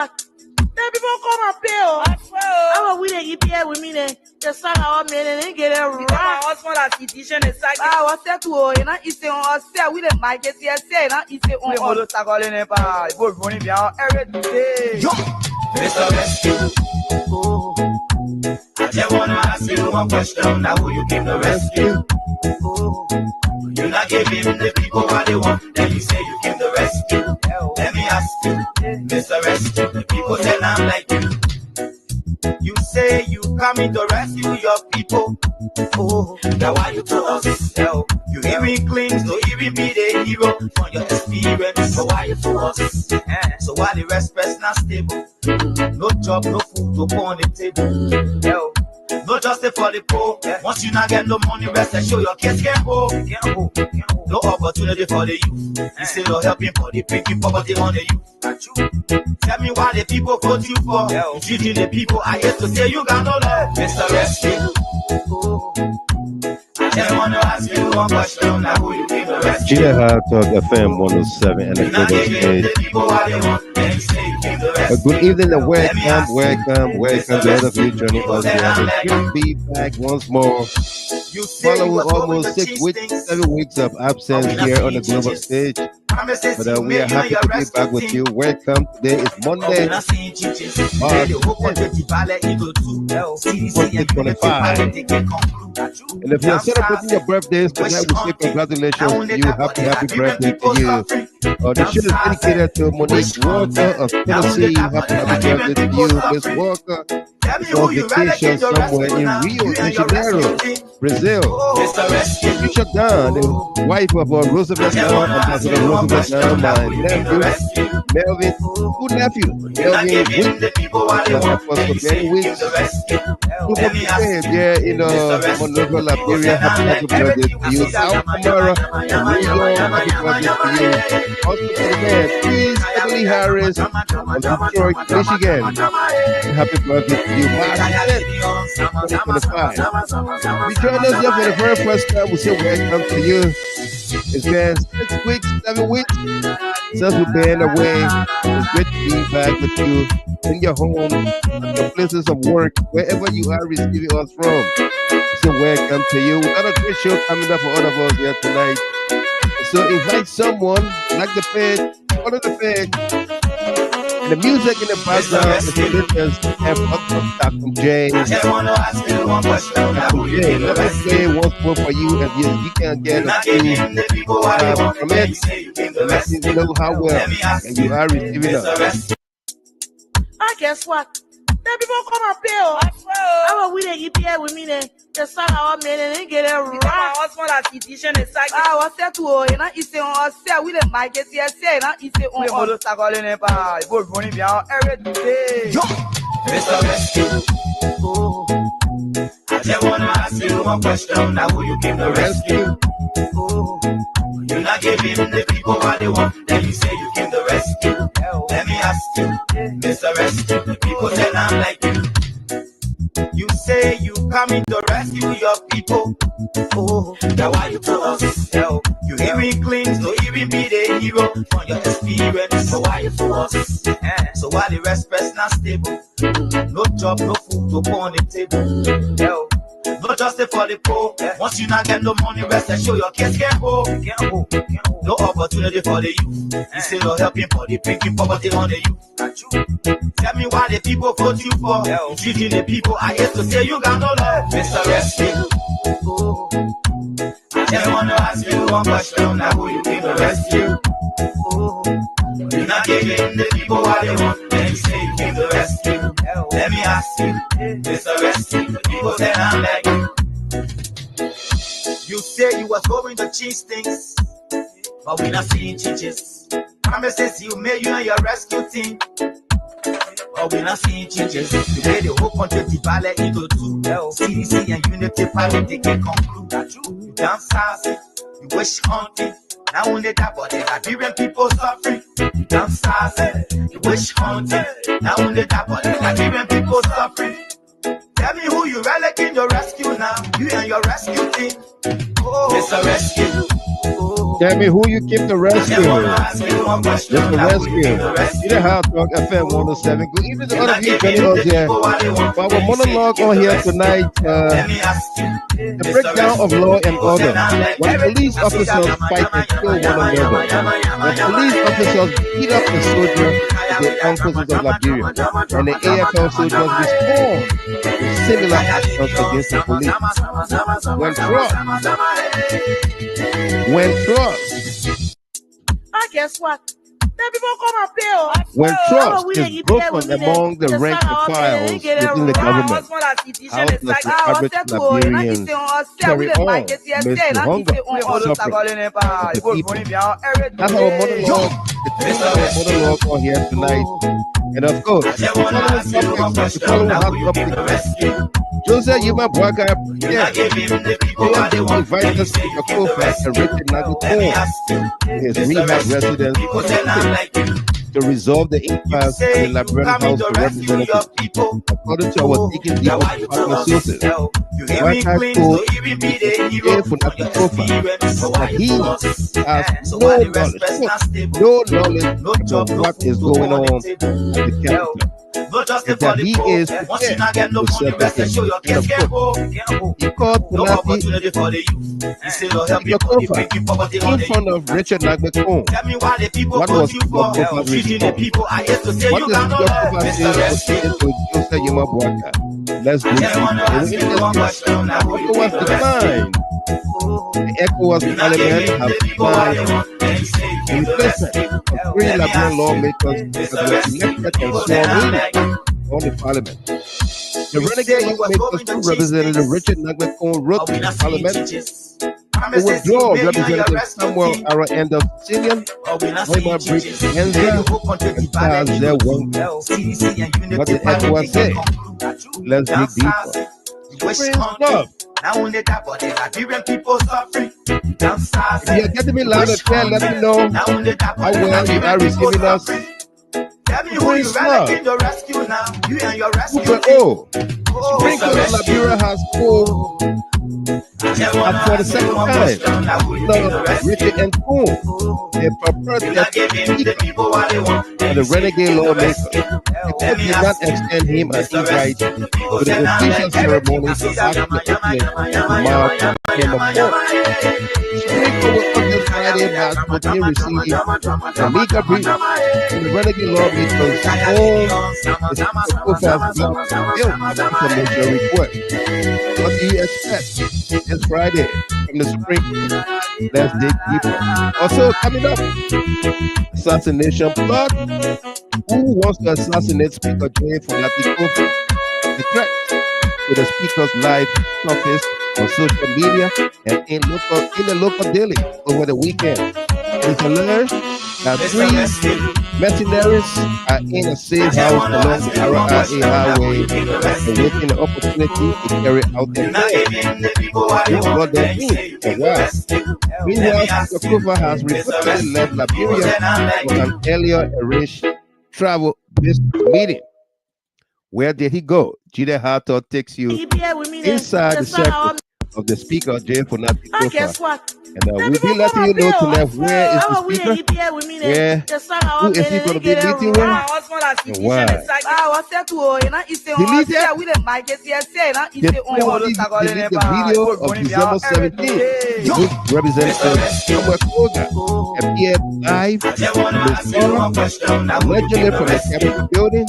People come and pay. I will win EPA with me. The son of a man and get a run. My husband has edition and sack. I was set to and I is on sale with a mic. Yes, say, not is on the tackle in a bar. Good running down every day. Mr. Rescue. I just want to ask you one question. Now, will you give the rescue? You're not giving the people what they want. Then you say you give the rescue. Let me ask you, Mr. Rescue. The people say I'm like you. You say you coming to rescue your people. Now why you to us? You even cling to even be the hero from your experience. So why you to us? So why the rest person not stable? No job, no food to put on the table. No justice for the poor. Once you not get no money, rest and show your kids can't go. No opportunity for the youth. Instead of helping for the picking poverty on the youth. Tell me why the people vote you for. You treating the people I hate to say you got no love. Mr. Rescue. I just want to ask you one question. Now who you give the rescue? GHT FM 107 and the global stage. Good evening and welcome to other few journey us. We have a good feedback once more. Following almost 7 weeks of absence here on the global stage. But we are happy to be back with you. Welcome. Today is Monday, March 2025. And if you're celebrating your birthdays tonight, we say congratulations to you. Happy birthday to you. The show is dedicated to Monique Walker of Tennessee. Happy birthday to you, Miss Walker. It's on vacation somewhere in Rio de Janeiro, Brazil. Patricia Dunn, the wife of Roosevelt Dunn, Ambassador Roosevelt Dunn, my nephew, Melvin, good nephew, Melvin Wick, for many weeks. Yeah, in Monrovia, Liberia, happy birthday to you. South Camara, New York, happy birthday to you. Also to the man, please, Emily Harris, of Detroit, Michigan. Happy birthday to you. March 10th, 2025. You join us here for the very first time. We say welcome to you. It's been 6 weeks, 7 weeks since we've been away. It's great to be back with you in your home, your places of work, wherever you are receiving us from. So welcome to you. We've got a great show coming up for all of us here tonight. So invite someone, like the page, follow the page. The music in the background is the latest from Jay. I just want to ask you one question. Let me play once more for you, and you can get a few from it. Let you know how well and you are receiving us. Guess what? The people come and pay. I will win a EPA with me. The son of a man and get a run. My husband has edition and sack. I was set to and I is on sale with a mic. Yes, say, not is on the tackle in a bar. Good running down every day. Mr. Rescue. I just want to ask you one question. Now will you give the rescue? You're not giving the people what they want. Then you say you give the rescue. Let me ask you, Mr. Rescue. The people say I'm like you. You say you coming to rescue your people. Now why you to us? You even cling to even be the hero from your experience. So why you to us? So why the rest person not stable? No job, no food to put on the table. No justice for the poor. Once you not get no money, rest and show your kids can't go. No opportunity for the youth. Instead of helping for the picking poverty on the youth. Tell me why the people vote you for. You treating the people I hate to say you got no love. Mr. Rescue. I just want to ask you one question. Now who you give the rescue? You're not giving the people what they want. Then you say you give the rescue. Let me ask you, Mr. Rescue. The people say I'm like you. You say you was going to change things, but we not seeing changes. Promises you made you and your rescue team, but we not seeing changes. You made the whole country divided into two. CDC and Unity Party, they can conclude. You dance sassy, you wish hunting. Now only that, but the Liberian people suffering. You dance sassy, you wish hunting. Now only that, but the Liberian people suffering. Tell me who you really can your rescue now. You and your rescue team. Mr. Rescue. Tell me who you keep the rescue. Just the rescue. You know how Talk FM 107. Good evening to all of you joining us here. For our monologue on here tonight, the breakdown of law and order. When police officers fight and kill one another. When police officers beat up the soldier, the armed forces of Liberia. And the AFL Soldiers respond with similar actions against the police. When trust. I guess what? Then people come and pay. When trust is broken among the rank and files within the government, how does the average Liberian carry on amidst the hunger and suffering of the people? That's our monologue. The monologue on here tonight. And of course, the following hot topic. Joseph Yuma Boakai, they will invite the Speaker Koffa and Koon, his Rehab Residence, to resolve the impasse in the Liberian House of Representatives. According to our taking deep partner sources, Boakai told Fonati Koffa that he has no knowledge of what is going on at the capital. That he is prepared to serve the king. He called Fonati Koffa in front of Richard Koon. What was Koffa's response? What does Koffa say to Joseph Yuma Boakai? Let's go see. ECOWAS declined. The ECOWAS Parliament have declined the replacement of 3 Liberian lawmakers that were elected and sworn in on the Parliament. The renegade lawmakers who represented Richard Koon wrote to the Parliament to withdraw Representative Samuel Arroenda Senior, Hoima Brick Henza, and Tazer Wonga. What did ECOWAS say? Let's dig deeper. If you're getting me loud and clear, let me know how well you are receiving us. Praise God. Supreme Court of Liberia has called for the second time Lord Richard and Koon, the purported speaker of the renegade lawmaker. The court did not extend him an invite to the official ceremony to act the opening mark him of court. Supreme Court will on this Friday match with him receiving a legal brief from the renegade lawmakers on the Speaker Koffa's bill of information request. What do you expect this Friday from the Supreme Court? Let's dig deeper. Also coming up, assassination plot. Who wants to assassinate Speaker Fonati Koffa? The threat to the Speaker's life surfaced on social media and in the local daily over the weekend. It's alleged that 3 mercenaries are in a safe house along the RIA highway awaiting the opportunity to carry out their plan. This is what they do and why. Meanwhile, Speaker Koffa has reportedly left Liberia for an earlier arranged travel business meeting. Where did he go? Jide Hartor takes you inside the circle of the Speaker, Fonati Koffa. Guess what? And we'll be letting you know tonight where is the Speaker, who is he going to be meeting with, and why. Delete the video of December 17th, which Representative Samuel Koga appeared live in his forum, allegedly from the Capitol building.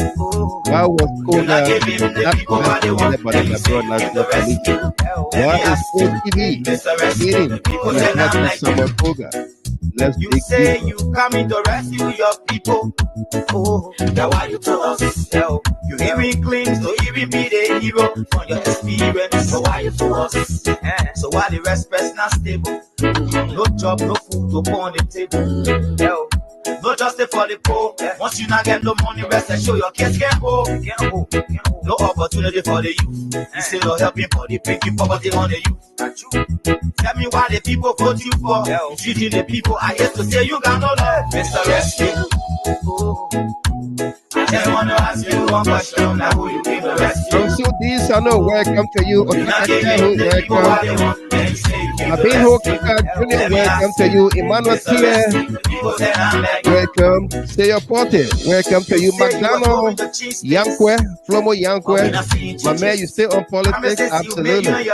Why was Koga not investigated by the Liberian National Police? Why is KTV meeting on the National Samuel Koga? Let's you dig say deeper. you coming to rescue your people. Oh, that's why you told us. You even claim to even be the hero from your experience. So why you told us? So why the respect's not stable? No job, no food to put on the table. No justice for the poor. Once you not get no money, rest and show your kids can go. No opportunity for the youth. Instead of helping for the breaking poverty on the youth. Tell me why the people vote you for. Treating the people, I hate to say you got no love. Mr. Rescue. I just want to ask you one question. Now who you give the rescue? So these are no welcome to you. Welcome. Abinho Kika Jr., welcome to you. Emmanuel Tia, welcome. Stay Porte, welcome to you. McDonald Yankwe, Flomo Yankwe, my man, you still on politics? Absolutely.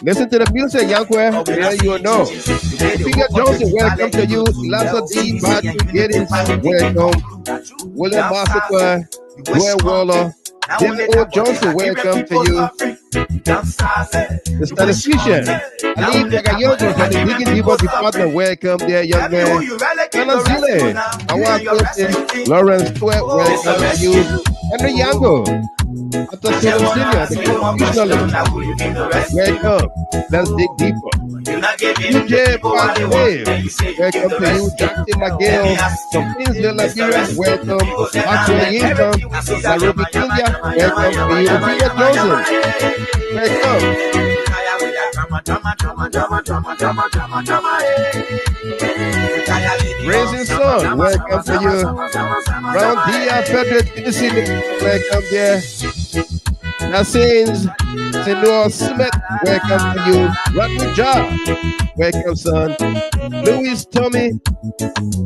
Listen to the music, Yankwe, there you know. Speaker Johnson, welcome to you. Lazo D. Batu Giddings, welcome. William Massacre, Joel Waller, David O. Johnson, welcome to you. The statistician, Ali Pagayogo from the Digging Diva Department, welcome there, young man. Anna Zile, our coach, Lawrence Twet, welcome to you. Henry Yango, After Senior, the constitutionalist, welcome. Let's dig deeper. DJ Pathway, welcome to you. Jackson McGill from Queensville, Liberia, welcome. Maxwell Yinka, Nairobi, Kenya, welcome to you. Peter Johnson, welcome. Raising Sun, welcome to you. Round Dia Frederick, Tennessee, welcome there. Nassins, Senor Smith, welcome to you. Rodney Jar, welcome, son. Louis Tommy,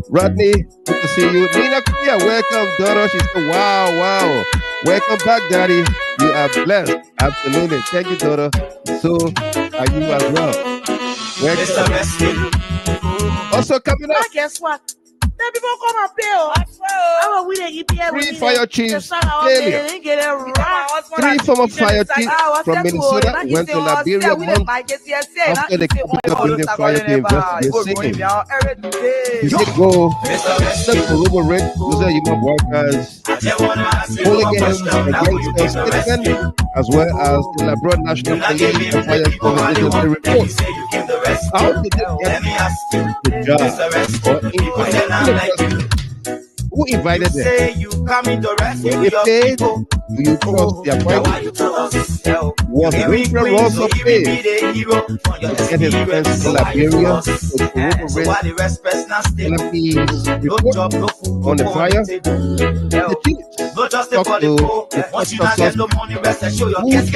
Rodney, good to see you. Nina Kuya, welcome, daughter. She said, wow. Welcome back, daddy. You are blessed. Absolutely. Thank you, daughter. So are you as well. Welcome. Also coming up. Guess what? Then people come and pay. Three fire chiefs failure. 3 former fire chiefs from Minnesota went to Liberia month after the Capitol building fire to investigate singing. You did go except for Ruben Rick, those are human workers, hooligans against the statement, as well as the Liberian National Police and Fire Service Agency report. How did they get the job or who invited them? Were they paid? Do you trust their appointment? Was Wilfred Ross paid to get his friends to Liberia to corroborate Philippines report on the fire? The chiefs talked to the first suspect who is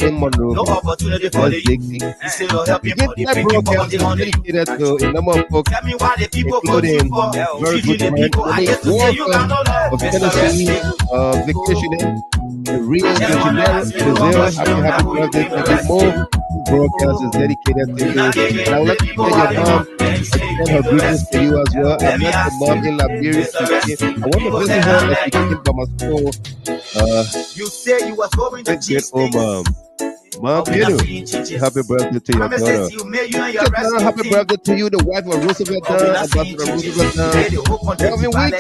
in Monroe as Dixie. That broadcast was dedicated to a number of folks, including very good friend Walker of Tennessee, vacationing in Rio de Janeiro, Brazil. Happy birthday to you. More broadcast is dedicated to you. Now let me tell your mom, I send her greetings to you as well. I met the mom in Liberia. I want to visit her as she came by my school. You say you was going to cheat, mom. Mom, happy birthday to your daughter. Happy birthday to you, the wife of Roosevelt Dunn, Ambassador Roosevelt Dunn. Every week,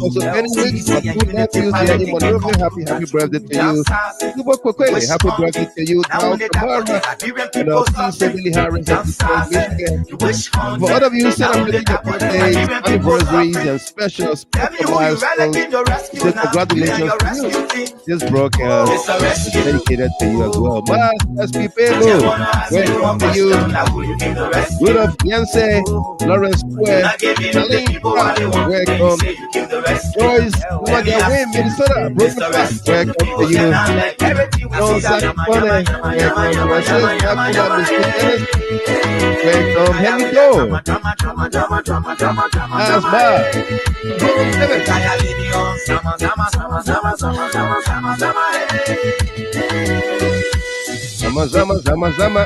also many weeks, my two nephews here in Monrovia. Happy birthday to you. Super quickly, happy birthday to you, Down Kamara, and Steve Billy Harris of Detroit, Michigan. For all of you celebrating your birthdays, anniversaries, and special milestones, say congratulations to you. This broadcast is dedicated to you as well. SP Pelo, welcome to you. Rudolph Yancey, Lawrence Square, Charlene Pratt, welcome. Joyce, Wayne, Minnesota, Brooklyn Park, welcome to you. John Sackpone, welcome. Rachel Kapula, Mr. Dennis, welcome. Henry Doe, Asma, John Evans. Zama.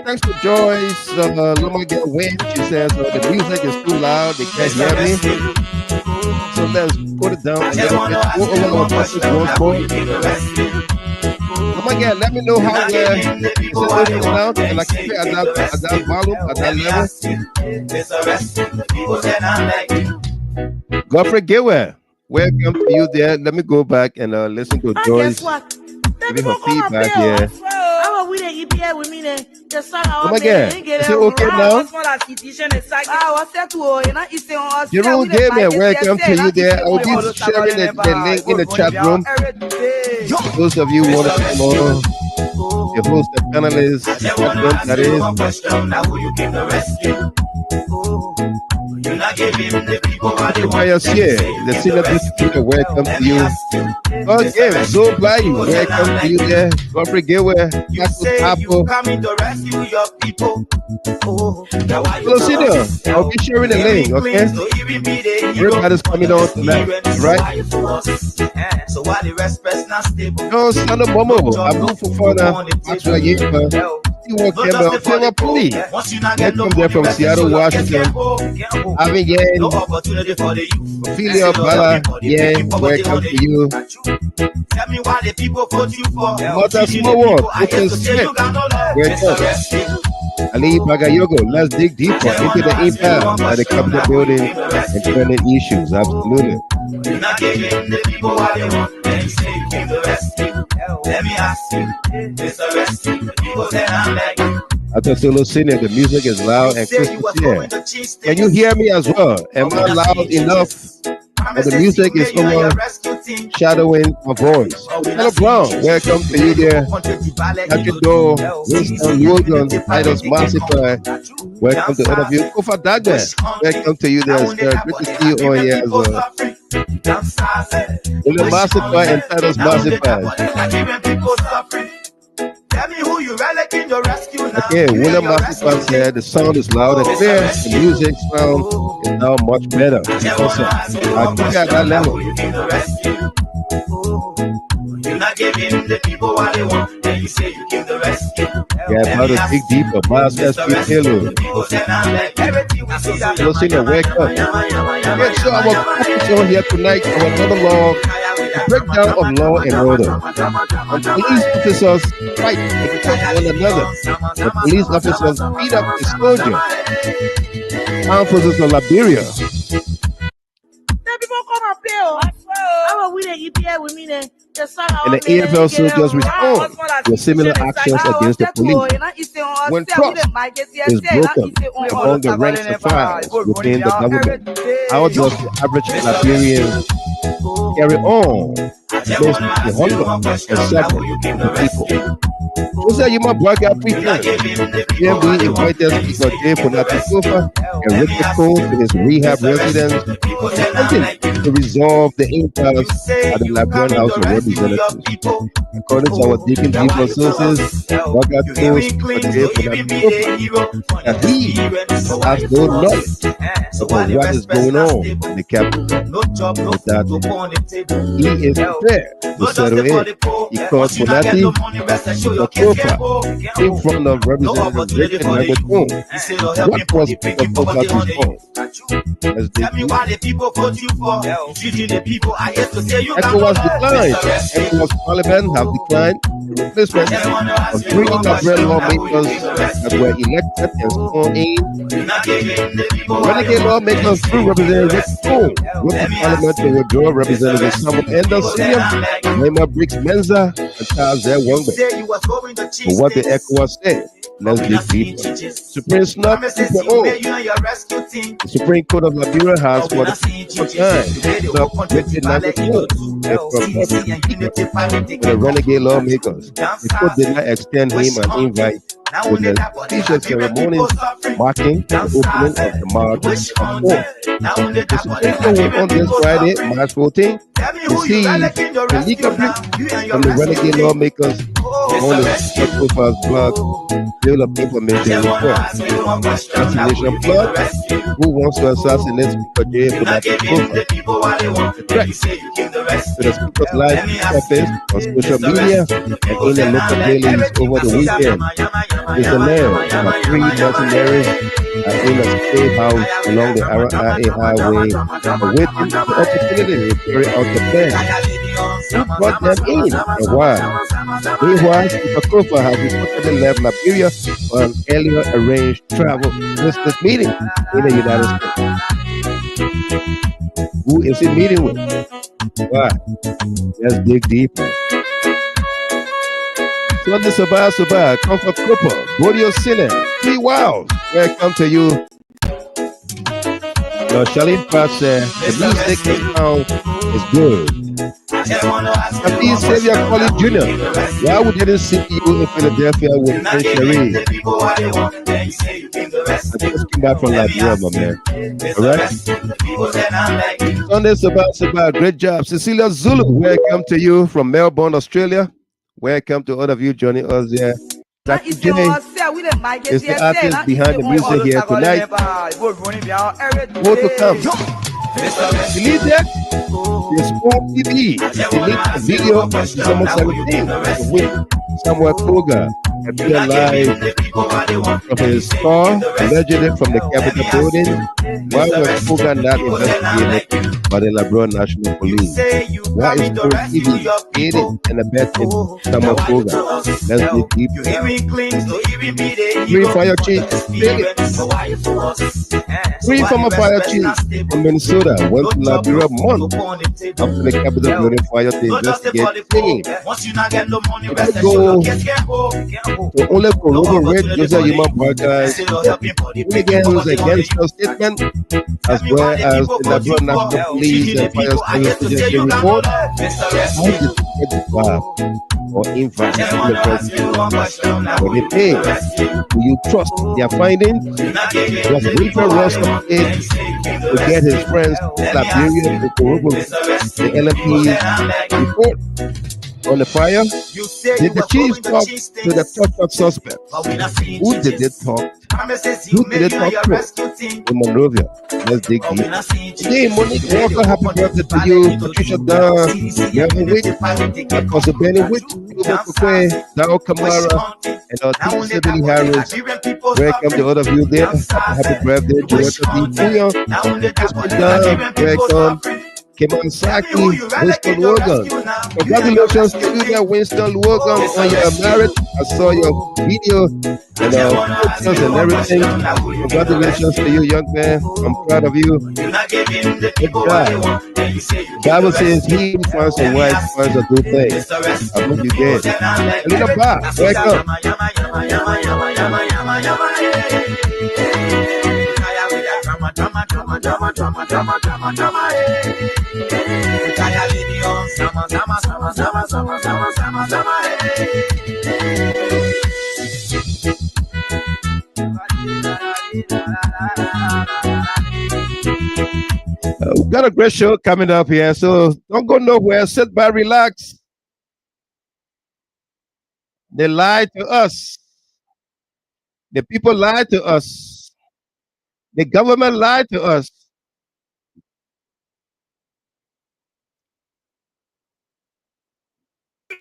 Thanks to Joyce. Let me get Wayne. She says the music is too loud. They can't hear me. So let's put it down and go over our buses once more. Come again, let me know how it's listening now, and I can play at that volume, at that level. Godfrey Gilwell, welcome to you there. Let me go back and listen to Joyce. Giving her feedback here. Come again, is it okay now? Jerome Gamer, welcome to you there. I will be sharing the link in the chat room. Those of you who want to come on. the host and panelists, that is. Everybody here, the senior district, welcome to you. Okay, so blind, welcome to you there. Godfrey Gateway, Apple. So senior, I'll be sharing the link, okay? Everybody's coming on tonight, right? No, son of Momo, I'm moving for fun. Actually, you welcome police. They come there from Seattle, Washington. Having again, Ophelia Bala, yeah, welcome to you. Tell me why the people vote you for. Mother Small, welcome. Ali Bagayogo, let's dig deeper into the impact at the Capitol building and current issues. Absolutely. You're not giving the people what they want. Then you say you came to rescue. Let me ask you, Mr. Rescue. The people say I'm like After Solo Senior, the music is loud and crystal clear. Can you hear me as well? Am I loud enough? But the music is overshadowing my voice. Hello Brown, welcome to you there. Patrick Doe, Winston Wogan, Titus Massify. Welcome to all of you. Koffa Dagbe, welcome to you there, sir. Good to see you all here as well. William Massify and Titus Massify. Tell me who you relic in your rescue now. Okay, William Massify said the sound is loud and clear. The music sound is now much better. Also, I think at that level. You're not giving the people what they want. Then you say you give the rescue. Yeah, about to dig deeper. Miles S.P. Taylor. Hello, Senior, wake up. Yeah, so our focus on here tonight, our monologue, the breakdown of law and order. And police officers fight against one another. The police officers beat up the soldiers. Armed forces of Liberia. And the AFL Soldiers respond with similar actions against the police. When trust is broken among the ranks and files within the government, how does the average Liberian carry on against the hunger and suffering of the people? Who said you might black out weekend? Here we invited Speaker Fonati Koffa and Koon to his rehab residence, to resolve the impasse at the Liberian House of Representatives. According to our Deacon People sources, Boakai told Speaker Fonati Koffa that he has no knowledge about what is going on in the capital. With that, he is prepared to settle it. He called Fonati Koffa in front of Representative Rehab Koon. What was Speaker Koffa's response? Tell me why the people vote you for. Treating the people, I hate to say you ECOWAS declined. ECOWAS Parliament have declined the replacement of 3 Liberian lawmakers that were elected and sworn in. Renegade lawmakers through Representative Koon with the Parliament to withdraw Representative Samuel Anderson, Raymond Briggs Menza, and Tazer Wongbe. For what the ECOWAS said, let's dig deeper. Supreme Snub 2.0. The Supreme Court of Liberia has for the first time written number 4 the renegade lawmakers. The court did not extend him an invite with the official ceremonies marking the opening of the March of 4. The Supreme Court will on this Friday, March 14, receive the legal brief from the renegade lawmakers on the Koffa's blog, Bill of Information Report. Assassination plot, who wants to assassinate Speaker Fonati Koffa? The threat to the Speaker's live office on social media and in the local dailies over the weekend is the land of 3 mercenaries in a safe house along the RIA highway, awaiting the opportunity to carry out the plan. Who brought them in and why? Meanwhile, Speaker Koffa has reportedly left Liberia for an earlier arranged travel business meeting in the United States. Who is he meeting with? Why? Let's dig deeper. Sunday Sabah, Comfort Cooper, Bodio Sinner, 3 Wilds. Welcome to you. Now, Charlene Pratt said the music and sound is good. Happy Savior College Jr. Why we didn't see you in Philadelphia with Prince Sheree? I just came back from Liberia, my man. Alright? Sunday Sabah, great job. Cecilia Zulu, welcome to you from Melbourne, Australia. Welcome to all of you joining us here. Taki J is the artist behind the music here tonight. More to come. Delete that. The Sport TV. Delete the video of December 17th with Samuel Koga appear live from his car, allegedly from the Capitol building. Why was Koga not investigated by the Liberian National Police? Why is Sport TV aiding and abetting Samuel Koga? Let's dig deep. Free Fire Chief. Free former fire chief from Minnesota went to Liberia a month after the Capitol building fire to investigate singing. It could go to only corroborate Joseph Human Boakai hooligans against your statement, as well as the Liberian National Police and Fire Service Agency report. How did you get the bar or infant in the president? When they pay, will you trust their findings? Was Wilfred Ross to get his friends Liberian to corroborate the LMP's report on the fire? Did the chief talk to the tortured suspect? Who did they talk? Who did they talk to? In Monrovia. Let's dig deep. Today, Monique Walker, happy birthday to you. Patricia Dunn, Melvin Witt, Apostle Benny Witt, Boakai, Dao Kamara, and our teacher Billy Harris. Welcome to all of you there. Happy birthday, Joetta D. Puyo, Crispin Dunn, welcome. Keman Saki, Winston Logan. Congratulations to you there, Winston Logan, on your marriage. I saw your video and pictures and everything. Congratulations to you, young man. I'm proud of you. Good job. Bible says he who finds a wife finds a good thing. I hope you did. A little bar, welcome. We've got a great show coming up here, so don't go nowhere. Sit back, relax. They lied to us. The people lied to us. The government lied to us.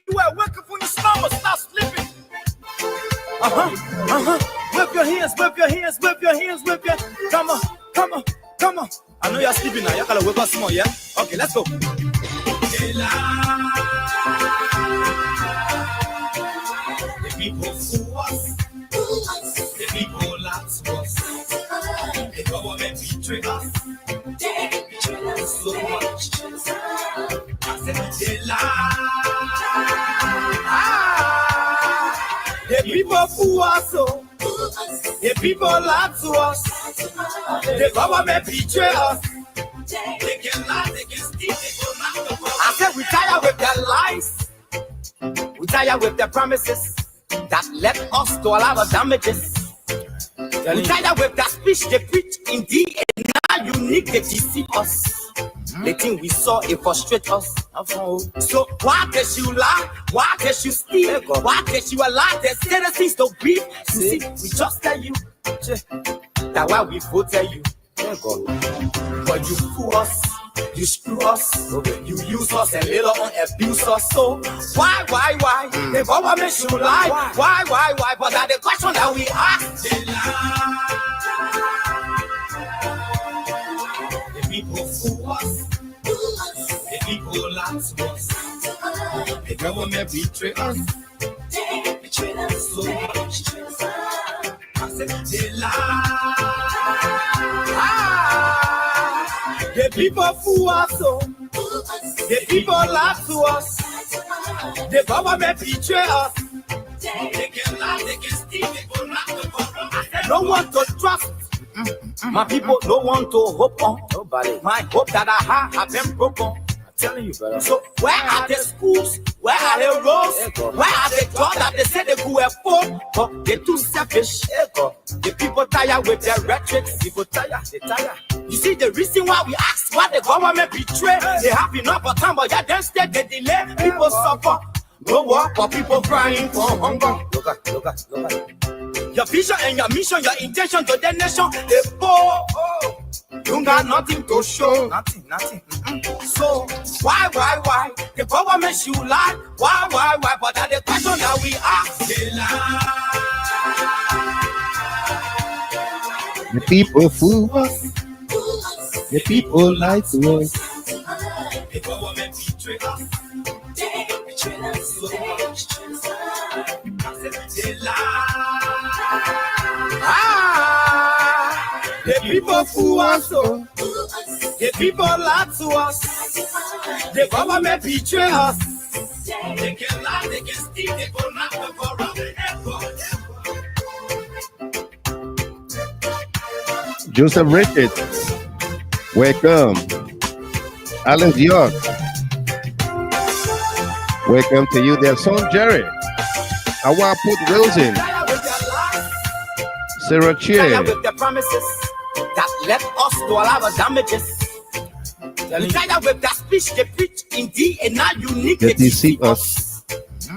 You are working for your slumber, stop sleeping. Whip your hands, whip your hands, whip your hands, whip your. Come on, come on, come on. I know you're sleeping now. You gotta whip us more, yeah? Okay, let's go. The people fool us. The people lie to us. The government betray us. They betray us so much. I said they lie. The people fool us so. The people lie to us. The government betray us. They can lie, they can steal, they can knock the world. I said we tired with their lies. We tired with their promises that led us to a lot of damages. We tired with that speech they preach in DNA unique, they deceive us. The thing we saw, it frustrate us. So why does you lie? Why does you steal? Why does you allow the citizens to breathe? You see, we just tell you that why we voted you. But you fool us, you screw us, you use us and later on abuse us. So why? The government should lie. Why? But that's the question that we ask. They lie. The people fool us. The people lie to us. The government betray us. They betray us so much. I said they lie. The people fool us so. The people lie to us. The government betray us. They can lie, they can steal, they can knock the government. No one to trust. My people don't want to hope on nobody. My hope that I have been broken. Telling you, brother. So where are the schools? Where are the roads? Where are the jobs that they say they could afford? But they're too selfish. The people tired with their rhetoric. People tired. They tired. You see the reason why we ask why the government betray. They have enough of time, but yeah, then instead they delay. People suffer. No work, but people crying for hunger. Look at. Your vision and your mission, your intention to the nation, they poor. You got nothing to show. Nothing. So, why? The government should lie. Why? But that's the question that we ask. They lie. The people fool us. The people lie to us. The government betray us. They betray us. They lie. The people fool us. The people lie to us. The government betray us. They can lie, they can steal, they go knock the around the airport. Joseph Richards, welcome. Alan York, welcome to you there. Son Jerry, I want to put Wilson, Sarah Chia. With the promises that let us do all our damages. Tired with that speech they preach indeed and not unique. They deceive us.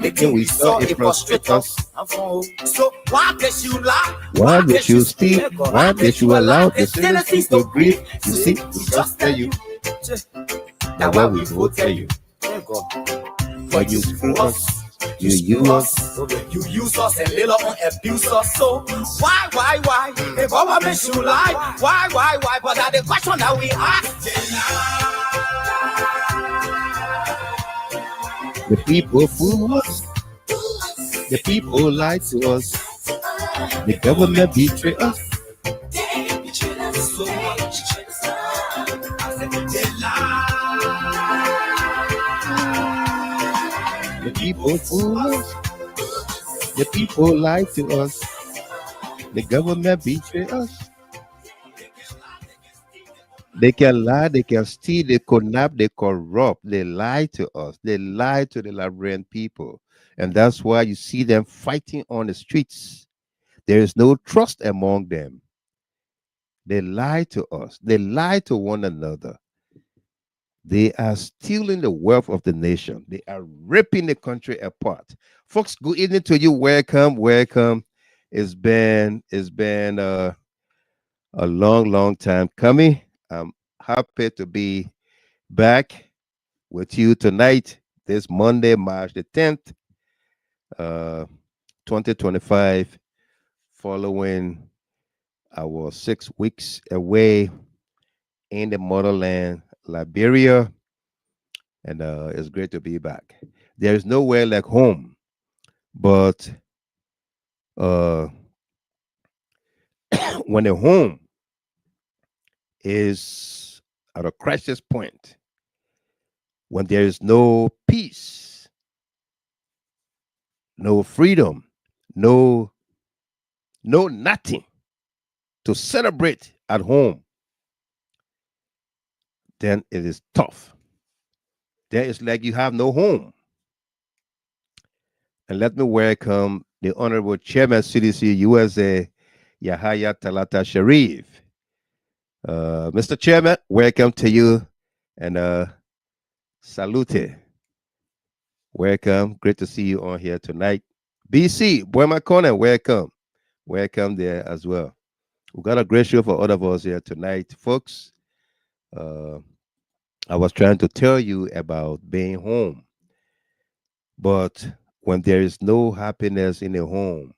The thing we saw it frustrate us. So why did you lie? Why did you steal? Why did you allow the citizens to grieve? You see, we just tell you. That's why we will tell you. But you screw us. You use us. You use us and later on abuse us. So why? The government should lie. Why? But that's the question that we ask. The people fool us. The people lie to us. The government betray us. The people fool us. The people lie to us. The government betray us. They can lie, they can steal, they kidnap, they corrupt, they lie to us, they lie to the Liberian people. And that's why you see them fighting on the streets. There is no trust among them. They lie to us, they lie to one another. They are stealing the wealth of the nation. They are ripping the country apart. Folks, good evening to you. Welcome. It's been a long time coming. I'm happy to be back with you tonight, this Monday, March the 10th, 2025, following our 6 weeks away in the motherland, Liberia, and it's great to be back. There is nowhere like home, but when the home is at a crisis point, when there is no peace, no freedom, no nothing to celebrate at home, then it is tough. Then it's like you have no home. And let me welcome the Honorable Chairman, CDC USA, Yahaya Talata Sharif. Mr. Chairman, welcome to you, and salute. Welcome. Great to see you on here tonight. BC, Boakai, welcome there as well. We've got a great show for all of us here tonight, folks. I was trying to tell you about being home, but when there is no happiness in a home,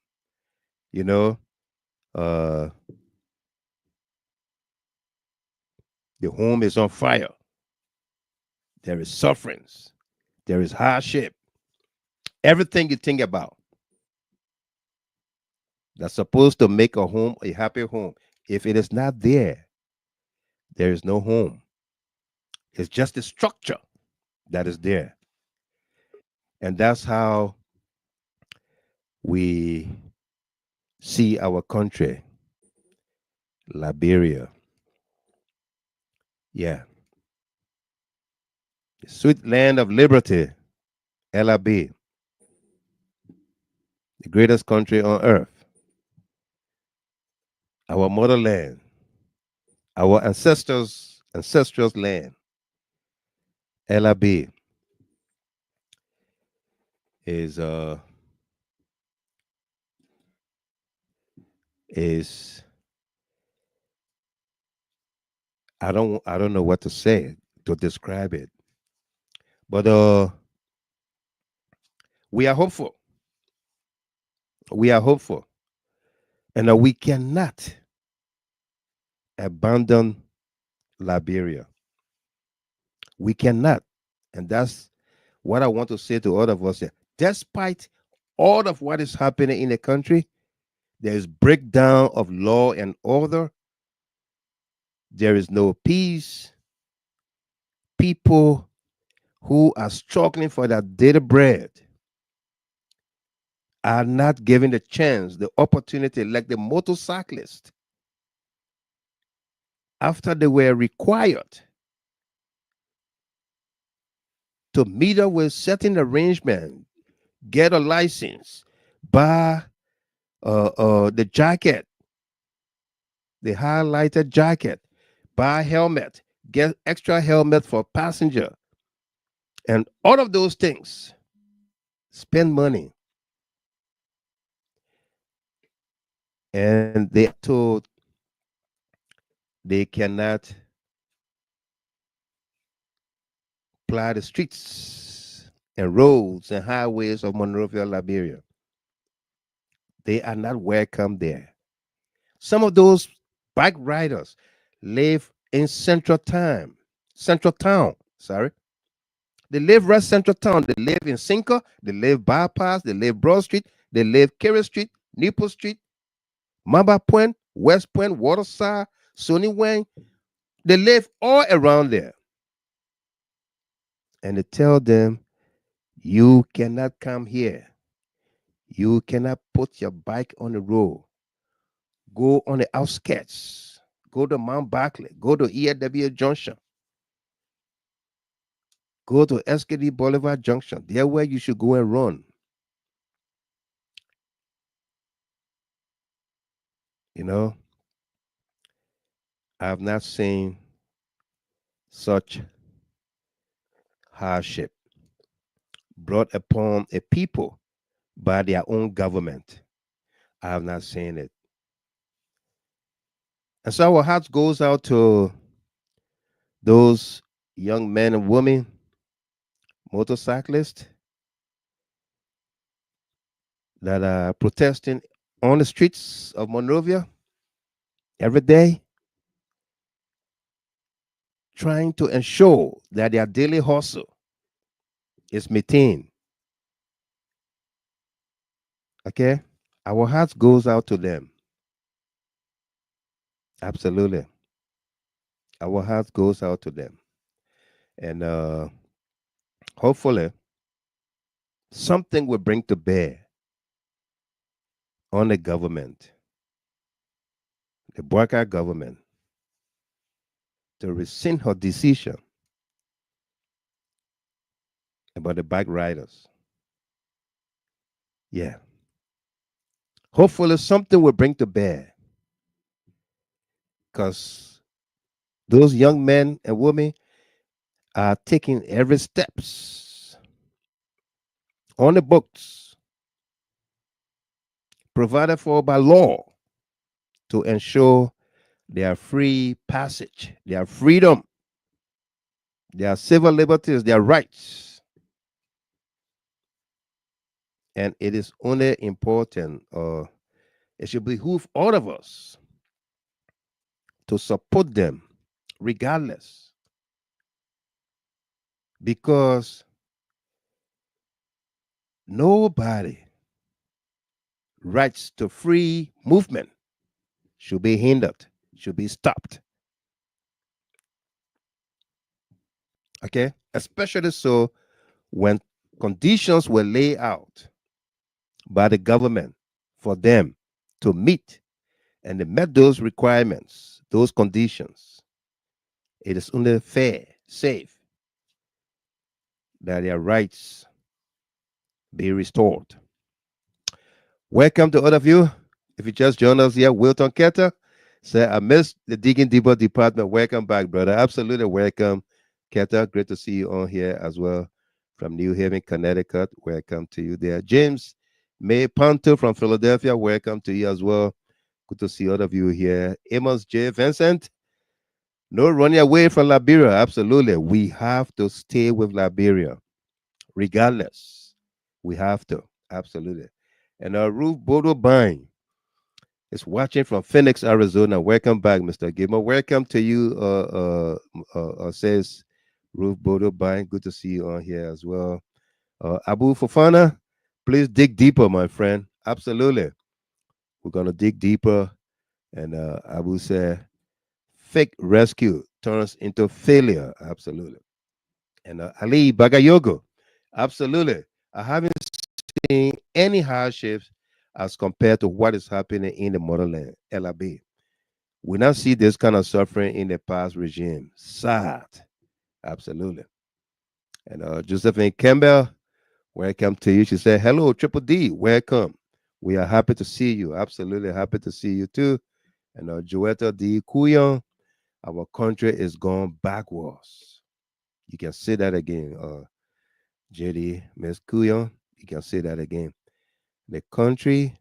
the home is on fire. There is sufferings. There is hardship. Everything you think about that's supposed to make a home a happy home, if it is not there, there is no home. It's just the structure that is there. And that's how we see our country, Liberia. Yeah. the sweet land of liberty, LIB, the greatest country on earth, our motherland, our ancestral land, LIB is I don't know what to say to describe it, but we are hopeful. We are hopeful, and we cannot abandon Liberia. We cannot, and that's what I want to say to all of us here. Despite all of what is happening in the country, there is breakdown of law and order. There is no peace. People who are struggling for their daily bread are not given the chance, the opportunity, like the motorcyclists, after they were required to meet up with certain arrangement, get a license, buy the jacket, the highlighted jacket, buy helmet, get extra helmet for passenger, and all of those things. Spend money, and they are told they cannot ply the streets and roads and highways of Monrovia, Liberia. They are not welcome there. Some of those bike riders live in Central Town. Sorry. They live right Central Town. They live in Cinco. They live Bypass. They live Broad Street. They live Kerry Street, Nipple Street, Mamba Point, West Point, Waterside, Sony Wang. They live all around there. And they tell them, you cannot come here. You cannot put your bike on the road. Go on the outskirts. Go to Mount Barkley. Go to EAW Junction. Go to SKD Boulevard Junction. There where you should go and run. You know, I have not seen such hardship brought upon a people by their own government. I have not seen it. And so our hearts goes out to those young men and women, motorcyclists, that are protesting on the streets of Monrovia every day, trying to ensure that their daily hustle is maintained. Okay? Our hearts goes out to them. Absolutely. Our hearts goes out to them. And hopefully something will bring to bear on the government, the Boakai government, to rescind her decision about the bike riders. Yeah. Hopefully something will bring to bear, because those young men and women are taking every steps on the books provided for by law to ensure their free passage, their freedom, their civil liberties, their rights. And it is only important, or it should behoove all of us to support them regardless, because nobody rights to free movement should be hindered, should be stopped. Okay? Especially so when conditions were laid out by the government for them to meet, and they met those requirements, those conditions. It is only fair, safe, that their rights be restored. Welcome to all of you. If you just joined us here, Wilton Ketta, say I missed the Digging Deeper department. Welcome back, brother. Absolutely welcome, Ketta. Great to see you on here as well from New Haven, Connecticut. Welcome to you there. James May Panto from Philadelphia. Welcome to you as well. Good to see all of you here. Amos J. Vincent. No running away from Liberia. Absolutely. We have to stay with Liberia, regardless. We have to. Absolutely. And Ruth Bodo Bine is watching from Phoenix, Arizona. Welcome back, Mr. Gilmore. Welcome to you, says Ruth Bodo Bine. Good to see you on here as well. Abu Fofana, please dig deeper, my friend. Absolutely. We're going to dig deeper. And Abu said, fake rescue turns into failure. Absolutely. And Ali Bagayogo, absolutely. I haven't seen any hardships as compared to what is happening in the motherland, LIB. We not see this kind of suffering in the past regime. Sad. Absolutely. And Josephine Campbell, welcome to you. She said, hello, Triple D, welcome. We are happy to see you. Absolutely happy to see you too. And Joetta D. Kuyon, our country is going backwards. You can say that again, JD, Miss Kuyon. You can say that again. The country,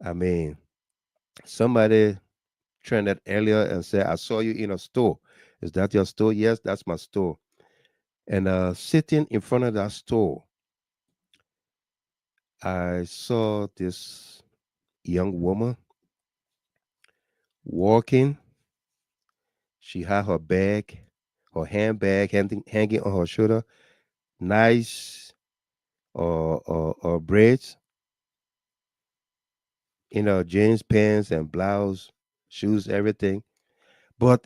I mean, somebody trended earlier and said, I saw you in a store. Is that your store? Yes, that's my store. And sitting in front of that store, I saw this young woman walking. She had her bag, her handbag hanging on her shoulder, nice braids, jeans, pants, and blouse, shoes, everything. But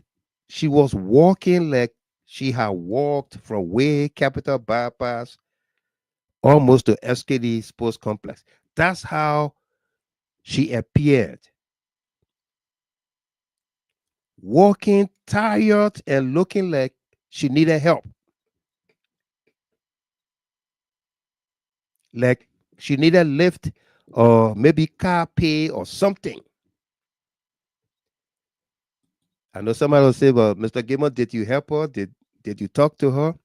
she was walking like she had walked from way Capital Bypass almost to SKD Sports Complex. That's how she appeared. Walking tired and looking like she needed help. Like she needed lift or maybe car pay or something. I know somebody will say, well, Mr. Gilmore, did you help her? Did you talk to her?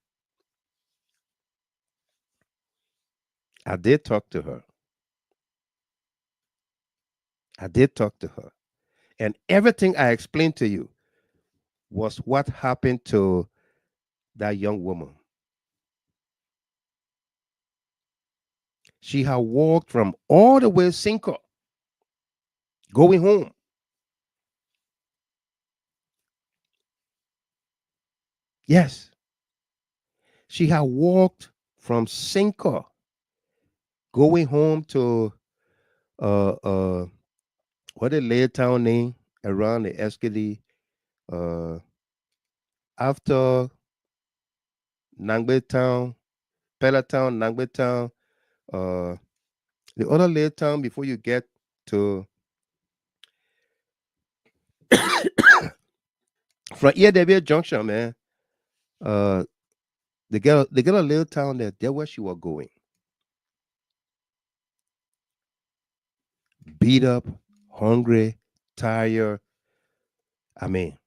I did talk to her. I did talk to her. And everything I explained to you was what happened to that young woman. She had walked from all the way Cinco, going home. Yes. She had walked from Cinco, going home to what a later town name around the SKD, after Nangbe Town, Pella Town, Nangbe Town, the other later town before you get to from EAW Junction, man. They get a little town there. There where she was going. Beat up, hungry, tired. I mean,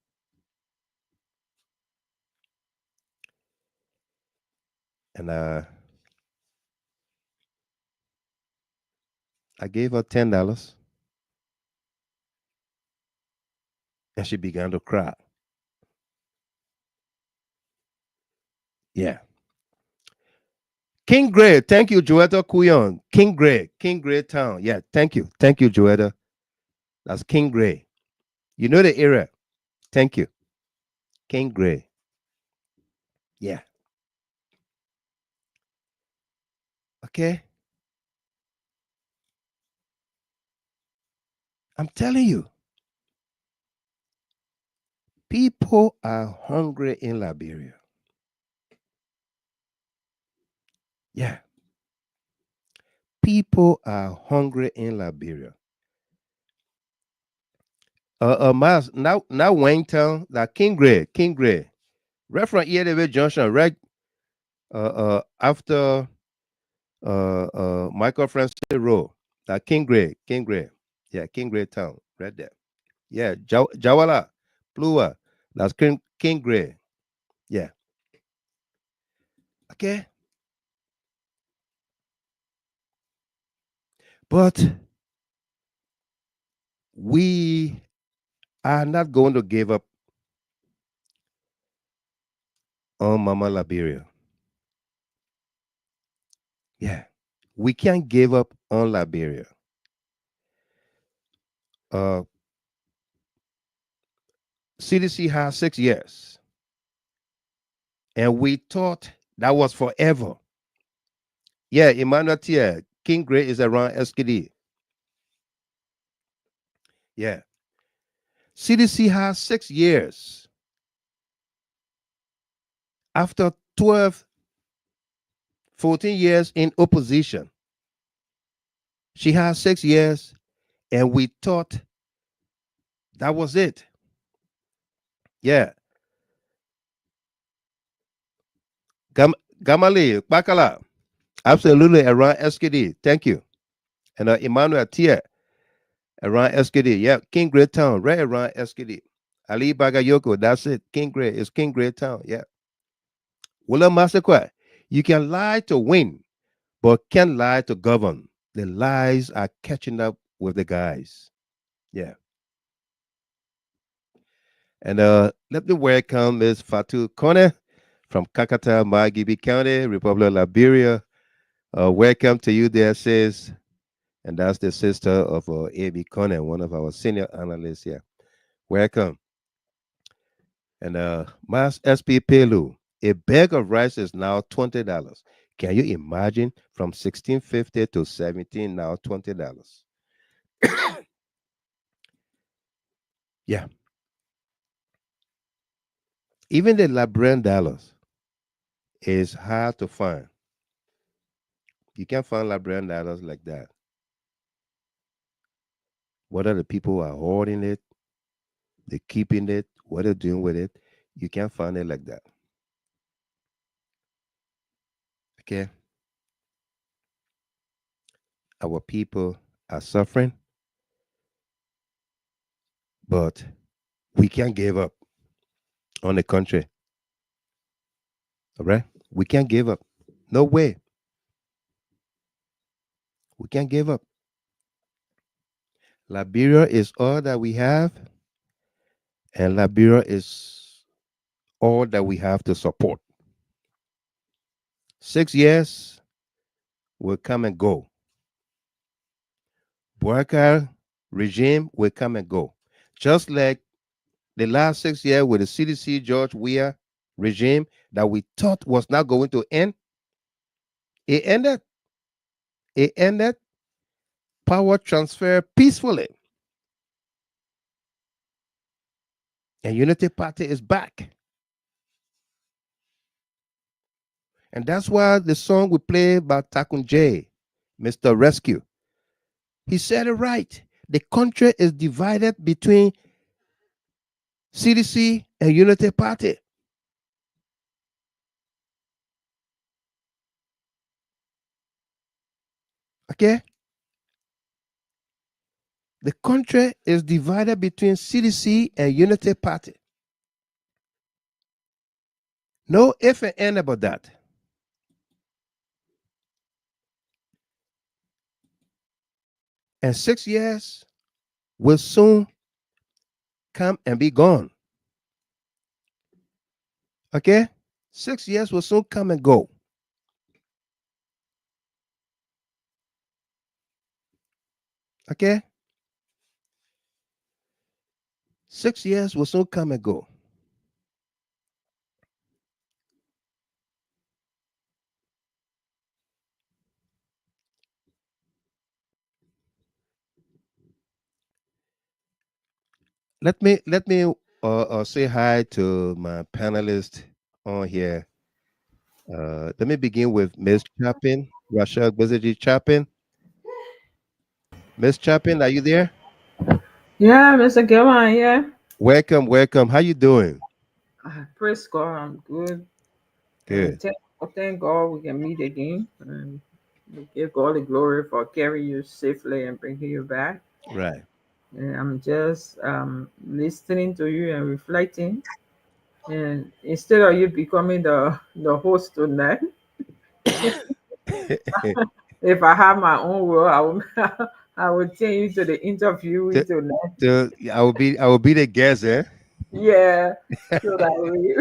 and I gave her $10, and she began to cry. Yeah. King Gray, thank you, Joetta Kuyon. King Gray Town. Yeah, thank you, Joetta. That's King Gray. You know the area. Thank you, King Gray. Yeah. Okay. I'm telling you, people are hungry in Liberia. Yeah. People are hungry in Liberia. Miles, now Wangtown, that King Gray, right from EAW Junction, right After Michael Francis Road, King Gray, yeah, King Gray Town, right there. Yeah, Jawala, Plua, that's King Gray. Yeah. Okay. But we are not going to give up on Mama Liberia. Yeah. We can't give up on Liberia. Uh, CDC has 6 years. And we thought that was forever. Yeah, Emmanuel Tia, King Gray is around SKD. Yeah. CDC has 6 years. After 12, 14 years in opposition, she has 6 years, and we thought that was it. Yeah. Gamali, Bakala, absolutely around SKD. Thank you. And Emmanuel Tia, around SKD. Yeah, King Gray Town, right around SKD. Ali Bagayoko, that's it. King Gray is King Gray Town. Yeah. Wula Masekwa, you can lie to win, but can't lie to govern. The lies are catching up with the guys. Yeah. And let me welcome Ms. Fatu Kone from Kakata, Magibi County, Republic of Liberia. Welcome to you there, sis. And that's the sister of A.B. Kone, one of our senior analysts here. Welcome. And Mas SP Pelu, a bag of rice is now $20. Can you imagine from 1650 to 17 now $20? Yeah. Even the Liberian dollars is hard to find. You can't find Liberian dollars like that. Whether the people are hoarding it, they're keeping it, what they're doing with it, you can't find it like that. Okay? Our people are suffering, but we can't give up on the country. All right? We can't give up. No way. We can't give up. Liberia is all that we have, and Liberia is all that we have to support. 6 years will come and go. Boakai regime will come and go. Just like the last 6 years with the CDC George Weah regime that we thought was not going to end, it ended. It ended. Power transfer peacefully. And Unity Party is back. And that's why the song we play by Takun J, Mr. Rescue, he said it right. The country is divided between CDC and Unity Party. Okay? The country is divided between CDC and Unity Party. No if and end about that. And 6 years will soon come and be gone. Okay? 6 years will soon come and go. Okay? 6 years will soon come and go. Let me say hi to my panelists on here. Let me begin with Miss Chapin, Rashad Bazaji Chapin. Miss Chapin, are you there? Yeah, Mr. Gilman, yeah. Welcome, welcome. How you doing? Praise God, I'm good. Good. thank God we can meet again. And we give God the glory for carrying you safely and bringing you back. Right. And I'm just listening to you and reflecting. And instead of you becoming the host tonight, if I have my own role, I will I will change you to the interviewee To, tonight. I will be the guest, eh? Yeah, so that we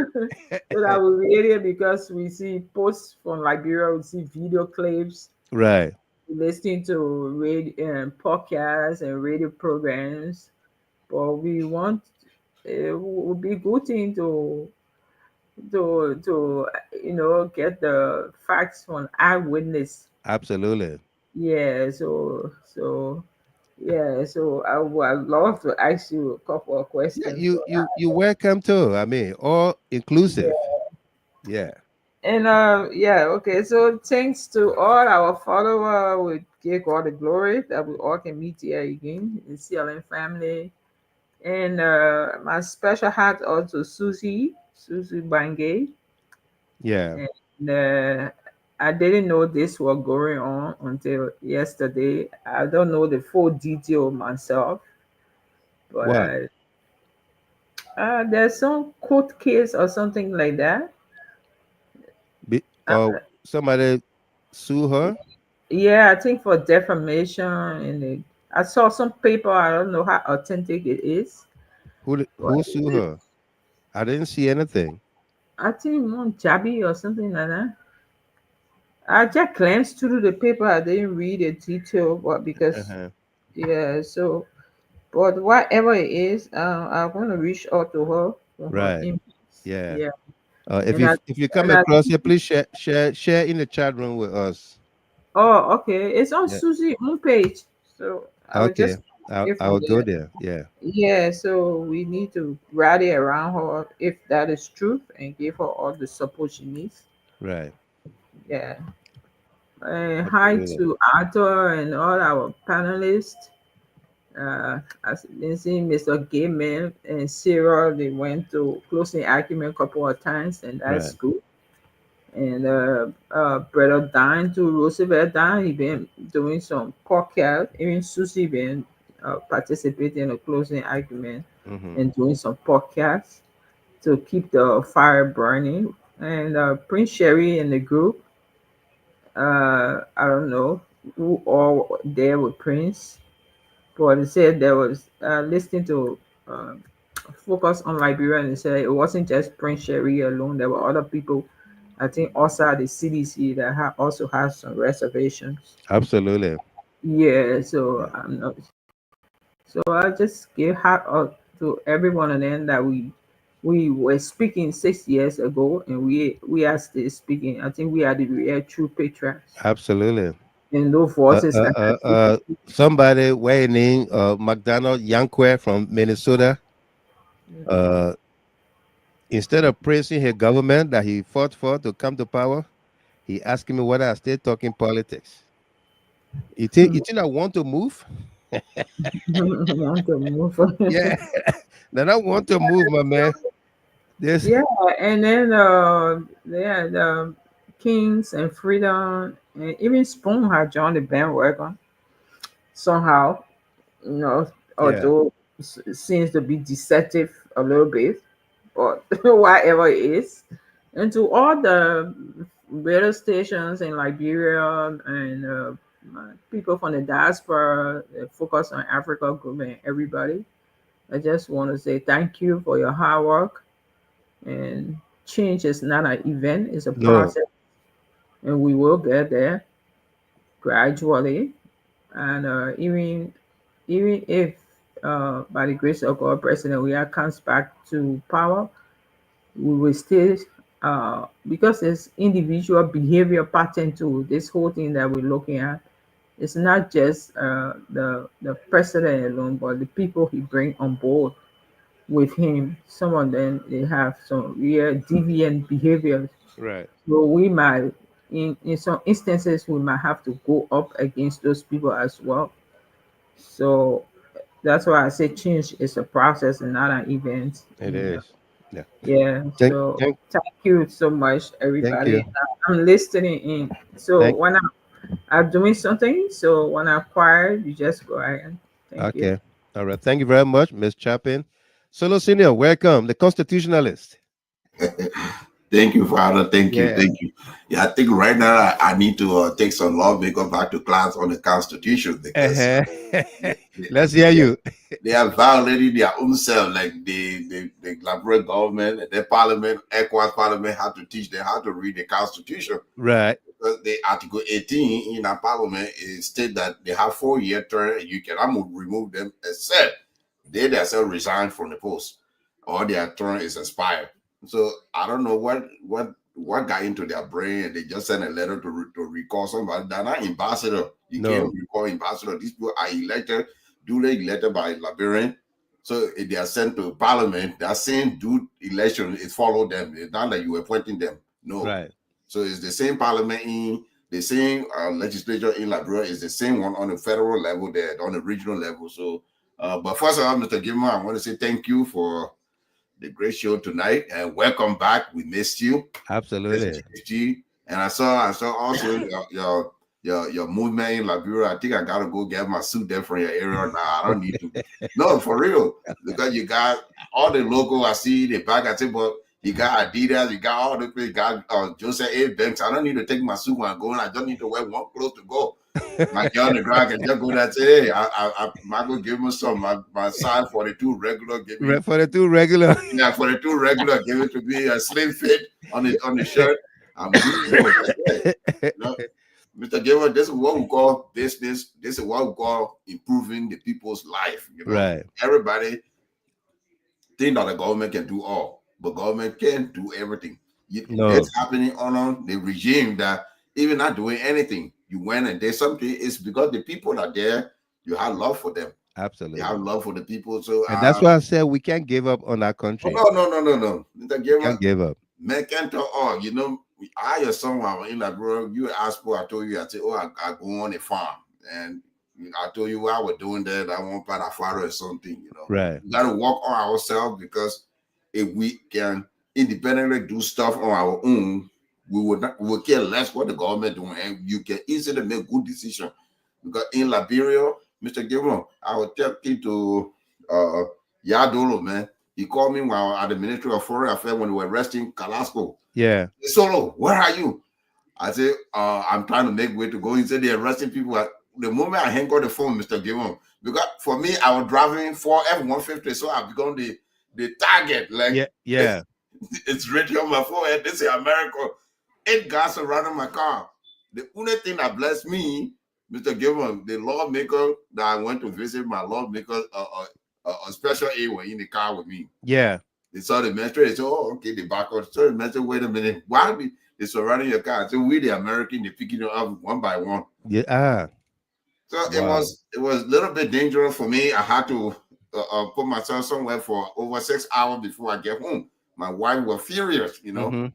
so that we really, because we see posts from Liberia, we see video clips, Right. listening to radio podcasts and radio programs, but we want it would be good thing to get the facts from eyewitness. Absolutely. Yeah, so I would love to ask you a couple of Yeah, questions. you welcome too. I mean, all inclusive. Yeah. And yeah, okay. So thanks to all our followers, we give God the glory that we all can meet here again in CLN family. And my special hat also Susie Bangay. Yeah. And I didn't know this was going on until yesterday. I don't know the full detail myself, but What? there's some court case or something like that. Or somebody sue her? Yeah, I think for defamation, and I saw some paper. I don't know how authentic it is, but Who sue her? I didn't see anything. I think Monjabi or something like that. I just glanced through the paper. I didn't read the detail, but because Uh-huh. yeah, so but whatever it is, I'm gonna reach out to her for her Right. input. Yeah. Yeah, If and you I if you come and I across it, please share in the chat room with us. oh, okay, it's on Yeah. Susie homepage, so I will Okay. just I'll get from I'll go there. there. Yeah. Yeah, so we need to rally around her if that is true and give her all the support she needs. Right. Yeah. Hi Absolutely. to Arthur and all our panelists. As Lindsay, Mr. Gayman, and Sarah, they went to closing argument a couple of times, and that's Right. good. And Brother Dine to Roosevelt Dine, he been doing some podcast. Even Susie been participating in the closing argument Mm-hmm. and doing some podcasts to keep the fire burning. And Prince Sherry in the group, I don't know who all there with Prince, but he said there was listening to focus on Liberia, and he said it wasn't just Prince Sherry alone. There were other people, I think, outside the CDC that also has some reservations. Absolutely. Yeah, so Yeah. I'm not. So I just give hat out to every one of them that we were speaking 6 years ago, and we are still speaking. I think we are the real true patriots, Absolutely. and those Uh, voices uh, that uh, continue to uh, speak. somebody weighing in, McDonald Yankwe from Minnesota. Uh, Instead of praising his government that he fought for to come to power, he asking me whether I still talking politics. You think I want to move? Want to move. Yeah, then I want to move, my man. This Yeah, and then yeah, the Kings and Freedom, and even Spoon had joined the bandwagon somehow. You know, yeah, although it seems to be deceptive a little bit, but whatever it is. And to all the radio stations in Liberia and people from the diaspora that focus on Africa group and everybody, I just want to say thank you for your hard work. And change is not an event; it's a no, process, and we will get there gradually. And even if by the grace of God, President Weah comes back to power, we will still because it's individual behavior pattern to this whole thing that we're looking at. It's not just the president alone, but the people he bring on board with him. Some of them they have some real deviant behaviors. right. So we might, in some instances, we might have to go up against those people as well. So that's why I say change is a process and not an event. It is. Yeah. Yeah. Thank, So thank, thank you so much, thank everybody. you. I'm listening in. So Thank. when I'm doing something, so when I'm quiet, you just go ahead. Thank you. Okay. All right. Thank you very much, Miss Chapin. Solo Senior, welcome. The constitutionalist. Thank you, Father. Thank you. Yeah. Thank you. Yeah, I think right now I need to take some lawmakers back to class on the Constitution because Uh-huh. they, Let's hear they, you. they are violating their own self. Like the Liberian government and their parliament, ECOWAS parliament, had to teach them how to read the Constitution. Right. Because the Article 18 in our parliament is state that they have 4-year term and you cannot remove them except they themselves resign from the post or their term is expired. So I don't know what got into their brain and they just sent a letter to recall somebody. They're not ambassador. You No. can't recall ambassador. These people are elected, duly elected by Liberian. So if they are sent to parliament, they are saying do election, it follow them. It's not that you were appointing them. No. Right. So it's the same parliament in the same legislature in Liberia is the same one on the federal level there, on the regional level. So, but first of all, Mr. Gilmore, I want to say thank you for the great show tonight and welcome back. We missed you. Absolutely. GHT. And I saw also your movement in Liberia. I think I gotta go get my suit there from your area now. I don't need to. No, for real, because you got all the logo. I see the back. I say, but you got Adidas. You got all the things. You got Joseph A. Banks. I don't need to take my suit when I go, and I just need to wear one clothes to go. My girl on the ground can just go there and say, hey, I might go give me some. My size 42 regular. Give me For the two regular. yeah, 42 regular. Give it to me a slim fit on the shirt. I'm good to go. That's it. You know, Mr. Gamer, this is what we call business. This is what we call improving the people's life. You know, Right. everybody think that the government can do all, but government can't do everything. No. It's happening on the regime that even not doing anything. You went and did something. It's because the people are there. You have love for them. Absolutely. You have love for the people. So And that's why I said we can't give up on our country. no. Mr. We Gamer, can't give up. man can't talk. Oh, you know, I or someone in like, bro, you asked for, I told you, I said, oh, I go on a farm. And I told you what I was doing there. I want part of father or something, you know. Right. We got to work on ourselves because if we can independently do stuff on our own, we will care less what the government doing. And you can easily make good decisions. Because in Liberia, Mr. Gabriel, I was talking to Yadolo, man. He called me while at the Ministry of Foreign Affairs when we were arresting Kalasco. Yeah. Solo, where are you? I said, I'm trying to make way to go. He said they're arresting people. The moment I hang on the phone, Mr. Gilmore, because for me, I was driving for F-150, so I become the target. Like, yeah. It's written on my forehead. This is America. 8 guys surrounding my car. The only thing that blessed me, Mr. Gilmore, the lawmaker that I went to visit, my lawmaker, a special A were in the car with me. Yeah. They saw the magistrate. They said, oh, okay, the back up. So the magistrate, wait a minute. Why they surrounding your car? So we, the American, they picking it up one by one. Yeah. So Wow. it was a little bit dangerous for me. I had to put myself somewhere for over 6 hours before I get home. My wife was furious, you know. Mm-hmm.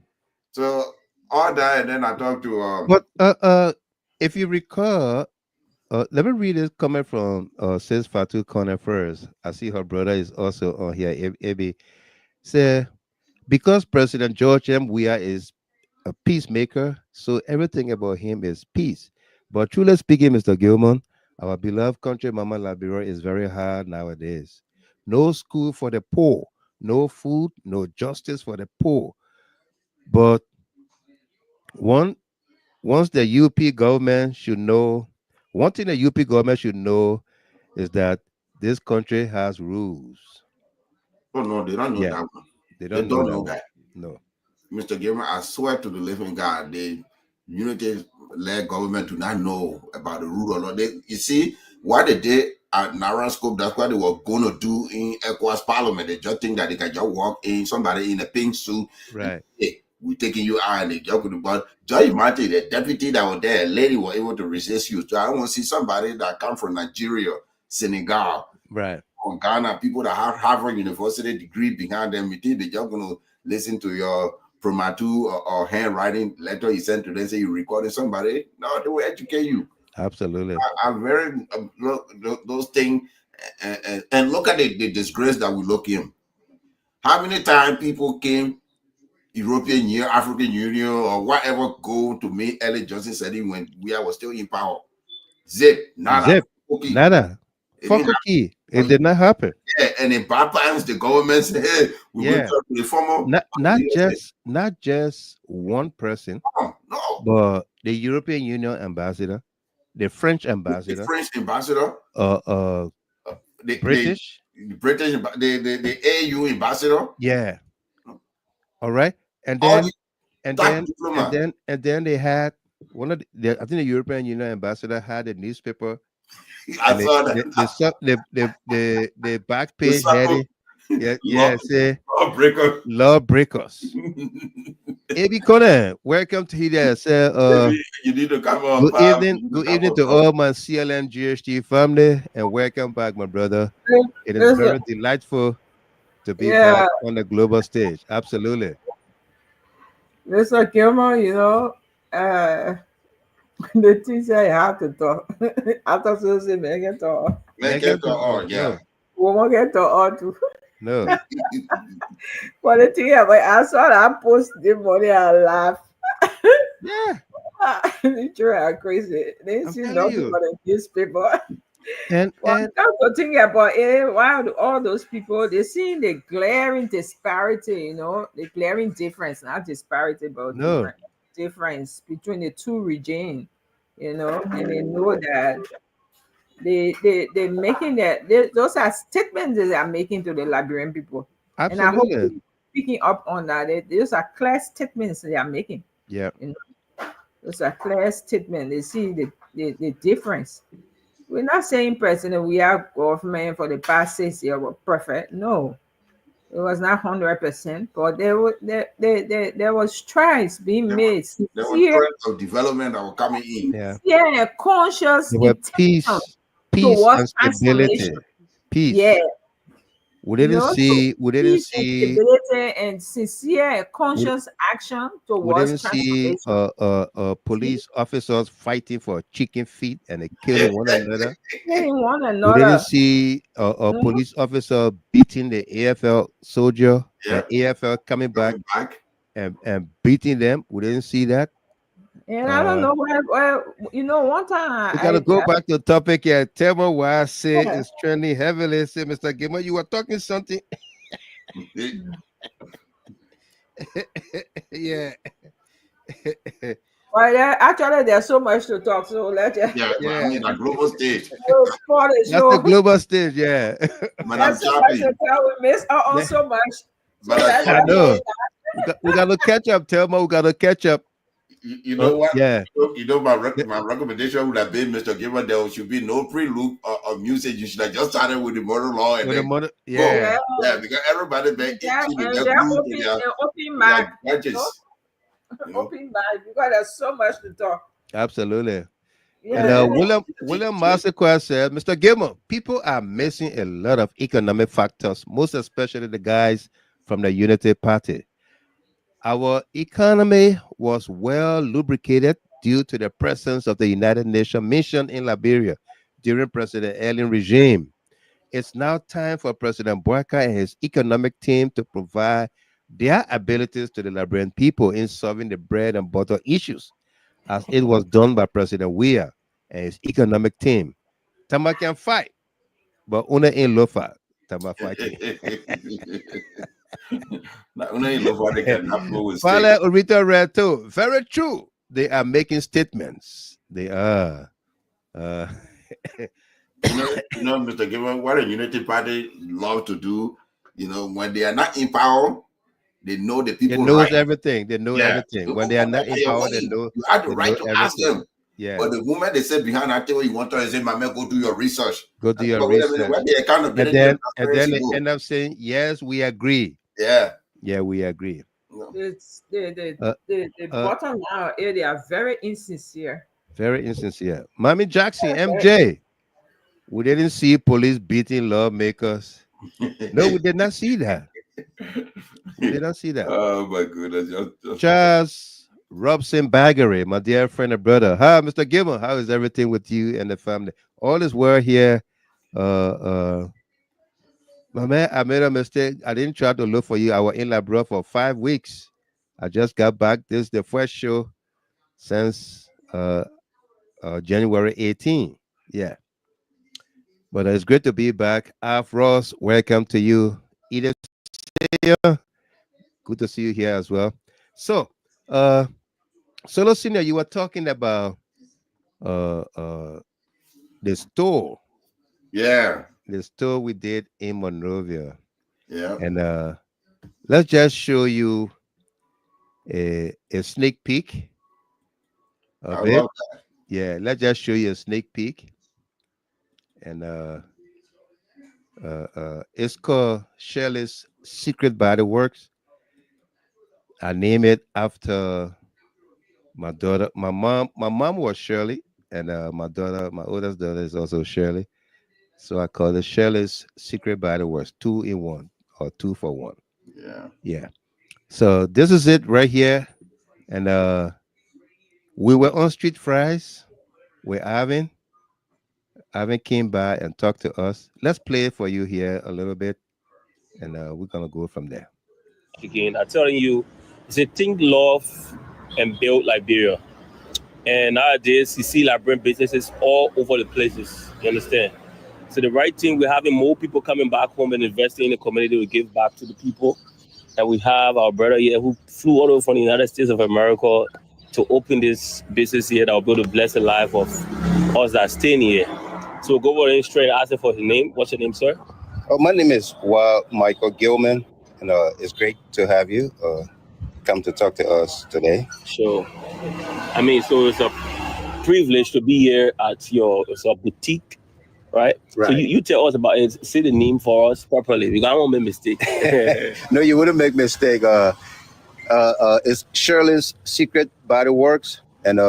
So all that, and then I talked to. But if you recall, let me read this comment from Sis Fatu Corner first. I see her brother is also on here. Ebi say because President George M. Weah is a peacemaker, so everything about him is peace. But truly speaking, Mr. Gilman, our beloved country, Mama Liberia, is very hard nowadays. No school for the poor, no food, no justice for the poor. But once the UP government should know, one thing the UP government should know is that this country has rules. Oh no, they don't know Yeah, that one. they They don't know don't that know one. that. No. Mr. Gamer, I swear to the living God, the unity-led government do not know about the rule of law. You see, what they did at Narascope, that's what they were going to do in ECOWAS Parliament. They just think that they can just walk in, somebody in a pink suit, and Right. hey, we're taking you out, and they just go to but just imagine the deputy that was there, a lady was able to resist you. So I want to see somebody that come from Nigeria, Senegal, Right. from Ghana, people that have Harvard University degree behind them. You think they're just going to listen to your promatu or handwriting letter you sent to them, say you're recording somebody? No, they will educate you. Absolutely. I'm very those things, and look at the disgrace that we look in. How many times people came, European Union, African Union, or whatever, go to meet Ellie Johnson setting when we was still in power? Zip, nada. Zip, Okay. nada. It Fuck didn't okay. It did not happen. Yeah, and in bad times, the government said, "Hey, we're going Yeah. to talk to the former." Not just one person, No. but the European Union ambassador, the French The ambassador, French ambassador, the British. British, the AU ambassador, Yeah. All right. And all then the and top then diplomat. and then they had one of I think the European Union ambassador had a newspaper, I and saw that. the back The page circle, heading, say lawbreaker. lawbreakers. Abi Conan, welcome to here. Say You need to come on, good Pam. evening to all my CLM GHT family, and welcome back, my brother. It is Listen, very delightful to be yeah, back on the global stage. Absolutely. Mr. Gilmore, the teacher I have to talk. After Susie, make it talk. Make it all, yeah. We won't get to all too. No. But the thing about I saw that post the morning, I laugh. Yeah. It's crazy. They I'm see telling nothing you. but a newspaper. And Well, that's the thing about it. Why do all those people they see the glaring disparity, the glaring difference, not disparity, but no. difference between the two regimes, and they know that they're making those are statements that they are making to the Liberian people. And I hope Absolutely. picking up on that, those are clear statements they are making. Yeah. Those are clear statements. They see the difference. We're not saying, President, we are government for the past 6 years were perfect. No, it was not 100%, but there was strides being made. There were trends of development that were coming in. Yeah. Conscious There were peace towards and stability. transformation. Peace. Yeah. We didn't see peace and stability and sincere conscious action we towards didn't see transformation. police officers fighting for chicken feet and killing one another. Killing one We another. didn't see a police officer beating the AFL soldier, Yeah. the AFL coming back and beating them. We didn't see that. And I don't know where one time We gotta go back to the topic here. Tell me why I say it's trending heavily. Say, Mr. Gilmore, you were talking something. Yeah. Well, actually, there's so much to talk. So let's I mean, the global stage. That's the global stage, yeah. Madam so much to tell. We miss out so much. So I know. We gotta catch up, Thelma. We gotta catch up. You know what? Yeah. You know my recommendation would have been, Mr. Gilbert, there should be no prelude of music. You should have just started with the motor law and yeah, because everybody been itching in their open mic. Open mic because there's so much to talk. Absolutely. Yeah. And William Masterclass said, Mr. Gilmore, people are missing a lot of economic factors, most especially the guys from the Unity Party. Our economy was well lubricated due to the presence of the United Nations mission in Liberia during President Allen's regime. It's now time for President Boakai and his economic team to provide their abilities to the Liberian people in solving the bread and butter issues, as it was done by President Weah and his economic team. Tama can fight, but una ain't lofa. Tama fighting. Fala Urita Reto. Very true. They are making statements. They are. Mr. Given, what a Unity Party love to do, when they are not in power, they know the people. They know everything. They know everything. When they are not in power, they know. You have the right to ask them. Yeah. But the moment they say behind that table, you want to say, "Mama, go do your research." Go do your research. And then they end up saying, "Yes, we agree." Yeah. Yeah, we agree. The bottom line, they are very insincere. Very insincere. Mommy Jackson, MJ. We didn't see police beating lawmakers. No, we did not see that. We did not see that. Oh my goodness. Charles Robson Baggery, my dear friend and brother. Hi, Mr. Gilmore. How is everything with you and the family? All is well here. My man, I made a mistake. I didn't try to look for you. I was in Liberia for 5 weeks. I just got back. This is the first show since January 18. Yeah. But it's great to be back. Alf Ross, welcome to you. Edith, good to see you here as well. So, uh, Solo Senior, you were talking about uh, uh, the store. Yeah. The store we did in Monrovia. Yeah. And let's just show you a sneak peek of I it. love Yeah, let's just show you a sneak peek. And it's called Shirley's Secret Body Works. I name it after my daughter. My mom was Shirley, and my oldest daughter is also Shirley. So I call it Shirley's Secret Body Works, 2 in 1 or 2 for 1. Yeah. Yeah. So this is it right here. And we were on Street Fries with Ivan came by and talked to us. Let's play it for you here a little bit, and we're gonna go from there. Again, I'm telling you, it's a think, love, and build Liberia. And nowadays, you see Liberian businesses all over the places. You understand? So the right thing, we're having more people coming back home and investing in the community. We give back to the people. And we have our brother here who flew all over from the United States of America to open this business here that will be able to bless the life of us that are staying here. So we'll go over and straight and ask him for his name. What's your name, sir? Oh, my name is Michael Gilman, and it's great to have you come to talk to us today. Sure. I mean, so it's a privilege to be here at it's a boutique, right? Right. So you tell us about it. Say the name for us properly. We don't make mistake. No, you wouldn't make mistake. It's Shirley's Secret Body Works, and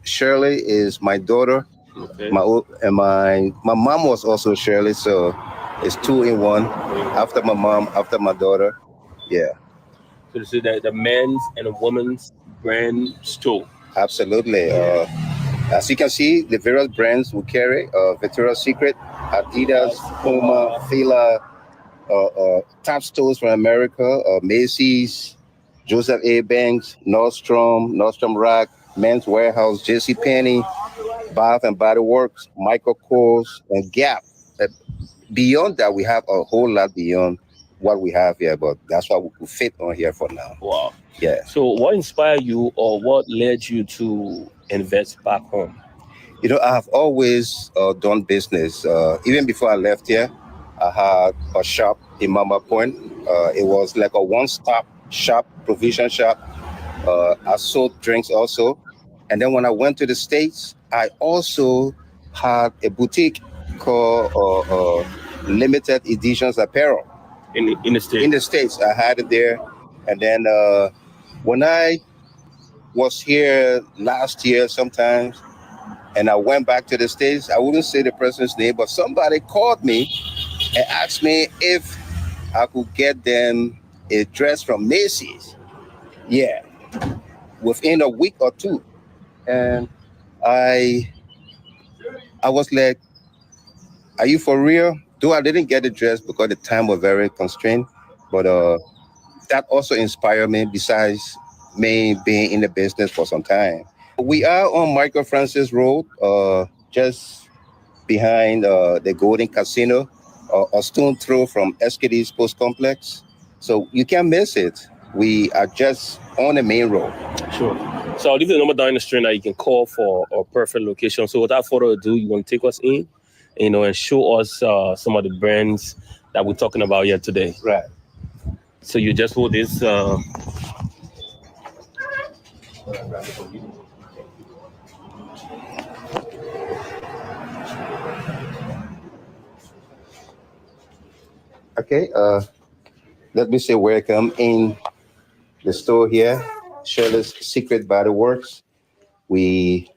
Shirley is my daughter. Okay. My mom was also Shirley, so it's 2 in 1. After my mom, after my daughter. Yeah. So this is the men's and the women's brand store. Absolutely. As you can see, the various brands we carry: Victoria's Secret, Adidas, Puma, Fila, top stores from America, Macy's, Joseph A. Banks, Nordstrom Rack, Men's Warehouse, JCPenney, Bath and Body Works, Michael Kors, and Gap. Beyond that, we have a whole lot beyond what we have here, but that's what we could fit on here for now. Wow. Yeah. So what inspired you, or what led you to invest back home? You know, I have always done business. Even before I left here, I had a shop in Mama Point. It was like a one-stop shop, provision shop. I sold drinks also. And then when I went to the States, I also had a boutique called Limited Editions Apparel. In the States? In the States, I had it there. And then when I was here last year sometimes, and I went back to the States, I wouldn't say the person's name, but somebody called me and asked me if I could get them a dress from Macy's. Yeah, within a week or two. And I was like, are you for real? Though I didn't get the dress because the time was very constrained, but that also inspired me, besides me being in the business for some time. We are on Michael Francis Road, just behind the Golden Casino, a stone throw from SKD Sports Complex. So you can't miss it. We are just on the main road. Sure. So I'll leave the number down in the screen that you can call for a perfect location. So without further ado, you want to take us in, and show us some of the brands that we're talking about here today. Right. So you just hold this. Okay. Let me say welcome in the store here, Shirley's Secret Body Works. We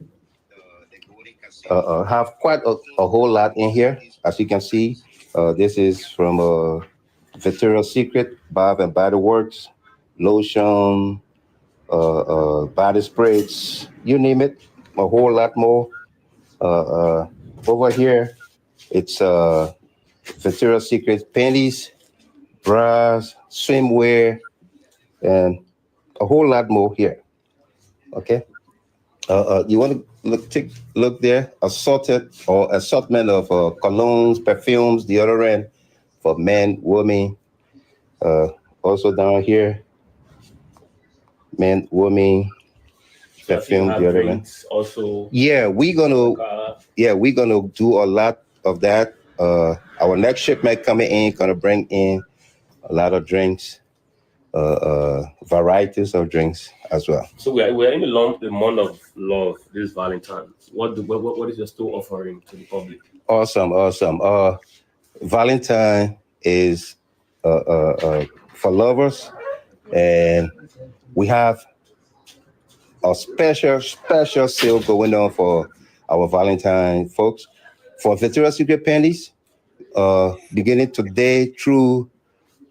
have quite a whole lot in here. As you can see, this is from Victoria's Secret, Bath and Body Works, lotion, body sprays, you name it, a whole lot more. Over here, it's Victoria's Secret panties, bras, swimwear, and a whole lot more here. Okay. You want to take a look there? Assortment of colognes, perfumes, deodorant for men, women. Also down here, men, women, perfume, deodorant. Also, we're gonna do a lot of that. Our next shipment coming in gonna bring in a lot of drinks, varieties of drinks as well. So we're in the month of love this Valentine's. What is your store offering to the public? Awesome. Valentine is for lovers, and we have a special sale going on for our Valentine folks. For Victoria's Secret panties, beginning today through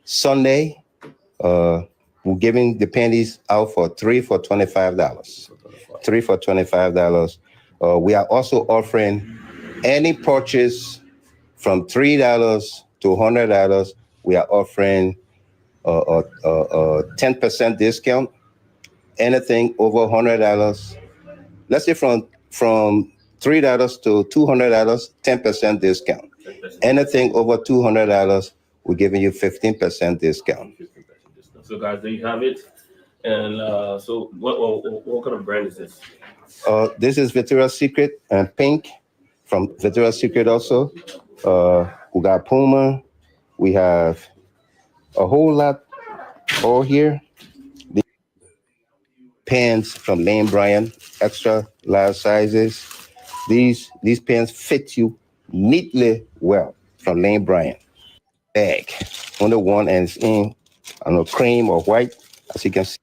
Sunday, we're giving the panties out for $3 for $25. $3 for $25. We are also offering any purchase from $3 to $100. We are offering a 10% discount. Anything over $100, let's say from $3 to $200, 10% discount. Anything over $200, we're giving you 15% discount. So guys, there you have it. And so what kind of brand is this? This is Victoria's Secret and pink from Victoria's Secret also. We got Puma. We have a whole lot all here. The pants from Lane Bryant, extra large sizes. These pants fit you neatly well from Lane Bryant. Bag. On the one and it's in cream or white, as you can see.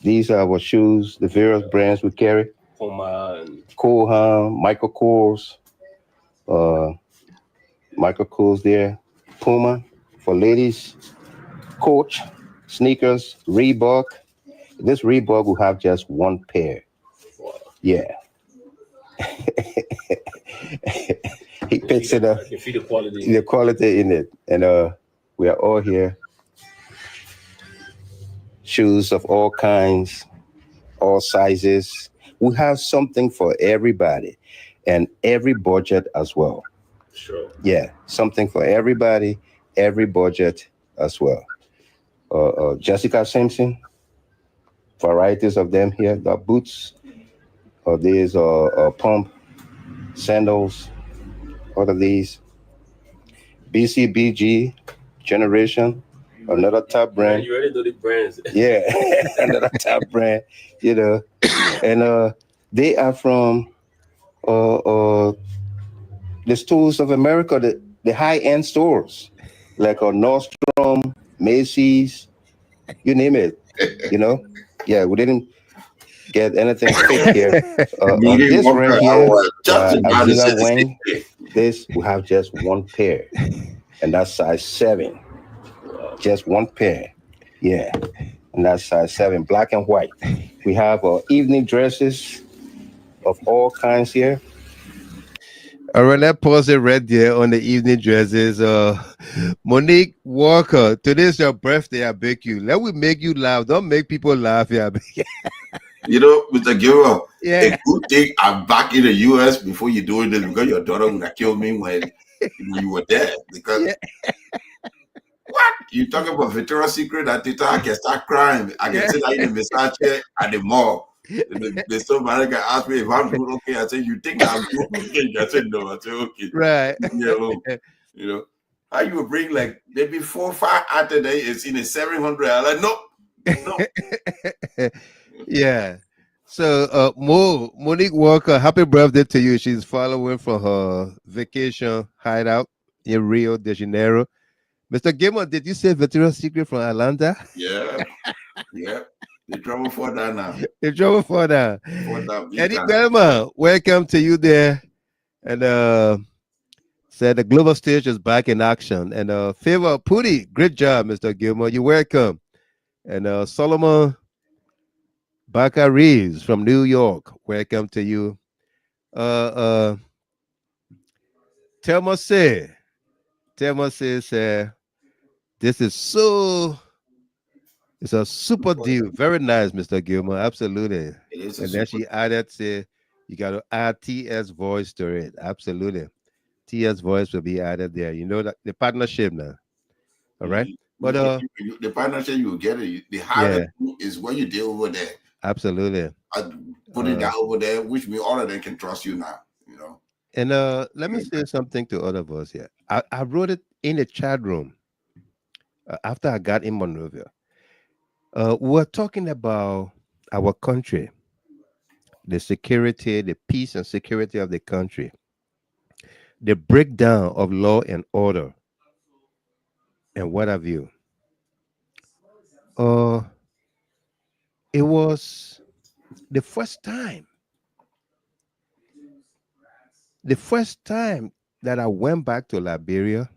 These are our shoes, the various brands we carry. Puma and Koon, Michael Kors, Michael Kors there. Puma for ladies. Coach, sneakers, Reebok. This Reebok will have just one pair. Yeah. He picks it up. I can feel the quality. The quality in it. And we are all here. Shoes of all kinds, all sizes. We have something for everybody and every budget as well. Sure. Yeah, something for everybody, every budget as well. Jessica Simpson, varieties of them here. The boots, these are pump, sandals, all of these. BCBG Generation, another top brand. You already know the brands. Yeah, another top brand, and they are from the stores of America, the high-end stores, like Nordstrom, Macy's, you name it, Yeah, we didn't get anything fake here. This right here, Azina Wang, this, we have just one pair, and that's size 7. Just one pair, yeah, and that's size 7, black and white. We have evening dresses of all kinds here. All right, let's pause it right there on the evening dresses. Monique Walker, today's your birthday. I beg you. Let me make you laugh. Don't make people laugh here. Mr. Gilroy, Yeah. a good thing I'm back in the US before you doing this, because your daughter would have killed me when you were there. Because what? You talking about Victoria's Secret? I can start crying. I can sit in the Versace at the mall. The somebody can ask me if I'm doing okay. I said, you think I'm doing okay? I said, no. I said, okay. Right. Yeah, how you bring like maybe 4 or 5 out today is in a 700. I'm like, no. Yeah. So Monique Walker, happy birthday to you. She's following from her vacation hideout in Rio de Janeiro. Mr. Gamer, did you say Victoria's Secret from Atlanta? Yeah. They trouble for that now. They trouble for that. Eddie Belma, welcome to you there. And said the global stage is back in action. And Favor Pudi, great job, Mr. Gilmore. You're welcome. And Solomon Boakai Reeves from New York, welcome to you. Thelma says, this is so, it's a super deal. Very nice, Mr. Gilmer. Absolutely. It is a And then super. she added, say, you got to add TS voice to it. Absolutely. TS voice will be added there. You know that the partnership now. All right. But The partnership you get it. The hardest is what you did over there. Absolutely. I put it down over there, which means all of them can trust you now. You know. And let me say something to all of us here. I wrote it in the chat room after I got in Monrovia. We're talking about our country, the security, the peace and security of the country, the breakdown of law and order, and what have you. It was the first time that I went back to Liberia,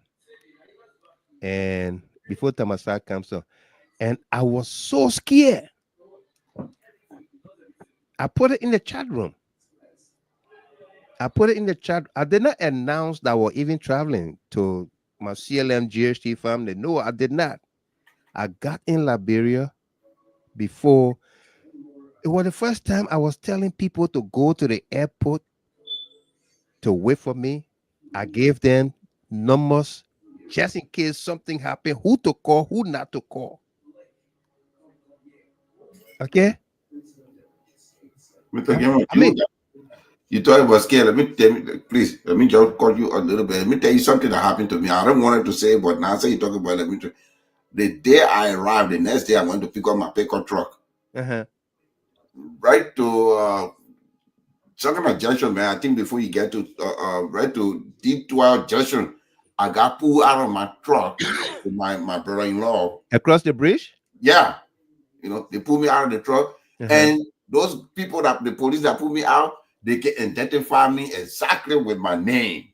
and before Tamasa comes on, and I was so scared. I put it in the chat room. I did not announce that I was even traveling to my CLM GHT family. No, I did not. I got in Liberia before. It was the first time I was telling people to go to the airport to wait for me. I gave them numbers just in case something happened, who to call, who not to call. Okay? Mr. Gilmer, you thought it was scared. Let me just call you a little bit. Let me tell you something that happened to me. I don't want to say, but now say you talk about it. The day I arrived, the next day I went to pick up my pickup truck. Right to Sagana Junction, man. I think before you get to right to D12 Junction, I got pulled out of my truck with my brother-in-law. Across the bridge? Yeah. You know, they pulled me out of the truck. And those people the police that pulled me out, they can identify me exactly with my name.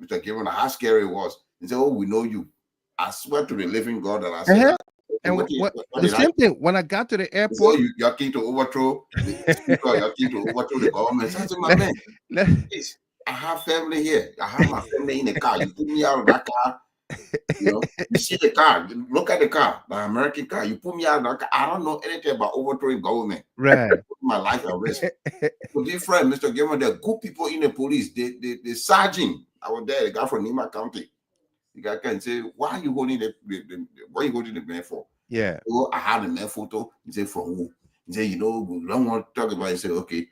Mr. Given how scary it was. They said, oh, we know you. I swear to the living God that I said. And the same thing, when I got to the airport. You're keen to overthrow the government. I said, my man, please, I have family here. I have my family in the car. You put me out of that car. You know, you see the car. Look at the car, the American car. You put me out of that car. I don't know anything about overthrowing government. Right. Put my life at risk. So, dear friend, Mr. Gilman, there are good people in the police. The sergeant, I was there, the guy from Nima County. The guy can say, why are you holding the man for? Yeah. So I had a man photo. He said, for who? He said, you know, we don't want to talk about it. He said, okay,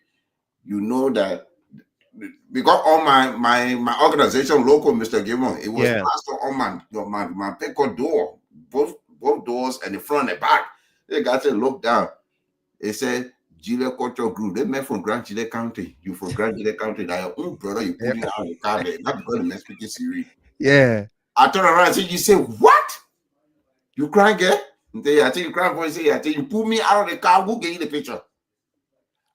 you know that because all my organization local, Mr. Gilman, it was plastered on my pickup door, both doors and the front and back. The guy said, look down. He said, Gile Culture Group. They met from Grand Gile County. You from Grand Gile County. That your own brother, you put it out of the car there. Not because the man speaking Siri. Yeah. I turned around and said, you say, what? You crying, girl? I think you crying for say, I think you pull me out of the car. Who gave you the picture?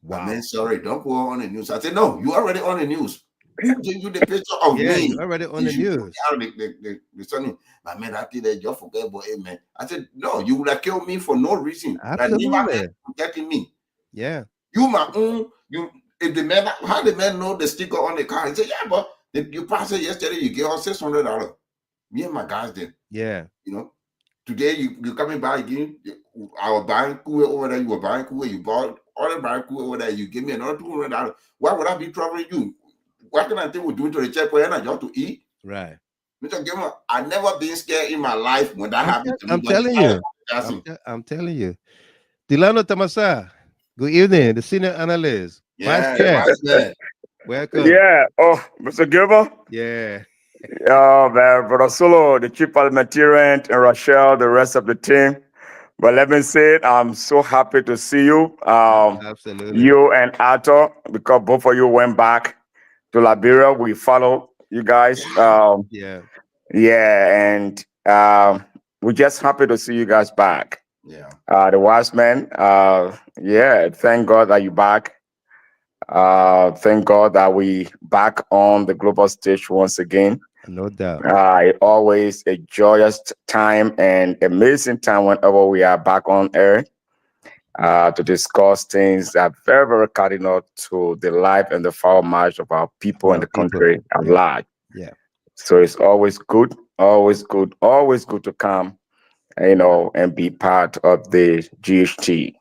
Wow. Man, sorry, don't go on the news. I said, no, you already on the news. Who gave you the picture of me? You already on the news. Out of the sunny. My man, I think that you forget about it, man. I said, no, you would have killed me for no reason. Absolutely. Protecting me. Yeah. You my own. If the man, how the man know the sticker on the car? He said, yeah, but if you passed it yesterday, you gave us $600. Me and my guys did. Yeah. You know, today you coming by again. I was buying cool over there. You were buying cool. You bought other buying cool over there. You give me another $200. Why would I be troubling you? What can I think we're doing to the checkpoint? And I just to eat. Right. Mr. Gilmer, I never been scared in my life when that happened to me. I'm telling you. Delano Tamasa. Good evening, the senior analyst. Yeah, Vice Chair. Welcome. Yeah. Oh, Mr. Gilbert. Yeah. Oh, man, Brother Solo, the chief parliamentarian, and Rachel, the rest of the team. But let me say it, I'm so happy to see you. Absolutely. You and Arthur, because both of you went back to Liberia. We follow you guys. Yeah, and we're just happy to see you guys back. Yeah. The wise man. Thank God that you're back. Thank God that we back on the global stage once again. No doubt. It's always a joyous time and amazing time whenever we are back on air to discuss things that are very, very cardinal to the life and the forward march of our people and the country at large. Yeah. So it's always good to come, and be part of the GHT.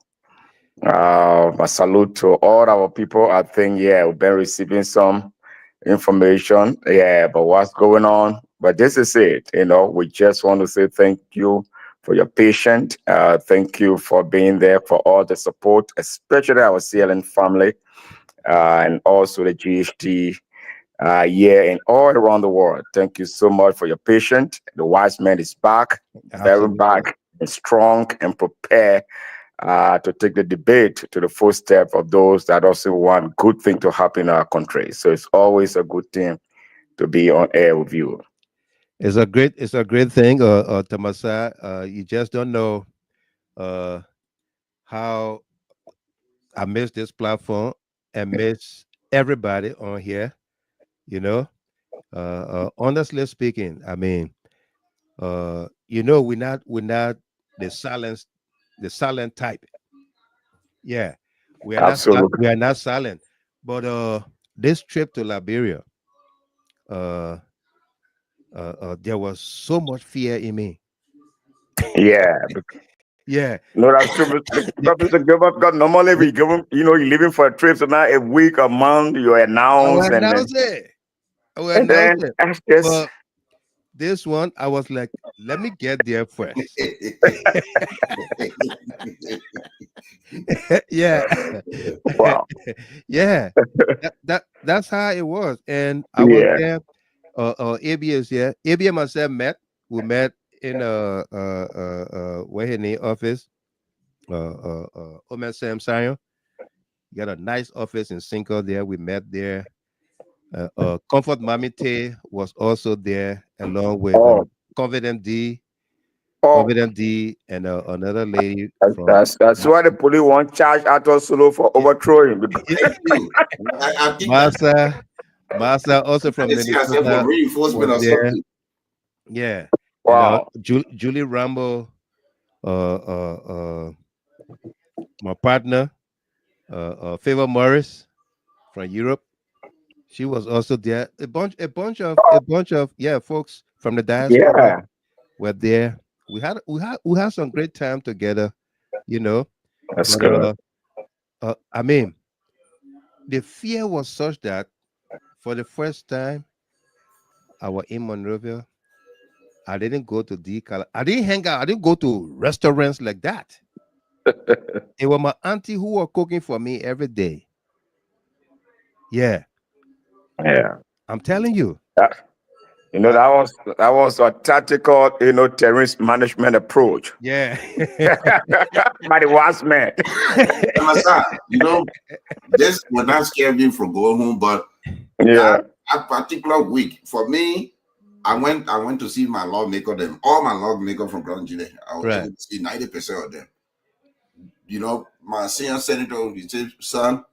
A salute to all our people. I think, we've been receiving some information. But what's going on? But this is it. We just want to say thank you for your patience. Thank you for being there, for all the support, especially our CLN family, and also the GHT and all around the world. Thank you so much for your patience. The wise man is back, very back, and strong and prepared to take the debate to the full step of those that also want good thing to happen in our country. So it's always a good thing to be on air with you. It's a great thing, Tamasa. You just don't know how I miss this platform and miss everybody on here. Honestly speaking, I mean, we're not the silent type. Yeah, we are Absolutely. we are not silent. But this trip to Liberia, there was so much fear in me. Yeah. Yeah. No, that's true. Because normally we give them, you're leaving for a trip, so now a week, a month, you announce, I and then announce it. that's just But this one, I was like, let me get there first. Yeah. wow. Yeah. That's how it was. And I was there. ABS, yeah. ABS and myself met. We met in where his name office. Omer Sam Sion. Got a nice office in Cinco there. We met there. Comfort Mamite was also there along with Confident D. Confident D and another lady from That's why the police won't charge Arthur Solo for overthrowing. Thank you. I think Masa also from Minnesota reinforcement or there. something. Yeah. Wow. Julie Rambo, my partner, Favor Morris from Europe. She was also there. A bunch of folks from the diaspora were there. We had some great time together, That's good. I mean, the fear was such that for the first time I was in Monrovia, I didn't go to decal. I didn't hang out. I didn't go to restaurants like that. It was my auntie who was cooking for me every day. Yeah. I'm telling you. That was a tactical, terrorist management approach. Yeah. By the wise man. This would not scare me from going home, but that particular week for me, I went to see my lawmaker, them all my lawmaker from Grand Gine. I was able to see 90% of them. My senior senator, he said, son,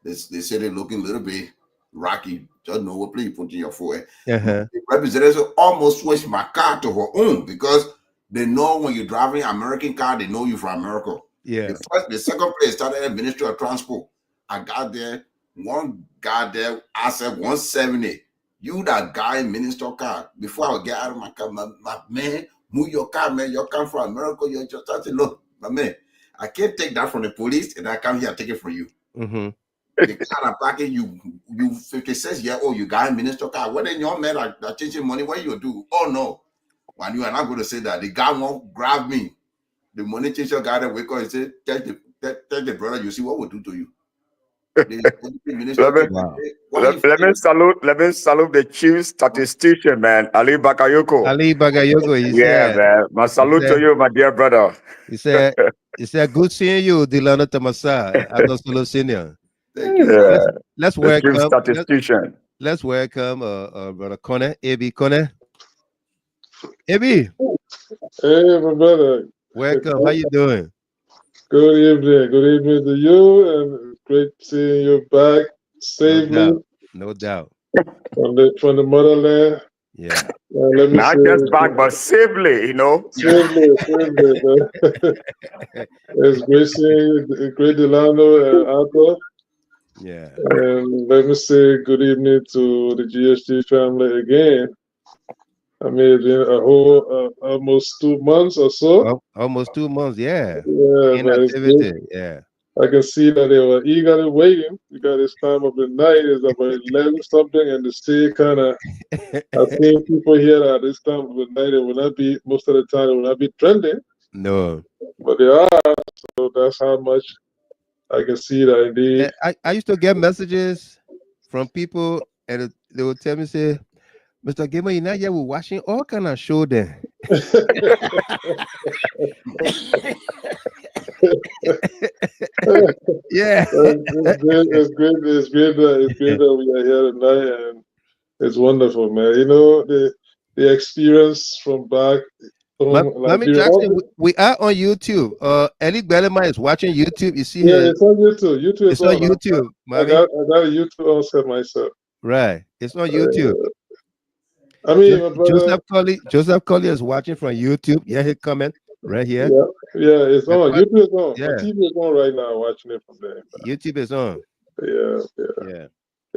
they said they're looking a little bit rocky. Just know what place you put in your forehead. The representatives almost switched my car to her own because they know when you're driving an American car, they know you from America. Yeah. The second place started at Ministry of Transport. I got there, one guy there, I said 170. You that guy in Minister car. Before I get out of my car, my man, move your car, man. You come from America, you're just starting. Look, my man, I can't take that from the police, and I come here and take it from you. Mm-hmm. The kind of package you 56 years old, you got a minister car. What in your man that changing money? What you do? Oh no. When you are not going to say that, the guy won't grab me. The money changer guy that wake up and say, tell the brother, you see what we'll do to you. Let me salute the chief statistician, man, Ali Bakayoko. Man. My salute to you, my dear brother. He said, good seeing you, Delano Tamasa, Arthur Solo Senior. Thank you. Let's welcome statistician. Let's welcome brother Kone, AB Kone. AB. Hey, my brother. Welcome. How you doing? Good evening. Good evening to you, and great seeing you back safely. No doubt. From the motherland. Yeah. Not just back, but safely, Safely. It's great seeing you, great Delano and Arthur. Yeah. And let me say good evening to the GHT family again. I mean, it's been a whole almost 2 months or so. Almost 2 months, yeah. Yeah, but it's good. Inactivity, yeah. I can see that they were eagerly waiting because this time of the night is about 11 something, and the still kind of. I've seen people here at this time of the night. It will not be most of the time. It will not be trending. No. But they are. So that's how much I can see that indeed. I used to get messages from people, and they would tell me, say, Mr. Gamer, you know, yeah, we're watching all kind of show there. Yeah. It's great that we are here tonight, and it's wonderful, man. You know, the experience from back home. Let me Jackson, we are on YouTube. Eli Belema is watching YouTube. You see Yeah, it's on YouTube. YouTube it's on YouTube. I got a YouTube also myself. Right. It's on YouTube. I mean, my brother, Joseph Colley is watching from YouTube. Yeah, he comment right here. Yeah, it's on. YouTube is on. Yeah. My TV is on right now, watching it from there. YouTube is on. Yeah.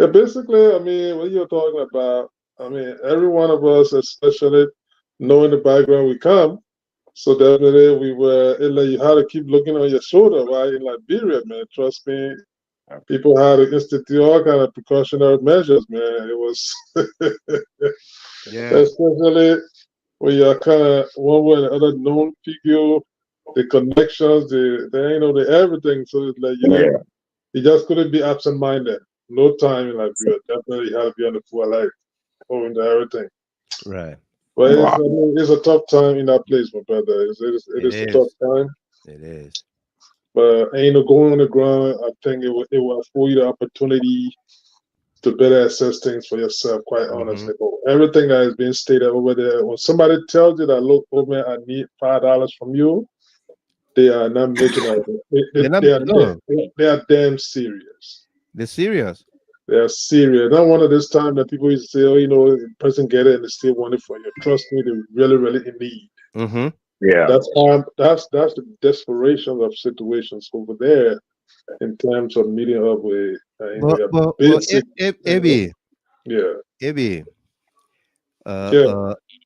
Basically, I mean, what you're talking about, I mean, every one of us, especially knowing the background we come, so definitely you had to keep looking on your shoulder while in Liberia, man. Trust me, people had to institute all kind of precautionary measures, man. It was, especially when you're kind of one way or another known figure, the connections, the everything. So it's like, you just couldn't be absent-minded. No time in Liberia. Definitely had to be on the full life, owing to everything. Right. But it's a tough time in that place, my brother. It is a tough time. It is. But ain't no going on the ground. I think it will afford you the opportunity to better assess things for yourself, quite honestly. But everything that is being stated over there, when somebody tells you that, look, oh man, I need $5 from you, they are not making it. They are damn serious. They're serious. They're serious. Not one of this time that people used to say, oh, you know, the person get it and they still want it for you. Trust me, they really, really in need. Yeah. That's the desperation of situations over there in terms of meeting up with basic. Abby. Yeah. Abby.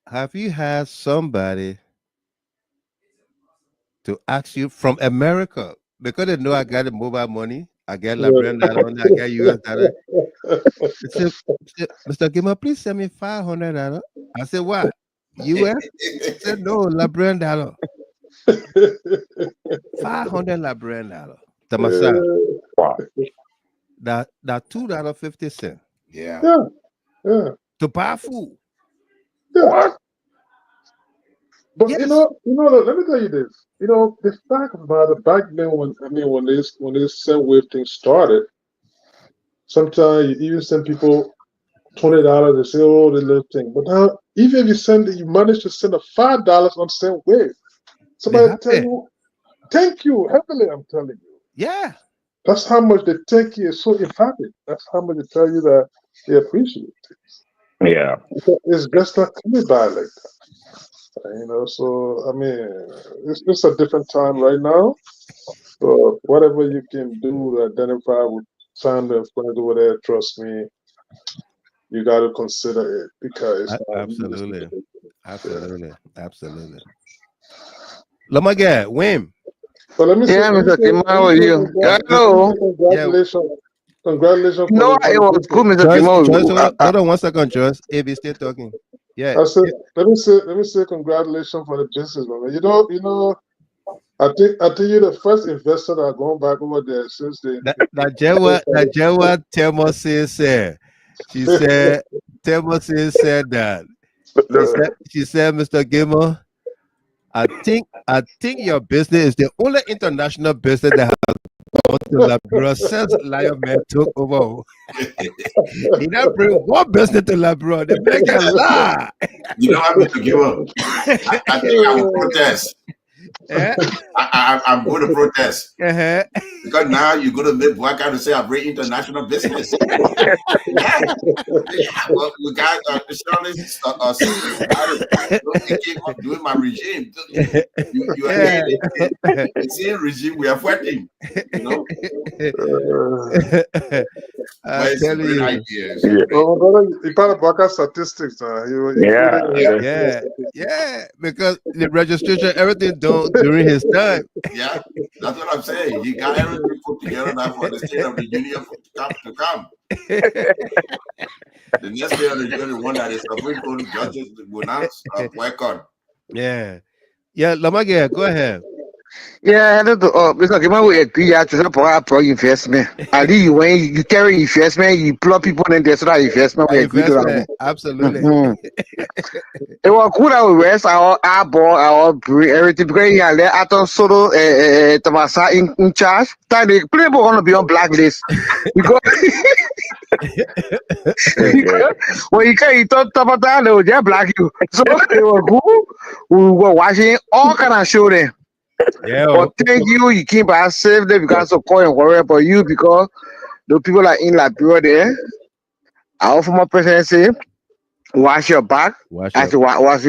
Have you had somebody to ask you from America, because they know I got the mobile money, I get Liberian dollar, I get US dollar. They say, Mr. Gamer, please send me $500. I said, what? US? He said, no, Liberian dollar. 500 Liberian dollar. Tamasa. Wow. That $2.50. Yeah. To buy food. Yeah. But you know, let me tell you this. You know, the fact about it, back then when this same wave thing started, sometimes you even send people $20 to say, oh, the little thing. But now, even if you manage to send a $5 on same wave, somebody tell you, thank you heavily, I'm telling you. Yeah. That's how much they thank you is so emphatic. That's how much they tell you that they appreciate it. Yeah. It's just not coming by like that. You know, so I mean, it's a different time right now. So whatever you can do to identify with family and friends over there, trust me, you got to consider it because absolutely. Lamaga, Wim. But let me say, Mr. Kim, how are you? Hello. Congratulations. No, it was good, Mr. Kim. Hold on 1 second, Joyce. AB, still talking. Yeah. I said, let me say congratulations for the business, man. You know, I think you're the first investor that gone back over there since they. Najewa Temosin said. She said Temosin said that. She said, Mr. Gamer, I think your business is the only international business that has gone to Liberia since Lion Man took over. He not bring one business to Liberia. They make a lie. You don't have to give up. I think I will protest. I'm going to protest. Because now you're going to make Boakai to say I'm very international business. Well, we got Charlotte secret about it. Don't keep up doing my regime. You are the same regime we are fighting. You know. But it's a great idea. You part of Boakai statistics. Yeah, because the registration, everything done during his time. Yeah, that's what I'm saying. He got everything put together now for the State of the Union to come. The next State of the Union, the one that is Supreme Court judges will not work on. Yeah, Lamage, go ahead. Yeah, I don't know. Because we agree to pro investment. I think when you carry investment, you plug people in there so that investment we agree to that. Absolutely. It was good that we rest our ball, our everything because you have let Atom Solo Tomasa in charge. Time the playboy gonna be on blacklist because when you can't talk about that, they will just black you. So it was good. We were watching all kind of show there. Yeah. But thank you, you keep us safe there because of call and worry about you because the people are in Liberia there. Our former president say, watch your back. As you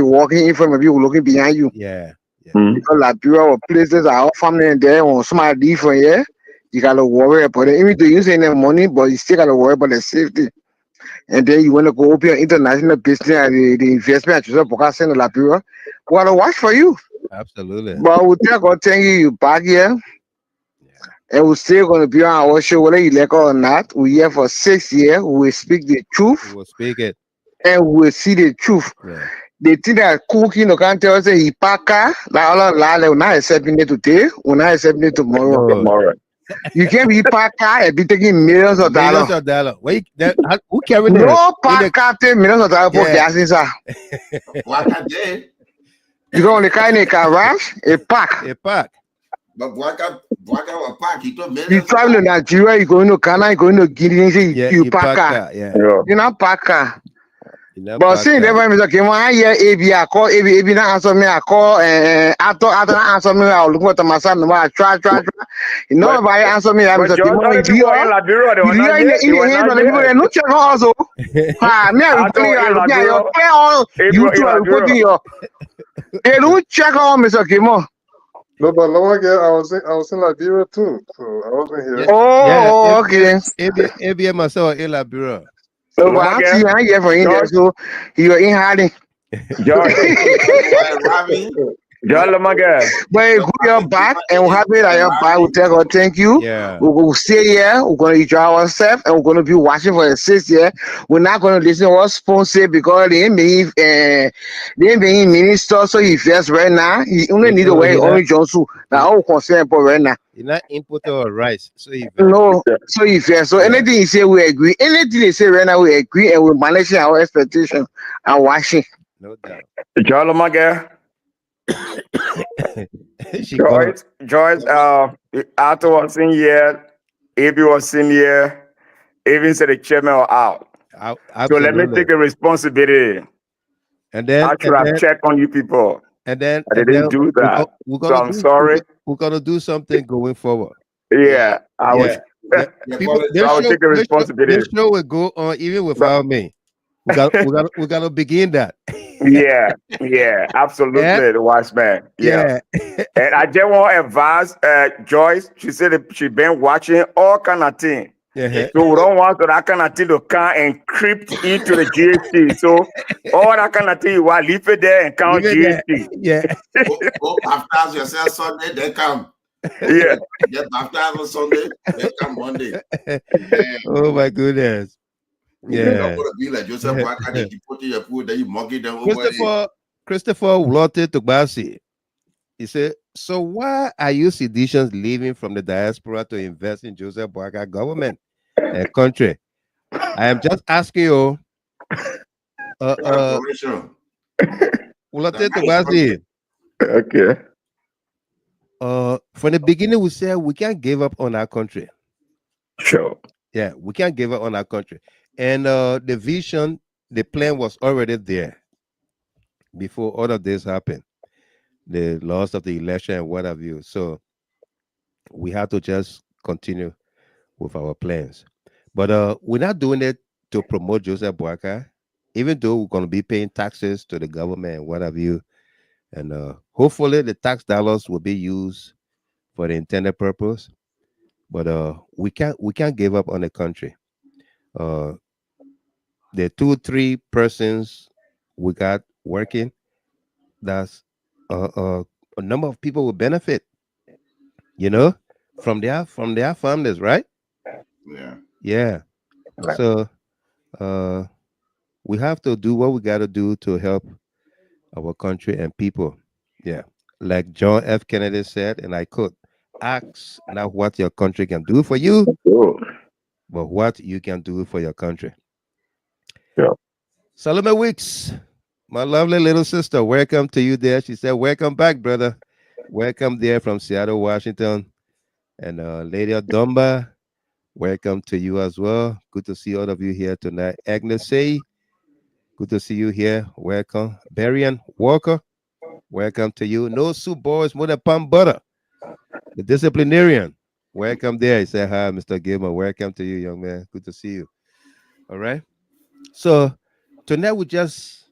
walking in front of you, looking behind you. Yeah. Because Liberia or places are all family in there or somebody different here. You gotta worry about it. Even though you send them money, but you still gotta worry about the safety. And then you want to go open your international business and the investment at yourself because in Liberia. We gotta watch for you. Absolutely. But we tell God, thank you back here. And we're still going to be on our show, whether you like it or not. We're here for 6 years. We will speak the truth. We will speak it. And we will see the truth. Yeah. The thing that cooking no can't tell us he paka, we're not accepting it today, we're not accepting it tomorrow. You can't be paka and be taking millions of dollars. Wait, who carry no paka take millions of dollars for gas inside. You go on the kind of garage, a pack. But Boakai will pack. He told me. You travel to Nigeria, you go to Ghana, you go to Guinea, you pack. You not pack. But since never Mr. Kim, I hear AB, I call AB, not answer me, I call after answer me, I'll look at my son, I try. You know, if I answer me, I'm Mr. Kim, no check also. Me, I will you two are putting your. Hey, don't check on Mr. Kim. No, but long ago, I was in Liberia too, so I wasn't here. Oh, okay. ABM myself in Liberia. So I see I here for India, so you're in hiding. John Lamaga. But you're back and we're happy that you're back. We'll tell God thank you. Yeah. We'll stay here. We're going to enjoy ourselves and we're going to be watching for the 6th year. We're not going to listen to what sponsor because they ain't being minister. So he feels right now. He only need to wear only Johnson. Now, all concern for right now. You're not importer or rice. So no, so he feels. So anything he say, we agree. Anything they say right now, we agree and we're managing our expectation and watching. No doubt. John Lamaga. Joyce, Arthur was in here, AB was in here, even said the chairman are out. So let me take a responsibility. And then I should have checked on you people. And then I didn't do that. So I'm sorry. We're gonna do something going forward. Yeah, I was. People, I will take a responsibility. This show will go on even without me. We're gonna begin that. Yeah, absolutely, the wise man. Yeah. And I just want to advise Joyce. She said that she been watching all kind of things. So we don't want that kind of thing to come and creep into the GHT. So all that kind of thing, you want to leave it there and count GHT. Yeah. Go baptize yourself Sunday, then come. Yeah. Get baptized on Sunday, then come Monday. Oh my goodness. Yeah. You're not going to be like Joseph Boakai, then you put in your food, then you mug it them over. Christopher Wlote Tobasi. He said, so why are you Seditians leaving from the diaspora to invest in Joseph Boakai government and country? I am just asking you. Wlote Tobasi. Okay. From the beginning, we said we can't give up on our country. Sure. Yeah, we can't give up on our country. And the vision, the plan was already there before all of this happened. the loss of the election and what have you. So we have to just continue with our plans. But we're not doing it to promote Joseph Boakai, even though we're going to be paying taxes to the government and what have you. And hopefully the tax dollars will be used for the intended purpose. But we can't give up on the country. Uh, the 2-3 persons we got working, that's a number of people will benefit, from their families, right? Yeah. Yeah. So we have to do what we got to do to help our country and people. Yeah. Like John F. Kennedy said, and I quote, ask not what your country can do for you, but what you can do for your country. Yeah. Salome Weeks, my lovely little sister, welcome to you there. She said, welcome back, brother. Welcome there from Seattle, Washington. And Lady Adomba, welcome to you as well. Good to see all of you here tonight. Agnes Say, good to see you here. Welcome. Barian Walker, welcome to you. No soup boys, more than palm butter. The disciplinarian, welcome there. He said, hi, Mr. Gilmer. Welcome to you, young man. Good to see you. All right. So tonight we just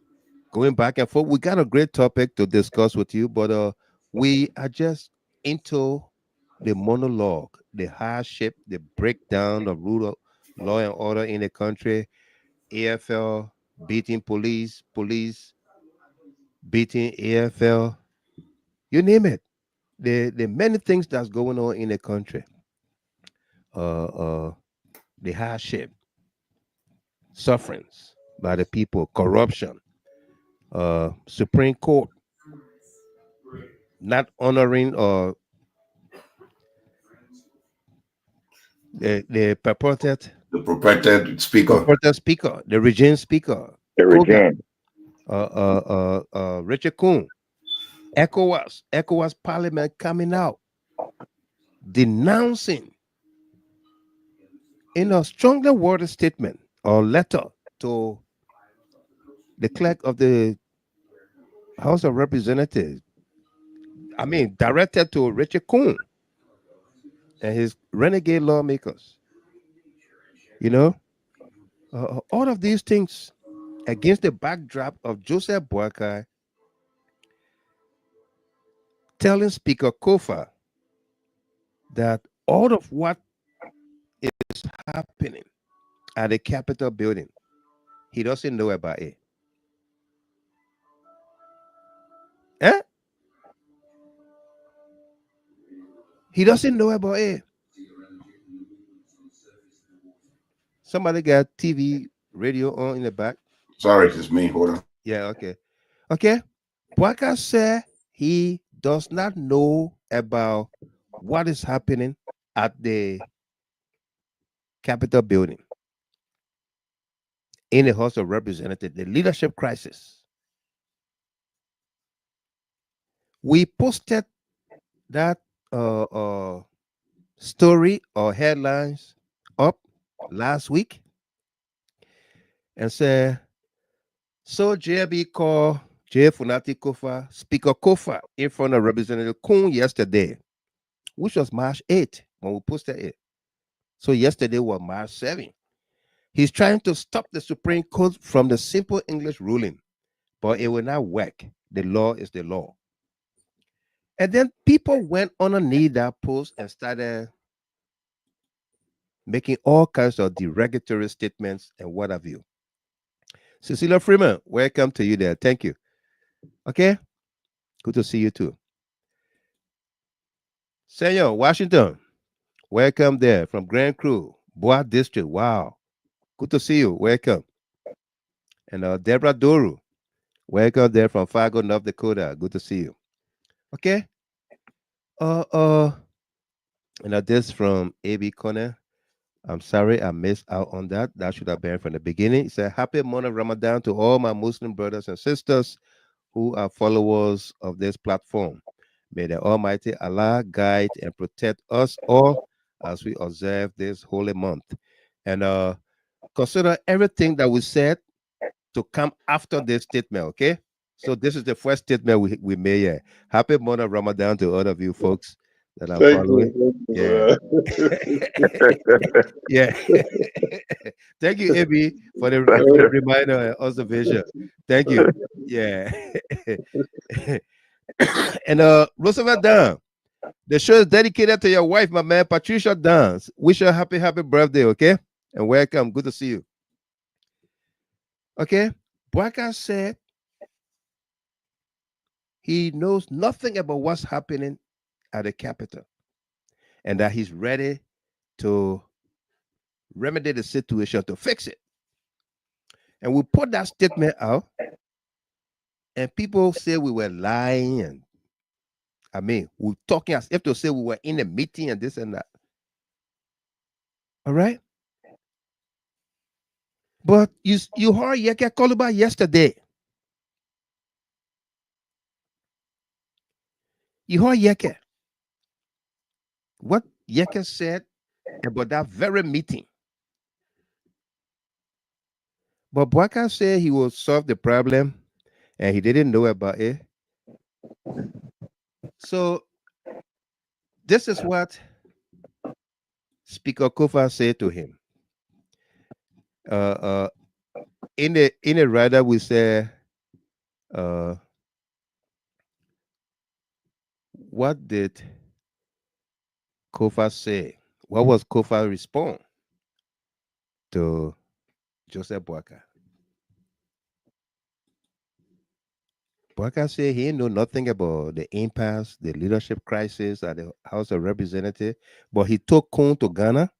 going back and forth. We got a great topic to discuss with you, but we are just into the monologue, the hardship, the breakdown of rule of law and order in the country, AFL beating police, police beating AFL, you name it. The many things that's going on in the country. The hardship, sufferings by the people, corruption, Supreme Court not honoring or the purported speaker, the regime speaker, The regime. Richard Koon, ECOWAS Parliament coming out denouncing in a strongly worded statement or letter to the clerk of the House of Representatives. I mean, directed to Richard Koon and his renegade lawmakers. All of these things against the backdrop of Joseph Boakai telling Speaker Koffa that all of what is happening at the Capitol building, he doesn't know about it. Eh? He doesn't know about it. Somebody got TV, radio on in the back. Sorry, it's me. Hold on. Yeah, okay. Okay. Boakai said he does not know about what is happening at the Capitol building in the House of Representatives, the leadership crisis. We posted that story or headlines up last week and said, so JB called Fonati Koffa, Speaker Koffa, in front of Representative Koon yesterday, which was March 8th when we posted it. So yesterday was March 7th. He's trying to stop the Supreme Court from the simple English ruling, but it will not work. The law is the law. And then people went underneath that post and started making all kinds of derogatory statements and what have you. Cecilia Freeman, welcome to you there. Thank you. Okay. Good to see you too. Senor Washington, welcome there from Grand Crew, Bois District. Wow. Good to see you. Welcome. And Deborah Doru, welcome there from Fargo, North Dakota. Good to see you. Okay. And this from AB Connor. I'm sorry I missed out on that. That should have been from the beginning. It said, happy month of Ramadan to all my Muslim brothers and sisters who are followers of this platform. May the Almighty Allah guide and protect us all as we observe this holy month. And consider everything that we said to come after this statement, okay? So this is the first statement we made here. Happy month of Ramadan to all of you folks that are Thank following. you. Yeah. Thank you, Abby, for the reminder and observation. Thank you. Yeah. And Roosevelt Dunn, the show is dedicated to your wife, my man, Patricia Dunn. Wish her happy birthday, okay? And welcome. Good to see you. Okay. Boakai said he knows nothing about what's happening at the Capitol and that he's ready to remedy the situation, to fix it. And we put that statement out, and people say we were lying, and I mean, we're talking as if to say we were in a meeting and this and that. All right? But you heard Yeke Koluba yesterday. You heard Yeke. What Yeke said about that very meeting. But Boakai said he will solve the problem and he didn't know about it. So this is what Speaker Koffa said to him. In a rider we say, what did Koffa say? What was Koffa's response to Joseph Boakai? Boakai said he know nothing about the impasse, the leadership crisis at the House of Representatives, but he took Koon to Ghana.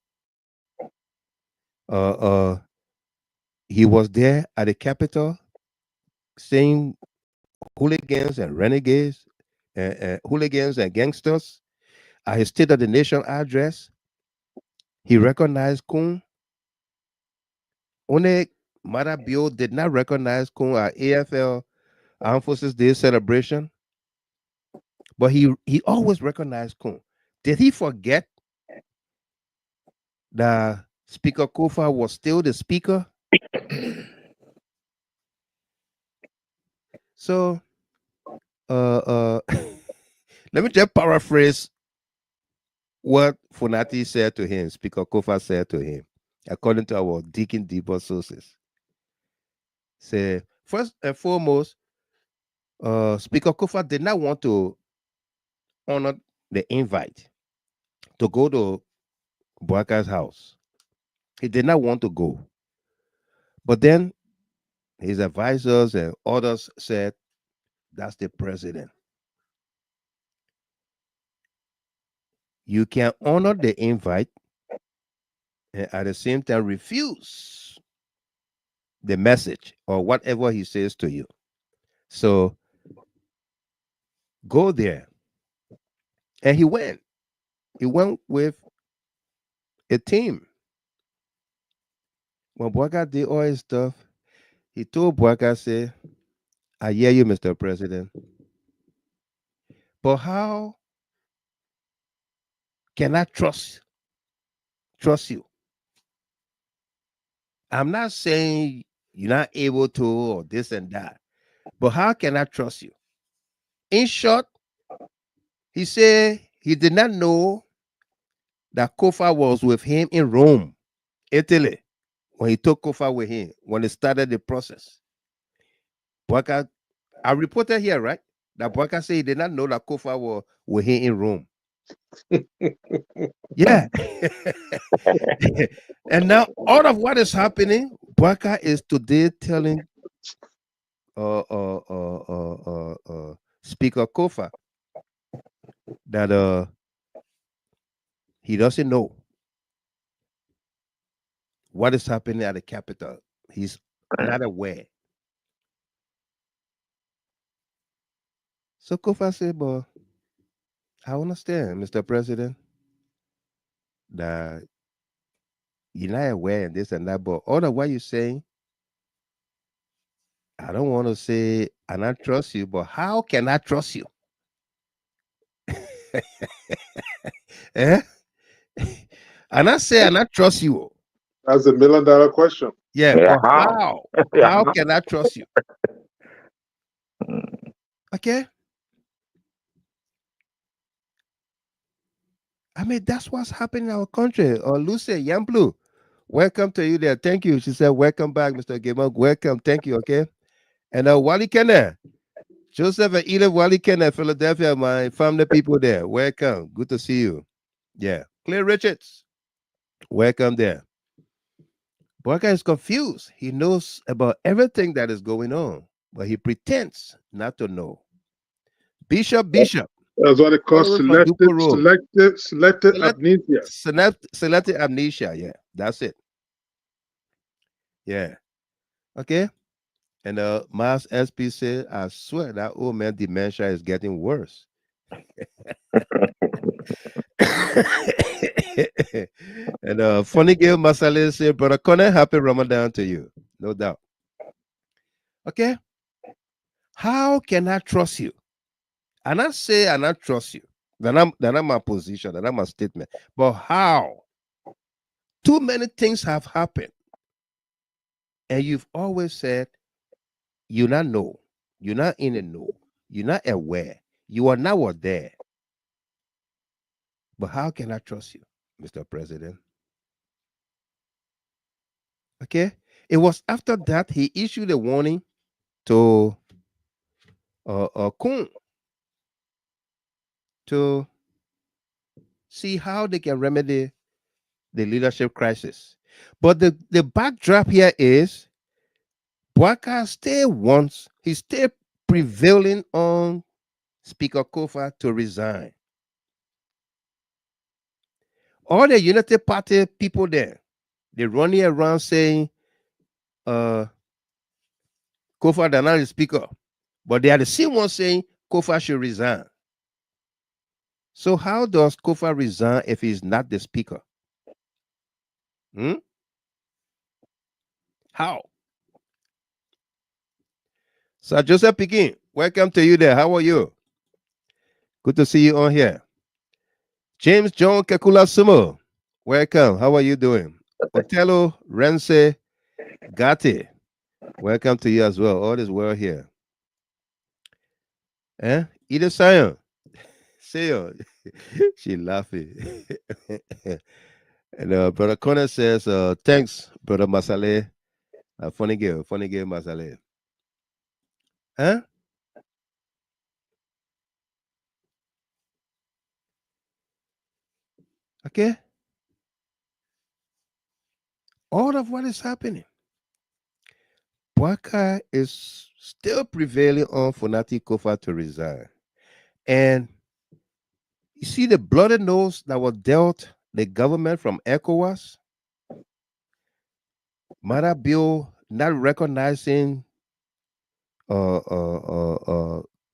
He was there at the Capitol saying hooligans and renegades, hooligans and gangsters. At his State of the Nation address, he recognized Koon. Only Mother Bill did not recognize Koon at AFL Armed Forces Day celebration, but he always recognized Koon. Did he forget that Speaker Koffa was still the speaker? So, let me just paraphrase what Fonati said to him, Speaker Koffa said to him, according to our Deacon Debo sources. Say, first and foremost, Speaker Koffa did not want to honor the invite to go to Boakai's house. He did not want to go. But then his advisors and others said, that's the president. You can honor the invite and at the same time refuse the message or whatever he says to you. So go there. And he went. He went with a team. When Boakai did all his stuff, he told Boakai, say, I hear you, Mr. President. But how can I trust you? I'm not saying you're not able to or this and that, but how can I trust you? In short, he said he did not know that Koffa was with him in Rome, Italy, when he took Koffa with him, when he started the process. Boakai, I reported here, right? That Boakai said he did not know that Koffa was with him in Rome. Yeah. And now all of what is happening, Boakai is today telling Speaker Koffa that he doesn't know what is happening at the Capitol. He's not aware. So Koffa said, but I understand, Mr. President, that you're not aware and this and that, but all of what you're saying, I don't want to say I not trust you, but how can I trust you? Eh? And I say I not trust you. That's $1 million question. Yeah, but how? How can I trust you? Okay? I mean, that's what's happening in our country. Or Lucy Yamblu, welcome to you there. Thank you. She said, welcome back, Mr. Gimok. Welcome. Thank you. Okay? And Wally Kenner, Joseph and Edith Wally Kenner, Philadelphia, my family people there. Welcome. Good to see you. Yeah. Clay Richards, welcome there. Boakai is confused. He knows about everything that is going on, but he pretends not to know. Bishop. That's what they call selective amnesia. Selective amnesia. Yeah, that's it. Yeah. Okay. And Miles SP said, I swear that old man dementia is getting worse. And Funny Gil Masale said, Brother Connor, happy Ramadan to you. No doubt. Okay. How can I trust you? And I say, and I trust you. Then I'm my position, then I'm my statement. But how? Too many things have happened. And you've always said, you're not know. You're not in a know. You're not aware. You are now or there. But how can I trust you, Mr. President? Okay. It was after that he issued a warning to Koon to see how they can remedy the leadership crisis. But the backdrop here is Boakai he's still prevailing on Speaker Koffa to resign. All the Unity Party people there, they're running around saying Koffa Dana is speaker, but they are the same ones saying Koffa should resign. So how does Koffa resign if he's not the speaker? How? Sir Joseph Pikin, welcome to you there. How are you? Good to see you on here. James John Kekula Sumo, welcome. How are you doing? Otello Rense Gatti, welcome to you as well. All is well here. Ida Sion, see you. She laughing. And Brother Connor says, thanks, Brother Masale. Funny girl, Masale. Okay. All of what is happening. Boakai is still prevailing on Fonati Koffa to resign. And you see the bloody nose that was dealt the government from ECOWAS? Mara Bill not recognizing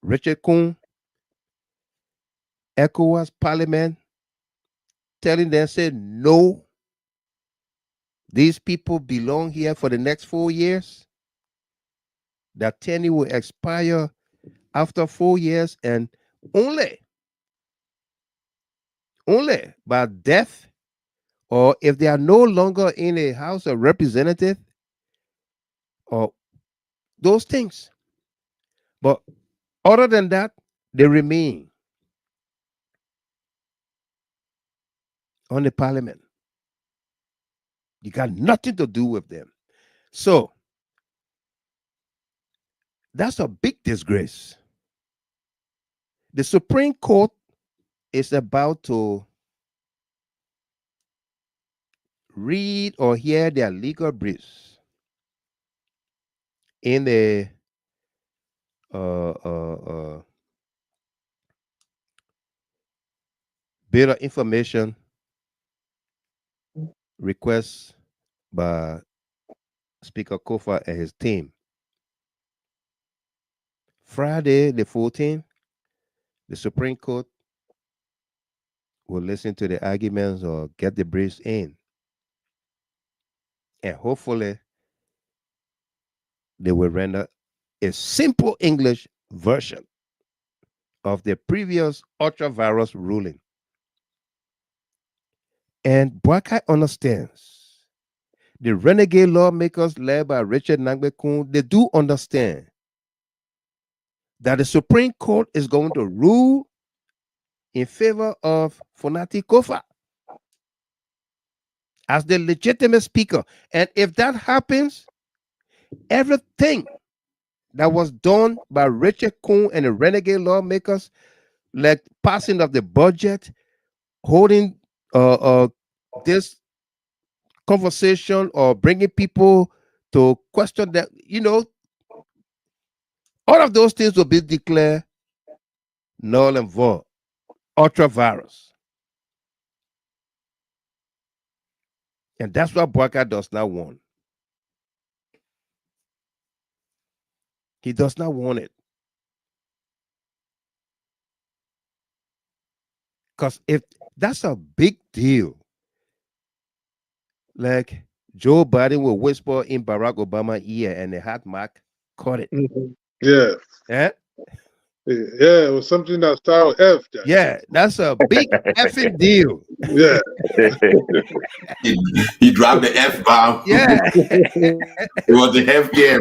Richard Koon, ECOWAS Parliament, telling them, say, no, these people belong here for the next 4 years. That tenure will expire after 4 years, and only by death, or if they are no longer in a House of Representatives, or those things. But other than that, they remain on the parliament. You got nothing to do with them. So that's a big disgrace. The Supreme Court is about to read or hear their legal briefs in the bill of information request by Speaker Koffa and his team. Friday the 14th, the Supreme Court will listen to the arguments or get the briefs in. And hopefully they will render a simple English version of the previous ultra-virus ruling. And Boakai understands. The renegade lawmakers led by Richard Nangbe Koon, they do understand that the Supreme Court is going to rule in favor of Fonati Koffa as the legitimate speaker. And if that happens, everything that was done by Richard Koon and the renegade lawmakers, like passing of the budget, holding this conversation or bringing people to question that, all of those things will be declared null and void, ultra virus. And that's what Boakai does not want. He does not want it. Because if that's a big deal, like Joe Biden will whisper in Barack Obama's ear and the hot mic caught it. Yeah. Yeah. Yeah, it was something that started with F. Jack. Yeah, that's a big effing deal. Yeah. he dropped the F bomb. Yeah. It was the healthcare.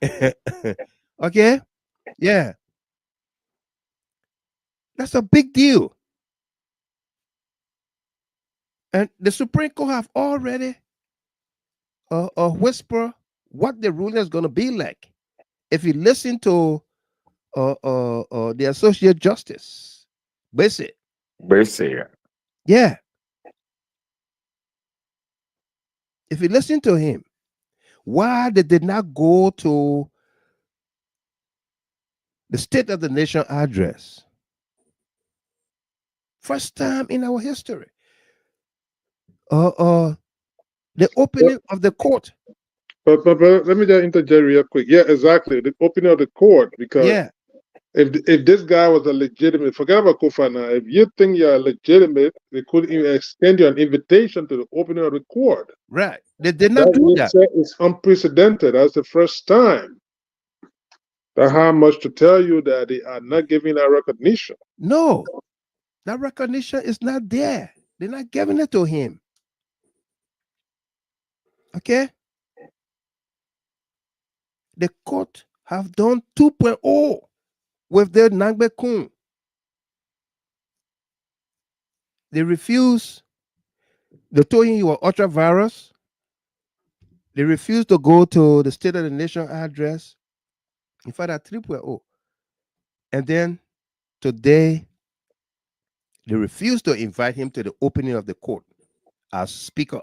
Healthcare. Okay. Yeah. That's a big deal. And the Supreme Court have already whisper what the ruling is going to be like. If you listen to the Associate Justice, Basic. Yeah. If you listen to him, why they did not go to the State of the Nation address? First time in our history. The opening of the court. But let me just interject real quick. Yeah, exactly. The opening of the court, because if this guy was a legitimate, forget about Koffa now. If you think you're legitimate, they could even extend you an invitation to the opening of the court. Right. They did not do that. It's unprecedented. That's the first time. That how much to tell you that they are not giving that recognition. No, that recognition is not there. They're not giving it to him. Okay? The court have done 2.0 with their Nangbe Koon. They refuse. They told him he was ultra virus. They refused to go to the State of the Nation address. In fact, at 3.0. And then today, they refused to invite him to the opening of the court as speaker.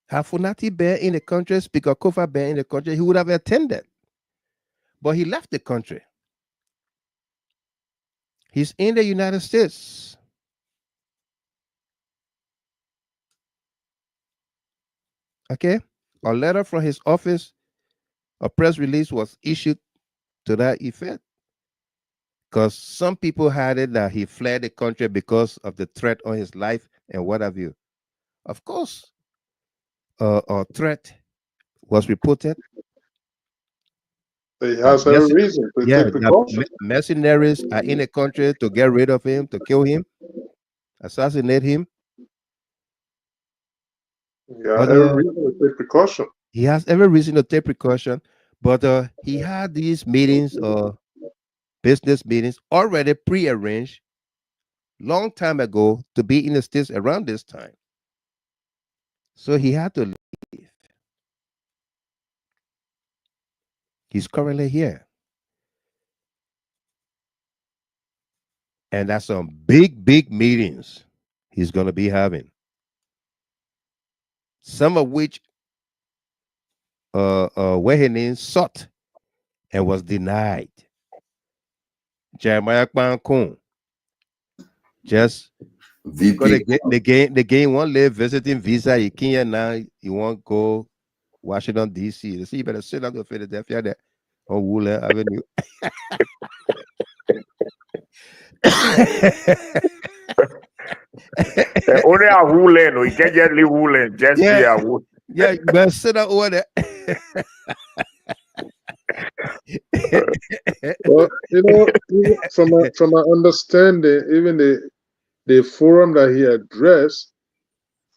Had Fonati been in the country, Speaker Koffa been in the country, he would have attended. But he left the country. He's in the United States. Okay? A letter from his office, a press release was issued to that effect. Because some people had it that he fled the country because of the threat on his life and what have you. Of course, a threat was reported. He has every reason to take precautions. Mercenaries are in the country to get rid of him, to kill him, assassinate him. Yeah, every reason to take precaution. He has every reason to take precaution, but he had these meetings, business meetings, already pre-arranged long time ago to be in the States around this time. So he had to leave. He's currently here. And that's some big, big meetings he's going to be having. Some of which Wehenin sought and was denied. Jeremiah Koon. Just because they gain one live visiting visa in Kenya now, you won't go Washington, D.C. They say you better sit down to Philadelphia there on Woodland Avenue. Only a Woodland, you can't just leave Woodland, just be a Woodland. Yeah, you better sit down over there. Well, from my understanding, even the forum that he addressed,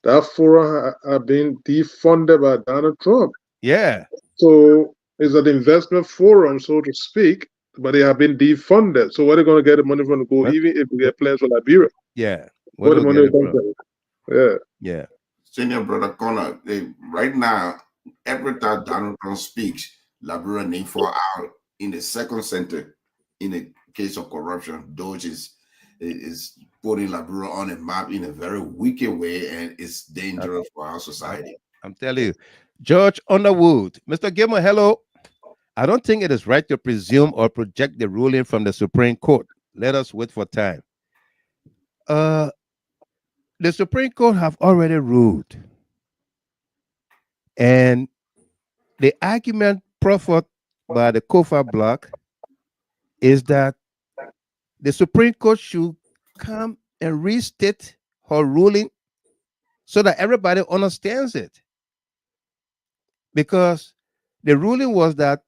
that forum have been defunded by Donald Trump. Yeah. So it's an investment forum, so to speak, but they have been defunded. So where are they going to get the money from to go, even if we get plans for Liberia? Yeah. Where the money comes from? Yeah. Yeah. Senior brother Connor, right now, every time Donald Trump speaks, Liberia name for out in the second center in the case of corruption. Doge is putting Liberia on a map in a very wicked way, and it's dangerous for our society. I'm telling you. George Underwood, Mr. Gilmore, hello. I don't think it is right to presume or project the ruling from the Supreme Court. Let us wait for time. The Supreme Court have already ruled. And the argument proffered by the Koffa bloc is that the Supreme Court should come and restate her ruling so that everybody understands it. Because the ruling was that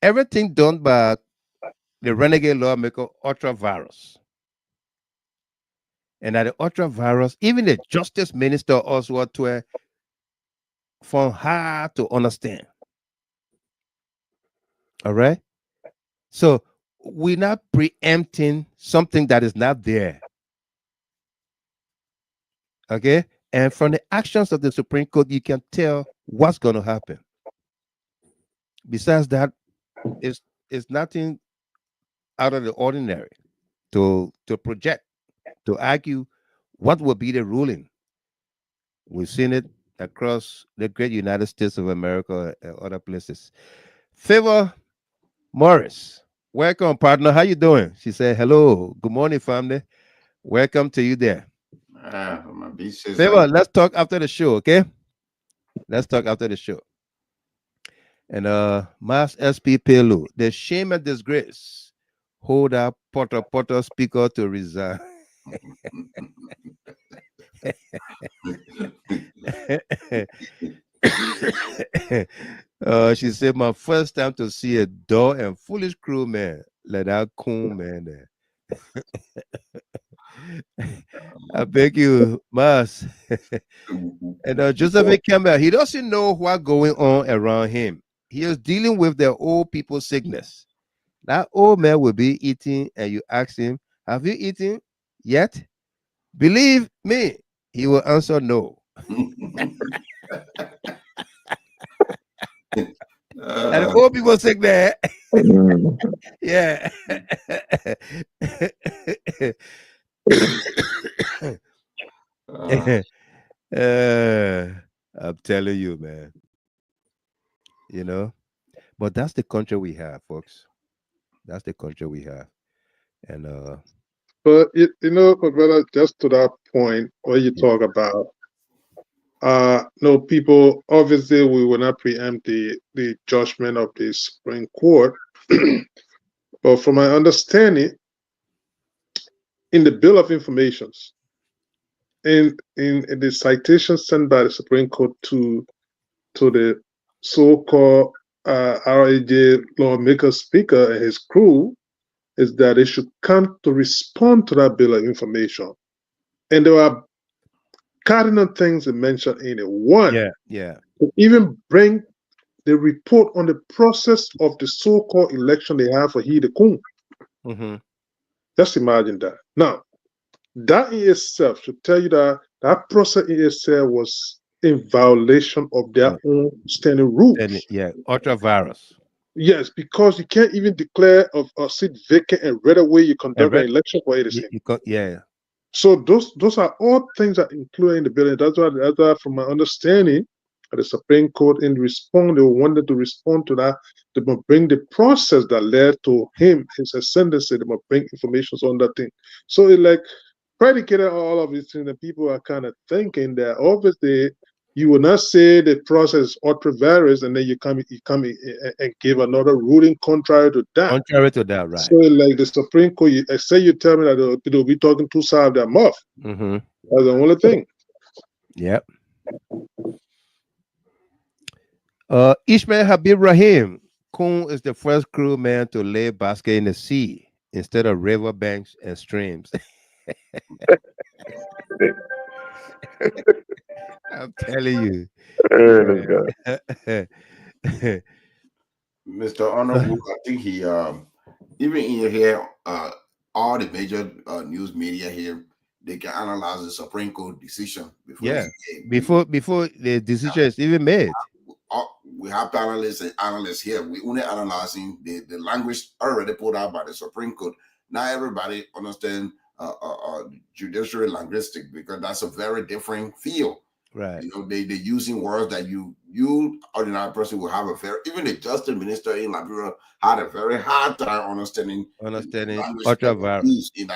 everything done by the renegade lawmaker ultra virus, and that the ultra virus, even the Justice Minister also found hard to understand. All right. So we're not preempting something that is not there. Okay. And from the actions of the Supreme Court, you can tell what's going to happen. Besides that, it's nothing out of the ordinary to project, to argue what will be the ruling. We've seen it across the great United States of America and other places. Favor Morris, welcome, partner. How you doing? She said, hello. Good morning, family. Welcome to you there. Favor, let's talk after the show, okay? Let's talk after the show. And Mass SP Pelu, the shame and disgrace. Hold up Potter Speaker to resign. She said, my first time to see a dull and foolish crew, man. Let that Koon, man. There. I beg you, Mas. And Joseph Campbell, he doesn't know what's going on around him. He is dealing with the old people's sickness. That old man will be eating, and you ask him, have you eaten yet? Believe me, he will answer no. And the old people sick there. Yeah. I'm telling you, man. You know, but that's the country we have, folks. That's the country we have. And but my brother, just to that point where you talk about no, people, obviously we will not preempt the judgment of the Supreme Court. But from my understanding, in the Bill of Informations, in the citation sent by the Supreme Court to the so-called RAJ lawmaker speaker and his crew, is that they should come to respond to that Bill of Information. And there are cardinal things mentioned in it. One, to even bring the report on the process of the so-called election they have for the Koon. Mm-hmm. Just imagine that. Now, that in itself should tell you that that process in itself was in violation of their own standing rules. Ultra virus. Yes, because you can't even declare a seat vacant and right away you conduct an election for it. So those are all things that include in the bill. That's why from my understanding, the Supreme Court they wanted to respond to that. They must bring the process that led to his ascendancy. They must bring information on that thing. So it like predicated all of these things, and people are kind of thinking that obviously you will not say the process is ultra virus, and then you come and give another ruling contrary to that. Contrary to that, right? So like the Supreme Court, say you tell me that they'll be talking two sides of their mouth. Mm-hmm. That's the only thing. Yep. Ishmael Habib Rahim, Koon is the first crewman to lay basket in the sea instead of river banks and streams. I'm telling you. Mr. Honorable, I think he even in here, all the major news media here, they can analyze the Supreme Court decision before the decision is even made. We have panelists and analysts here. We only analyzing the language already put out by the Supreme Court. Not everybody understand judicial linguistics, because that's a very different field. Right. You know, they're using words that you ordinary person will have even the justice minister in Liberia had a very hard time understanding ultra in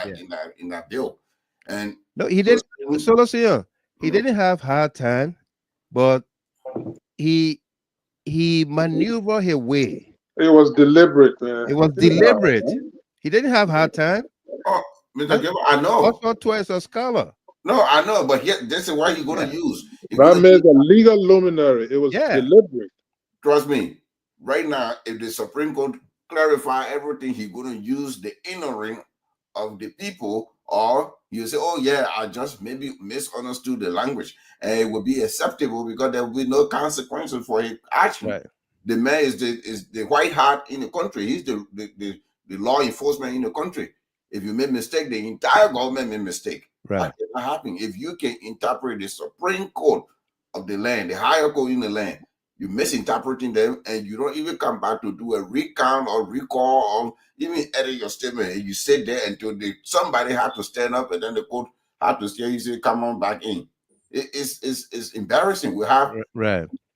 that bill. And no, he didn't. He didn't have hard time, but he maneuvered his way. It was deliberate, man. It was deliberate. He didn't have hard time. Oh, Mr. Gilbert, I know. Also, twice a scholar. No, I know, but here, this is what you're going to use. That means a legal luminary. It was deliberate. Trust me. Right now, if the Supreme Court clarify everything, he's going to use the inner ring of the people, or you say, oh yeah, I just maybe misunderstood the language, and it will be acceptable because there will be no consequences for his action. Right. The man is the white hat in the country. He's the law enforcement in the country. If you make mistake, the entire government made mistake. Right. That cannot happen. If you can interpret the Supreme Court of the land, the higher court in the land, you're misinterpreting them, and you don't even come back to do a recount or recall or even edit your statement. And you sit there until somebody had to stand up, and then the court had to say, you say, come on back in. It's embarrassing. We have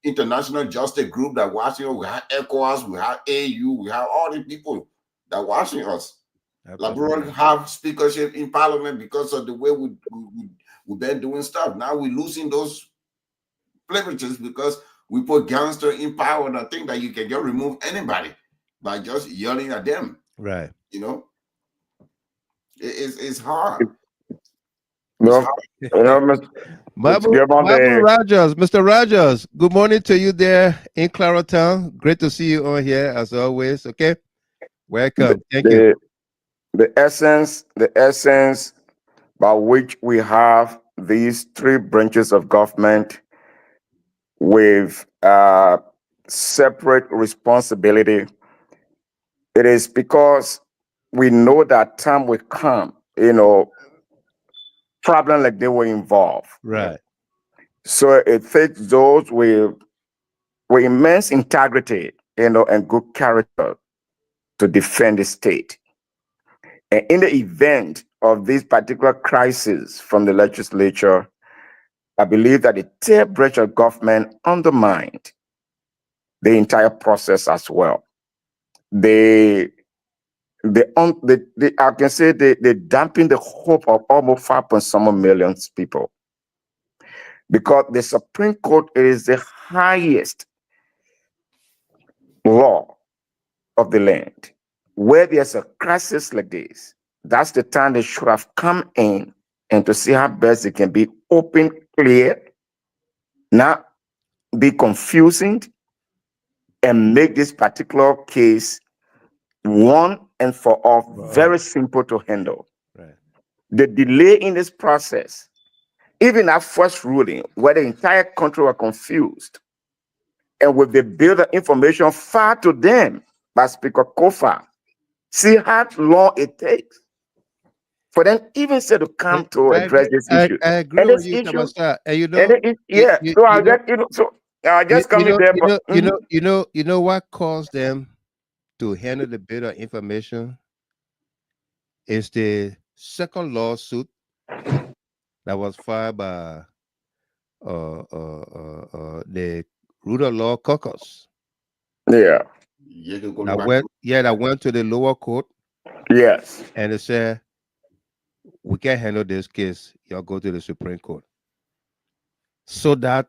international justice group that watching us. We have ECOWAS, we have AU, we have all the people that watching us. Liberians have speakership in parliament because of the way we've been doing stuff. Now we're losing those privileges because we put gangster in power, and I think that you can just remove anybody by just yelling at them. Right. You know, it's hard. Mr. Rogers, good morning to you there in Claratown. Great to see you on here as always. Okay, welcome. Thank you. The essence by which we have these three branches of government with separate responsibility, it is because we know that time will come, problem like they will involve. Right. So it takes those with immense integrity, and good character to defend the state. And in the event of this particular crisis from the legislature, I believe that the third branch of government undermined the entire process as well. I can say they dampen the hope of almost 5 million people, because the Supreme Court is the highest law of the land. Where there's a crisis like this, that's the time they should have come in and to see how best it can be open, clear, not be confusing, and make this particular case one and for all very simple to handle. Right. The delay in this process, even our first ruling, where the entire country were confused, and with the bill of information far to them by Speaker Koffa, see how long it takes for them even say to come to address this issue. I agree with you, Kamasa. And you know what caused them to handle the bill of information is the second lawsuit that was filed by the Rule of Law Caucus. Yeah. That went to the lower court. Yes. And they said, we can't handle this case. Y'all go to the Supreme Court. So that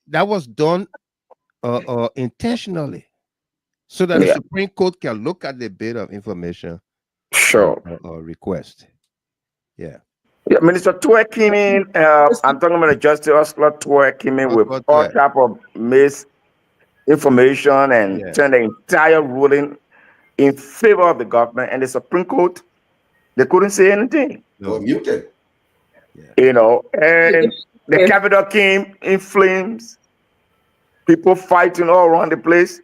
was done intentionally, so that the Supreme Court can look at the bit of information. Sure. Or request. Yeah. Yeah, Minister Tue came in. I'm talking about the Justice Oscar Tue came in with all type of misinformation and turned the entire ruling in favor of the government, and the Supreme Court, they couldn't say anything. No, muted. You know, and the capital came in flames, people fighting all around the place.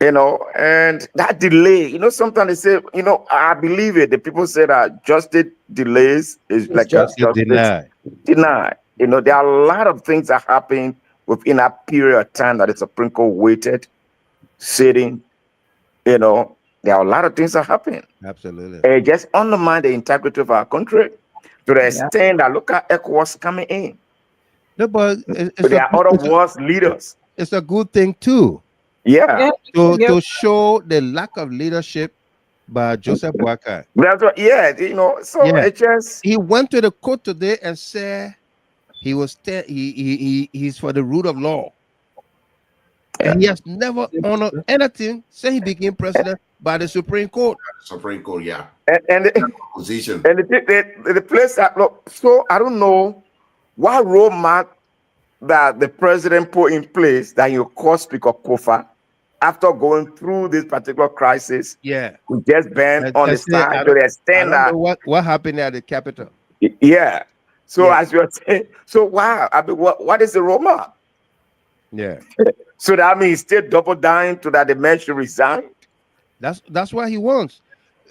You know, and that delay, you know, sometimes they say, you know, I believe it. The people say that justice delays is like justice denied. You know, there are a lot of things that happen within that period of time that the Supreme Court waited, sitting. You know, there are a lot of things that happen. Absolutely. And it just undermine the integrity of our country to the extent that look at ECOWAS coming in. No, but there are other world leaders. It's a good thing too. Yeah. To show the lack of leadership by Joseph Boakai. That's what, you know, so it just he went to the court today and said he was he's for the rule of law. And he has never honored anything since he became president by the Supreme Court. Supreme Court, yeah. And the position. And the place that look, so I don't know what roadmap that the president put in place that you call Speaker Koffa after going through this particular crisis. Yeah. We just banned on the side to the extent that what happened at the Capitol. Yeah. So as you're saying, so wow, I mean, what is the roadmap? Yeah. So that means still double down to that the man should resign. That's what he wants.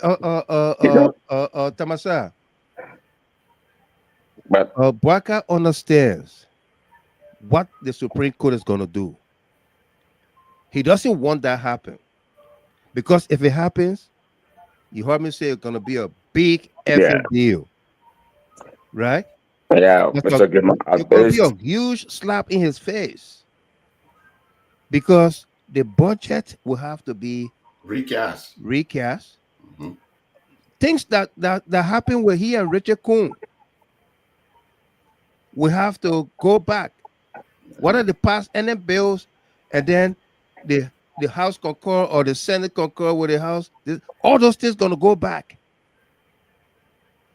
Tamasa. But Boakai understands what the Supreme Court is going to do. He doesn't want that happen. Because if it happens, you heard me say it's going to be a big effing deal. Right? Yeah. It's going to be a huge slap in his face. Because the budget will have to be recast. Mm-hmm. Things that happened with he and Richard Koon. We have to go back. What are the past and then bills, and then the House concur or the Senate concur with the House? All those things gonna go back.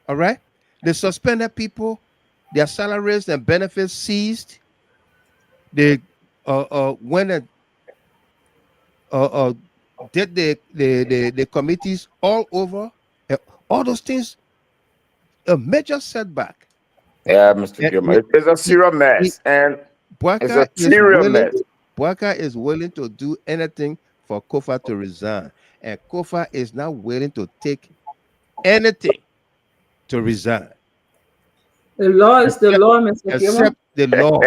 All right. The suspended people, their salaries and benefits seized. They when did the committees all over, all those things, a major setback. Yeah, Mr. Gilman, it's a serious mess, and it's a serious mess. Boakai is willing to do anything for Koffa to resign, and Koffa is not willing to take anything to resign. The law is the law, Mr. Gilman. Except the law.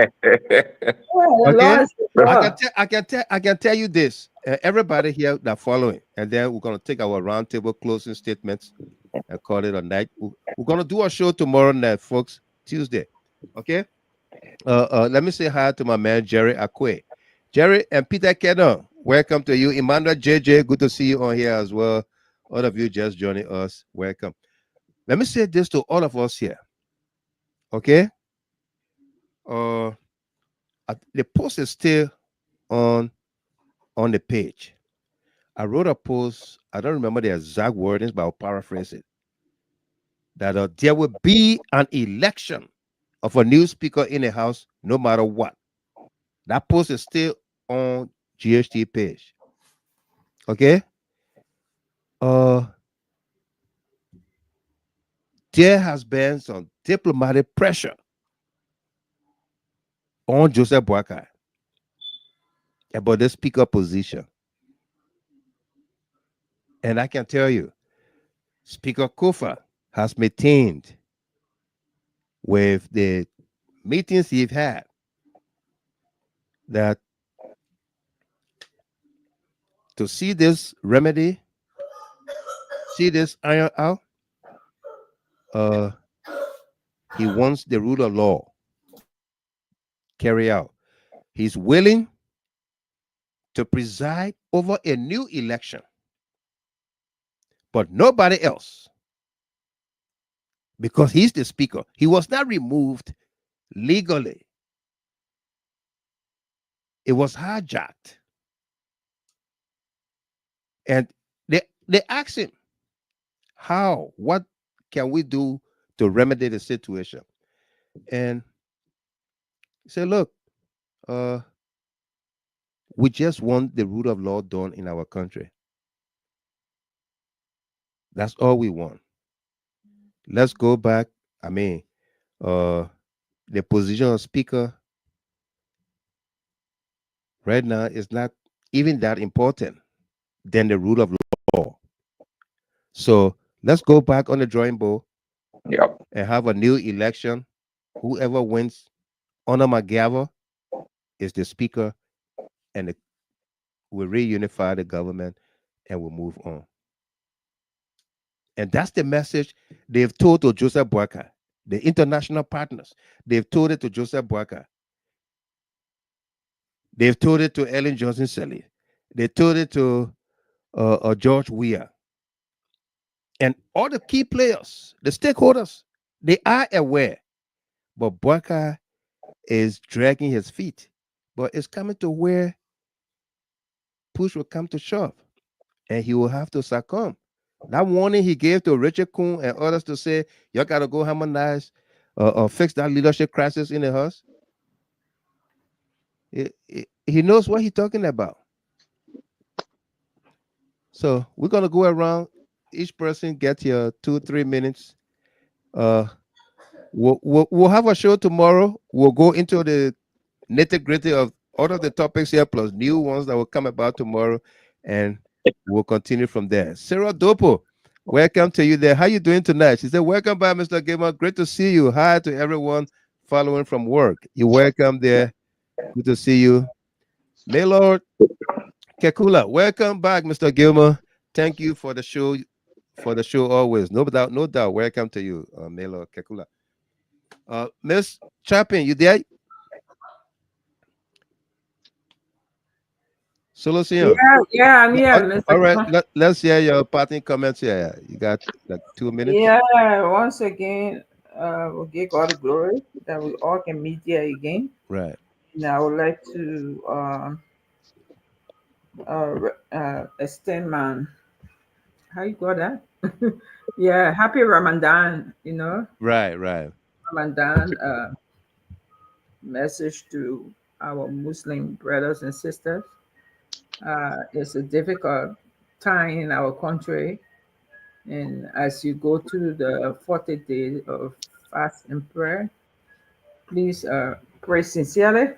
Okay? I can tell you this. Everybody here that following, and then we're going to take our roundtable closing statements and call it a night. We're going to do a show tomorrow night, folks, Tuesday. Okay? Let me say hi to my man, Jerry Akwe. Jerry and Peter Kenon, welcome to you. Emmanuel JJ, good to see you on here as well. All of you just joining us, welcome. Let me say this to all of us here. Okay? The post is still on the page. I wrote a post, I don't remember the exact wordings, but I'll paraphrase it. That there will be an election of a new speaker in the House no matter what. That post is still on GHT page. Okay? There has been some diplomatic pressure on Joseph Boakai about the speaker position. And I can tell you, Speaker Koffa has maintained with the meetings he's had that to see this remedy, see this iron out, he wants the rule of law carry out. He's willing to preside over a new election, but nobody else, because he's the speaker. He was not removed legally. It was hijacked. And they asked him, how, what can we do to remedy the situation? And he said, look, we just want the rule of law done in our country. That's all we want. Let's go back I mean, the position of speaker right now is not even that important than the rule of law. So let's go back on the drawing board and have a new election. Whoever wins under my gavel is the speaker, and we'll reunify the government and we'll move on. And that's the message they've told to Joseph Boakai, the international partners. They've told it to Joseph Boakai. They've told it to Ellen Johnson Sirleaf. They told it to George Weah. And all the key players, the stakeholders, they are aware. But Boakai is dragging his feet. But it's coming to where push will come to shove. And he will have to succumb. That warning he gave to Richard Koon and others to say, y'all got to go harmonize or fix that leadership crisis in the house. He knows what he's talking about. So we're going to go around. Each person get your 2-3 minutes. We'll have a show tomorrow. We'll go into the nitty-gritty of all of the topics here, plus new ones that will come about tomorrow, and we'll continue from there. Sarah Dopo, welcome to you there. How you doing tonight? She said, welcome back, Mr. Gamer. Great to see you. Hi to everyone following from work. You're welcome there. Good to see you. Maylord Kekula, welcome back, Mr. Gilmer. Thank you for the show. Always. No doubt. Welcome to you, Maylord Kekula. Miss Chapin, you there? Solution. Yeah, I'm here. All right, let's hear your parting comments here. You got like 2 minutes. Yeah, once again, we'll give God the glory that we all can meet here again. Right. Now, I would like to extend my, how you call that? Yeah, happy Ramadan, Right. Ramadan message to our Muslim brothers and sisters. It's a difficult time in our country, and as you go through the 40 days of fast and prayer, please pray sincerely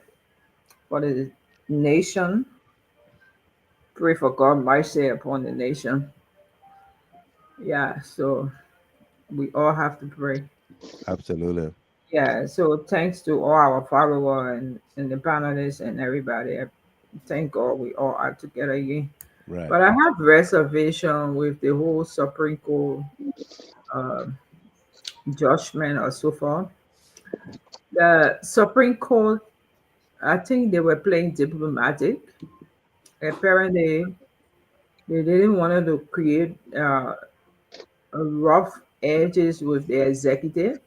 for the nation. Pray for God mercy upon the nation. Yeah, so we all have to pray. Absolutely. Yeah, so thanks to all our followers and the panelists and everybody. Thank God we all are together again. Right. But I have reservation with the whole Supreme Court judgment or so far. The Supreme Court, I think they were playing diplomatic. Apparently, they didn't want to create rough edges with the executive,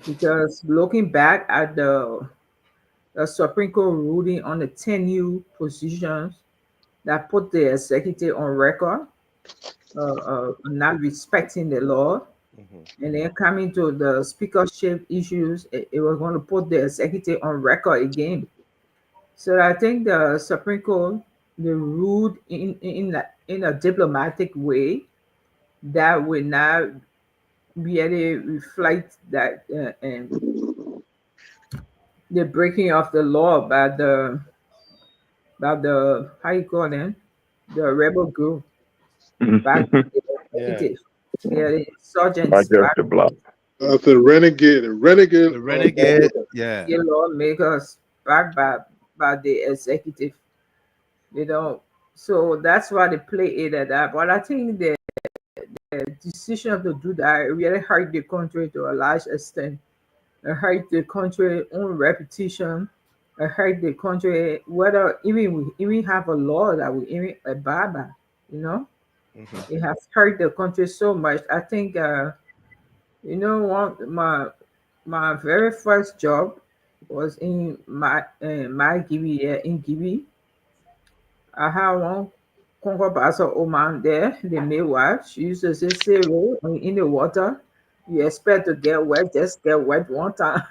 because looking back at the Supreme Court ruling on the 10 new positions that put the executive on record, not respecting the law, and then coming to the speakership issues, it was going to put the executive on record again. So I think the Supreme Court, they ruled in a diplomatic way that will not really reflect that the breaking of the law by the how you call them, the rebel group back to the executive. Yeah, the insurgents. The renegade. Yeah. The lawmakers backed by the executive. So that's why they play it at that. But I think the decision to do that really hurt the country to a large extent. It hurt the country's own reputation. It hurt the country, whether we even have a law that we even abide by, It has hurt the country so much. I think, my very first job was in my Gibi in Gibi. I had one Congo Basso old man there, the midwife. She used to say, "Zero in the water. You expect to get wet, just get wet one time."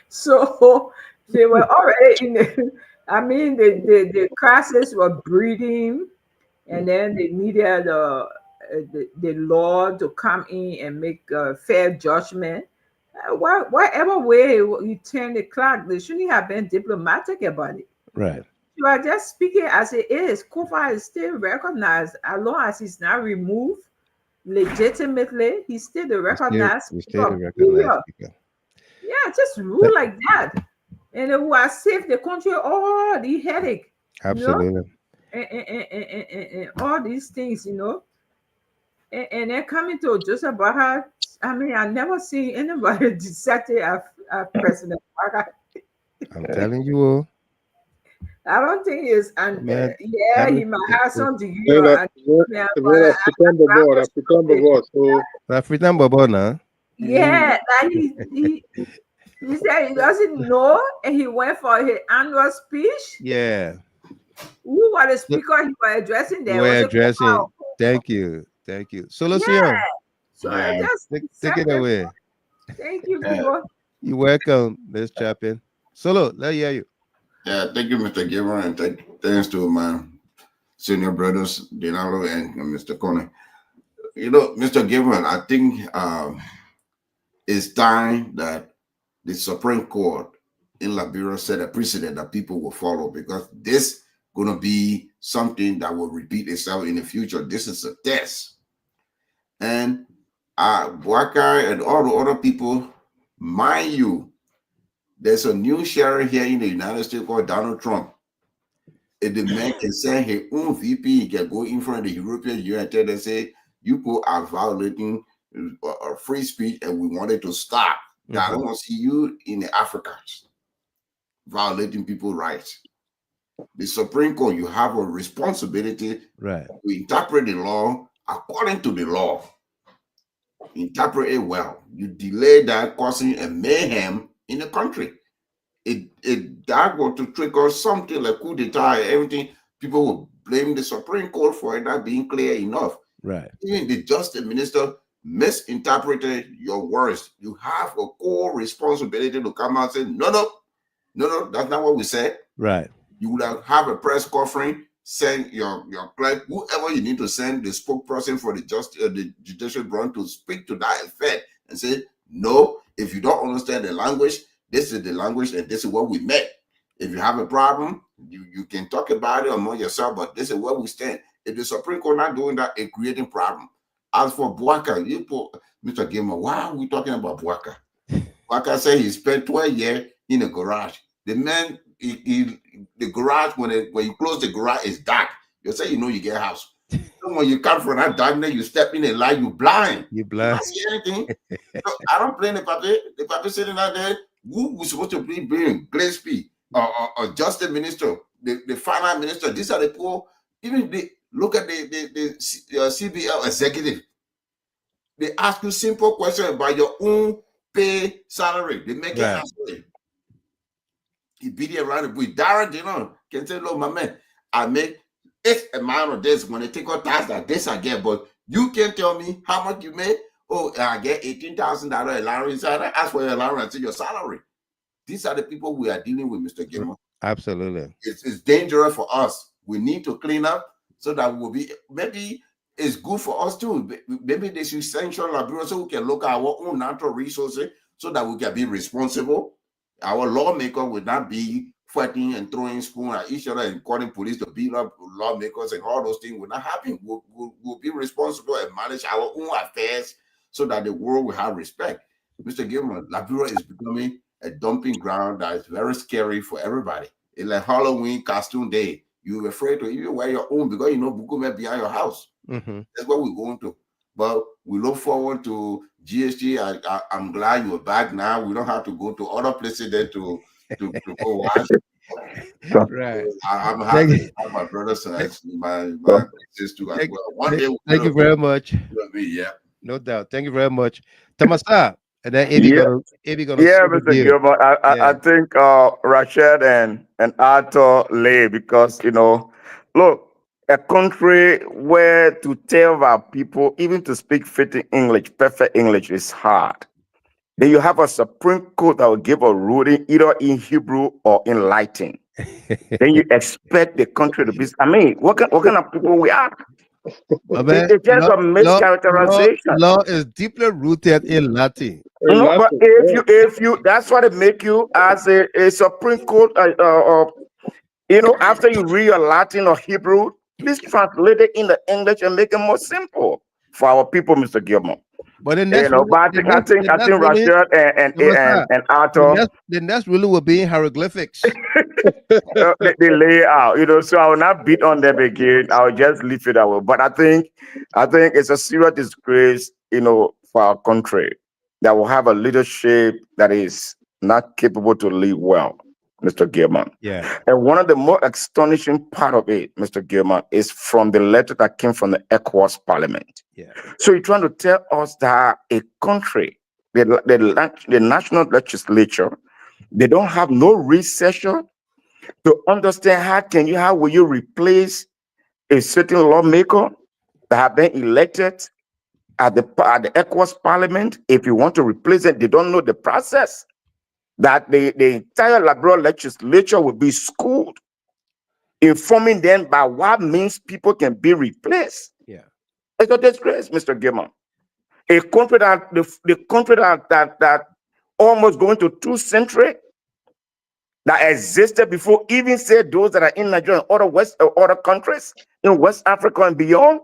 So they were already in the crisis were breeding and then they needed the law to come in and make a fair judgment. Whatever way you turn the clock, they shouldn't have been diplomatic about it. Right. You are just speaking as it is. Koffa is still recognized as long as he's not removed legitimately. He's still the recognized speaker. Yeah, just rule like that, and it will save the country all the headache. Absolutely. And all these things, and then coming to Joseph Baha. I mean, I never see anybody deserted as President Baha. I'm telling you all. I don't think it's he might have some degree. African Bobo now. Yeah, that he said he doesn't know, and he went for his annual speech. Yeah. Who was the speaker he was addressing there? We're addressing. Thank you. So let's see. So just take it away. Thank you, people. You're welcome, Ms. Chapin. Solo, let hear you. Yeah, thank you, Mr. Giver, and thanks to my senior brothers, Dinalo and Mr. Koon. Mr. Giver, I think it's time that the Supreme Court in Liberia set a precedent that people will follow, because this going to be something that will repeat itself in the future. This is a test. And Boakai and all the other people, mind you, there's a new sheriff here in the United States called Donald Trump. If the man can send his own VP, he can go in front of the European Union and tell them, say, you people are violating free speech and we want it to stop. I don't want to see you in the Africans violating people's rights. The Supreme Court, you have a responsibility to interpret the law according to the law. Interpret it well. You delay that, causing a mayhem in the country. That was to trigger something like coup d'etat, everything. People will blame the Supreme Court for it not being clear enough. Right. Even the Justice Minister misinterpreted your words. You have a core responsibility to come out and say, no, that's not what we said. Right. You would have a press conference, send your clerk, whoever you need to send, the spokesperson for the judicial branch to speak to that effect and say, no, if you don't understand the language, this is the language and this is what we meant. If you have a problem, you can talk about it among yourself, but this is where we stand. If the Supreme Court not doing that, it's creating problem. As for Boakai, Mr. Gamer, why are we talking about Boakai? Boakai said he spent 12 years in a garage. The man, the garage, when you close the garage, it's dark. You say you get a house. So when you come from that darkness, you step in a light, you blind. You blind. You see anything. So I don't blame the papi. The papi sitting out there, who was supposed to be bringing Gillespie or Justice Minister, the Finance Minister. These are the people. Even look at the CBL executive. They ask you simple questions about your own pay salary. They make it answer. He beat it around the bush. Darren, can say, look, my man, I make X amount of this. When they take out tax like this, I get, but you can't tell me how much you make. Oh, I get $18,000 allowance. I ask for your allowance to your salary. These are the people we are dealing with, Mr. Gilmore. Absolutely. It's dangerous for us. We need to clean up so that we'll be, maybe it's good for us too. Maybe they should sanction Liberia so we can look at our own natural resources so that we can be responsible. Our lawmaker would not be fighting and throwing spoons at each other and calling police to beat up lawmakers, and all those things will not happen. We'll be responsible and manage our own affairs so that the world will have respect. Mr. Gilman, Liberia is becoming a dumping ground that is very scary for everybody. It's like Halloween costume day. You're afraid to even wear your own because Buku may be at your house. That's what we're going to. But we look forward to GHT. I'm glad you're back now. We don't have to go to other places there to go watch. Right. I'm happy to have my brothers and my sisters as well. One day. Thank you very much. Yeah. No doubt. Thank you very much. Tamasa. And then Eddie gonna Mr. Gilbert. I think Rashid and Arthur lay, because look, a country where to tell our people even to speak fitting English, perfect English, is hard. Then you have a Supreme Court that will give a ruling either in Hebrew or in Latin. Then you expect the country to be. I mean, what kind of people we are? It's just a mischaracterization. Law is deeply rooted in Latin. No, but if you, that's what it make you as a Supreme Court. After you read your Latin or Hebrew, please translate it into English and make it more simple for our people, Mr. Gilmore. But the next, I think Rashad and Arthur, the next ruling will be in hieroglyphics. they lay out, so I will not beat on them again. I will just leave it that way. But I think it's a serious disgrace, for our country that will have a leadership that is not capable to lead well, Mr. Gilman. Yeah. And one of the more astonishing part of it, Mr. Gilman, is from the letter that came from the ECOWAS Parliament. Yeah. So you're trying to tell us that a country, the national legislature, they don't have no researcher to understand how will you replace a certain lawmaker that have been elected at the ECOWAS Parliament. If you want to replace it, they don't know the process. That the entire Liberal legislature will be schooled, informing them by what means people can be replaced. Yeah. It's a disgrace, Mr. Gilman. A country the country that almost going to 2 centuries that existed before, even say those that are in Nigeria and other countries in West Africa and beyond,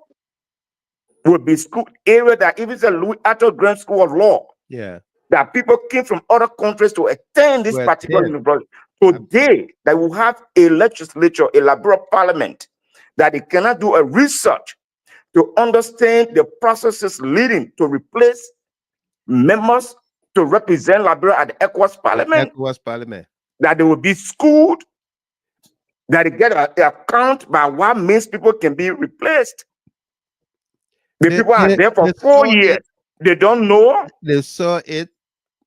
would be school area that even say Louis Arthur Grant School of Law. Yeah. That people came from other countries to attend this particular university. Today, that will have a legislature, a Liberal Parliament, that they cannot do a research to understand the processes leading to replace members to represent Liberia at the ECOWAS Parliament. ECOWAS Parliament. That they will be schooled, that they get an account by what means people can be replaced. The people are there for 4 years. They don't know. They saw it,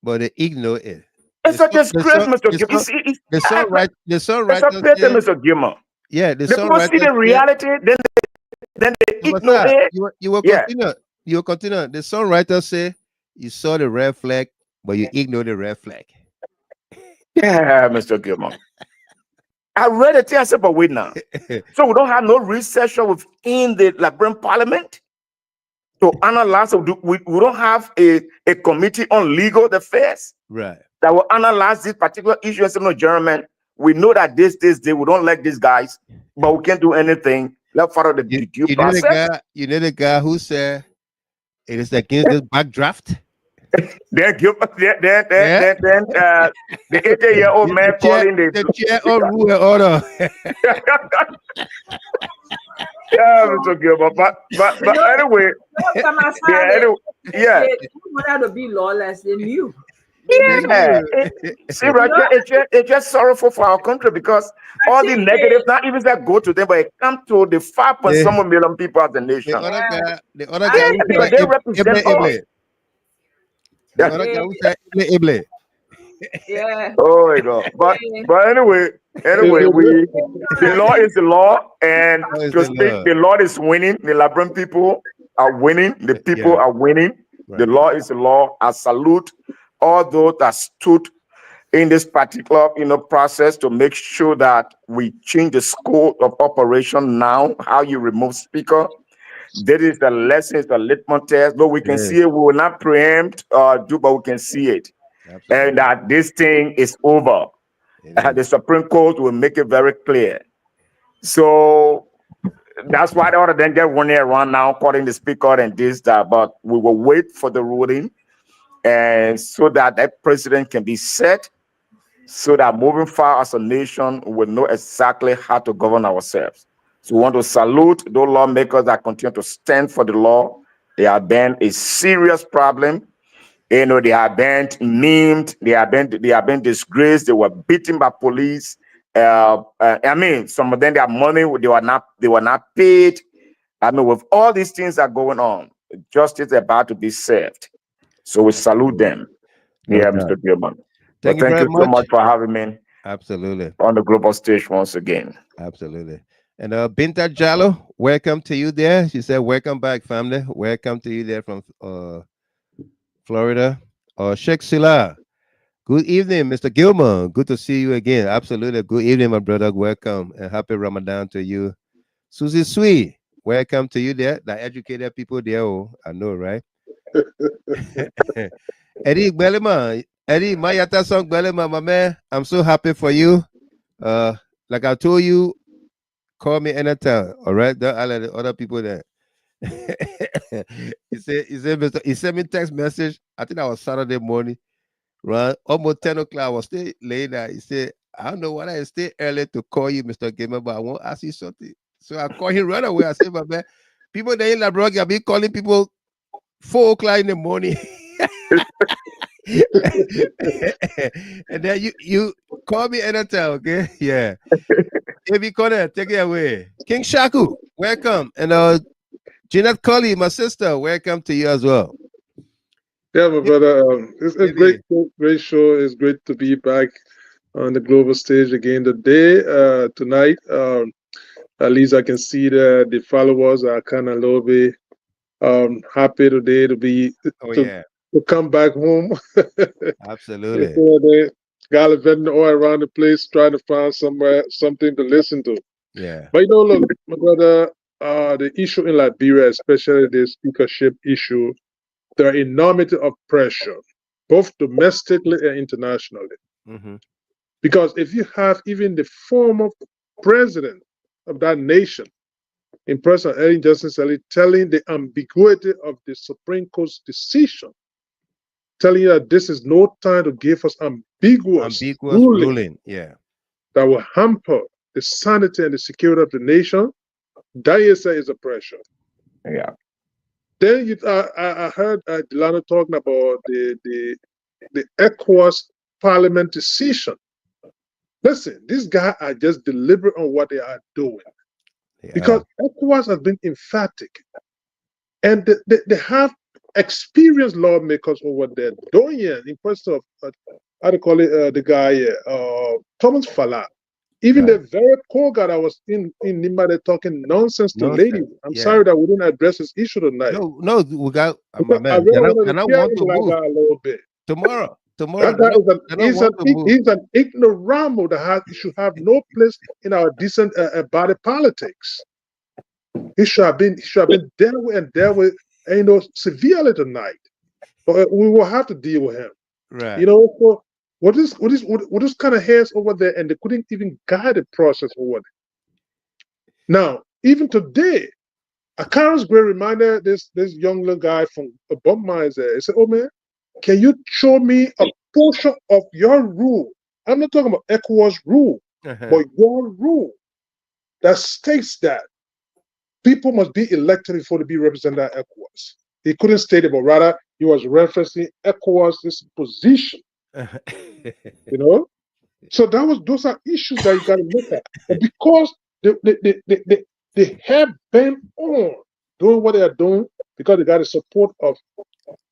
but they ignore it. It's a disgrace, Mr. Gilman. They saw right. It's a pity, Mr. Gilman. Yeah, the people see the reality, then they ignore it. You will continue. You will continue. The songwriter say you saw the red flag, but you ignore the red flag. Yeah, Mr. Gilman. I read it. I said, but wait now. So we don't have no researcher within the Liberian Parliament to analyze. We don't have a committee on legal affairs, right, that will analyze this particular issue and say, no, gentlemen, we know that this day we don't like these guys, but we can't do anything. Let's follow the due process. You know the guy who said it is against this backdraft. Then the 80-year-old man calling the chair of rule and order. Yeah, Mr. Gilbert, but anyway, yeah. They wanted to be lawless. They knew. Yeah, see, right? It's just sorrowful for our country because all the negatives, not even that go to them, but it comes to the 5.some million people of the nation. The other guy, because they represent us. The other guy who said Ible. Yeah. Oh my God! But anyway, the law is the law, and the law is winning. The Liberian people are winning. The people are winning. Right. The law is the law. I salute all those that stood in this particular process to make sure that we change the scope of operation now. How you remove speaker. That is the lesson, it's the litmus test. But we can see it. We will not preempt but we can see it. Absolutely. And that this thing is over. The Supreme Court will make it very clear. So that's why the other than get 1 year around now, calling the speaker and this, that. But we will wait for the ruling, and so that president can be set, so that moving forward as a nation, we will know exactly how to govern ourselves. So we want to salute those lawmakers that continue to stand for the law. They have been a serious problem. They have been memed. They have been disgraced. They were beaten by police. I mean, some of them, their money they were not paid. I mean, with all these things that are going on, justice is about to be served. So we salute them. Yeah, Mr. Gilman. Thank you so much for having me. Absolutely. On the global stage once again. Absolutely. And Binta Jallo, welcome to you there. She said, welcome back, family. Welcome to you there from Florida. Sheikh Sila. Good evening, Mr. Gilman. Good to see you again. Absolutely. Good evening, my brother. Welcome and happy Ramadan to you. Susie Sweet, welcome to you there. The educated people there. Oh, I know, right? Eddie Belema, Eddie Mayata song Belema, my man. I'm so happy for you. Like I told you, call me anytime. All right, don't allow the other people there. He sent me text message. I think that was Saturday morning, right? Almost 10 o'clock. I was still laying there. He said, I don't know why I stay early to call you, Mr. Gamer, but I won't ask you something. So I called him right away. I said, my man, people there in Labrogue have been calling people 4 o'clock in the morning. And then you call me anytime, okay? Yeah. If you Connor, take it away. King Shaku, welcome. And Jeanette Colley, my sister, welcome to you as well. Yeah, my brother. It's a great show. It's great to be back on the global stage again today. Tonight, at least I can see that the followers are kind of a little bit happy today to come back home. Absolutely. They gallivanting all around the place trying to find something to listen to. Yeah. But look, my brother, the issue in Liberia, especially the speakership issue, there are enormity of pressure, both domestically and internationally. Mm-hmm. Because if you have even the former president of that nation, in President Ellen Johnson Sirleaf, telling the ambiguity of the Supreme Court's decision, telling you that this is no time to give us ambiguous ruling, yeah, that will hamper the sanity and the security of the nation, that is a pressure. Yeah. Then I heard Delano talking about the ECOWAS Parliament decision. Listen, these guys are just deliberate on what they are doing. Yeah. Because ECOWAS has been emphatic. And they have experienced lawmakers over there doing it in person of, how do you call it, the guy, Thomas Fala. Even the very poor guy that was in Nimba talking nonsense to ladies. I'm sorry that we didn't address this issue tonight. No, we got my man. And I want to move a little bit. Tomorrow. That guy he's an ignoramus that should have no place in our decent body politics. He should have been dealt with severely tonight. But we will have to deal with him. Right. So what is kind of hairs over there, and they couldn't even guide the process over there. Now, even today, a Carol's great reminder, this young little guy from Boakai is there. He said, "Oh man, can you show me a portion of your rule? I'm not talking about ECOWAS rule, but your rule that states that people must be elected before to be represented at ECOWAS." He couldn't state it, but rather he was referencing ECOWAS's position. So those are issues that you got to look at. But because they have been on doing what they are doing, because they got the support of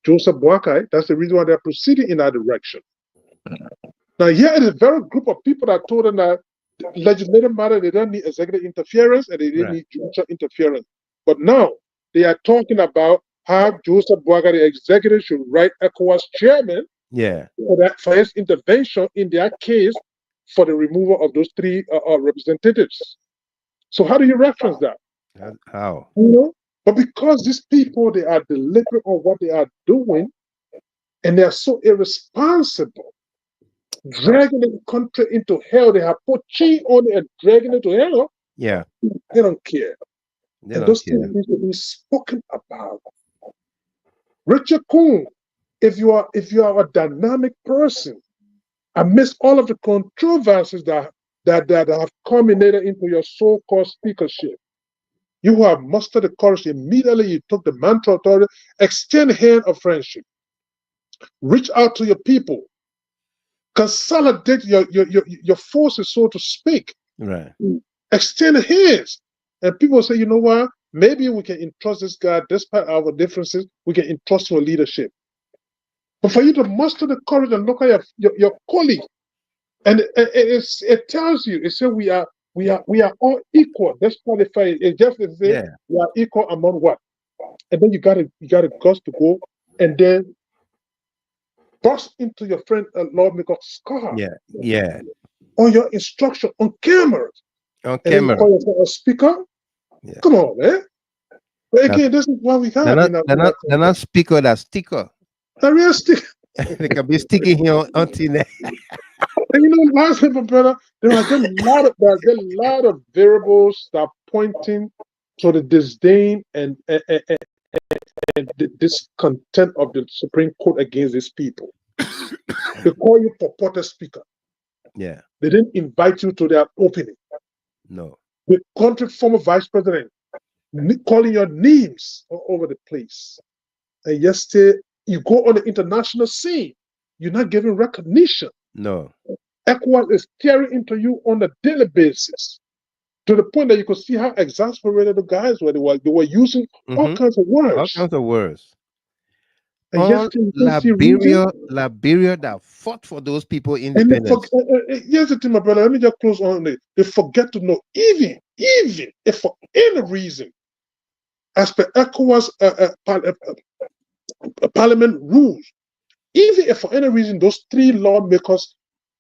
Joseph Boakai, that's the reason why they're proceeding in that direction. Now, here is a very group of people that told them that legislative matter, they don't need executive interference and they didn't need judicial interference. But now they are talking about how Joseph Boakai, the executive, should write ECOWAS chairman for his intervention in their case for the removal of those 3 representatives. So how do you reference that? How? But because these people, they are deliberate on what they are doing, and they are so irresponsible, dragging the country into hell. They have put Chi on it and dragging it to hell. Yeah. They don't care. Those things need to be spoken about. Richard Koon, if you are a dynamic person, amidst all of the controversies that have culminated into your so-called speakership, you have mustered the courage immediately. You took the mantra authority, extend hand of friendship, reach out to your people, consolidate your forces, so to speak. Right. Extend hands, and people say, you know what? Maybe we can entrust this guy, despite our differences, we can entrust him with leadership. But for you to muster the courage and look at your colleague, and it tells you, it says we are all equal. That's what the fight. It just says we are equal among what? And then you got to guts to go and then bust into your friend lawmaker's car. Yeah. On your instruction, on camera. On and then you call yourself a speaker? Yeah. Come on, man. But again, this is why we have. They're not speaker, that's sticker. They're real sticker. They can be sticking here until next. And you know, last time, brother, there are a lot of variables that are pointing to the disdain and the discontent of the Supreme Court against these people. They call you purported speaker. Yeah. They didn't invite you to their opening. No. The country former vice president calling your names all over the place. And yesterday, you go on the international scene, you're not given recognition. No. ECOWAS is tearing into you on a daily basis, to the point that you could see how exasperated the guys were. They were using all kinds of words. All kinds of words. And Liberia that fought for those people independence. Here's the thing, my brother. Let me just close on it. They forget to know, even if for any reason, as per ECOWAS parliament rules, even if for any reason those 3 lawmakers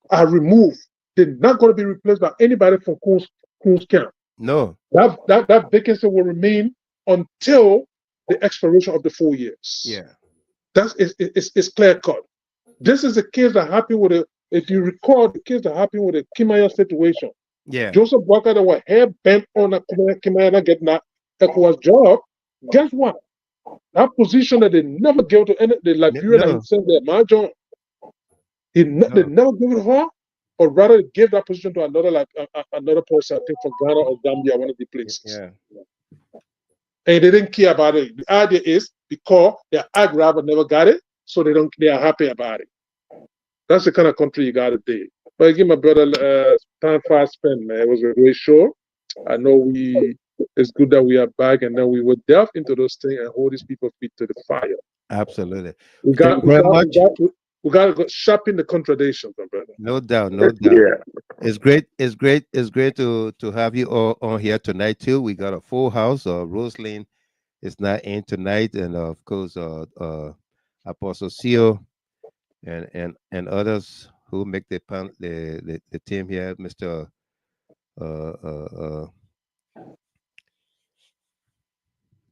are removed, they're not going to be replaced by anybody from Koon's camp. No. That vacancy will remain until the expiration of the 4 years. Yeah. It's clear cut. This is the case that happened with if you recall, the case that happened with the Kimaya situation. Yeah. Joseph Boakai that were hair bent on Kimaya not getting that ECOWAS job. Guess what? That position that they never gave to any the Liberian that he sent their margin. They never gave it to her, or rather gave that position to another person, I think from Ghana or Gambia, one of the places. Yeah. And they didn't care about it. The idea is because their ag rabbi never got it, so they are happy about it. That's the kind of country you got today. But again, my brother, time fast spent, man. It was a great show. I know it's good that we are back, and then we will delve into those things and hold these people's feet to the fire. Absolutely. We got to sharpen the contradictions, my brother. No doubt. Yeah. It's great to have you all on here tonight too. We got a full house. Rosaline is not in tonight, and of course, Apostle Seal and others who make the team here, Mr.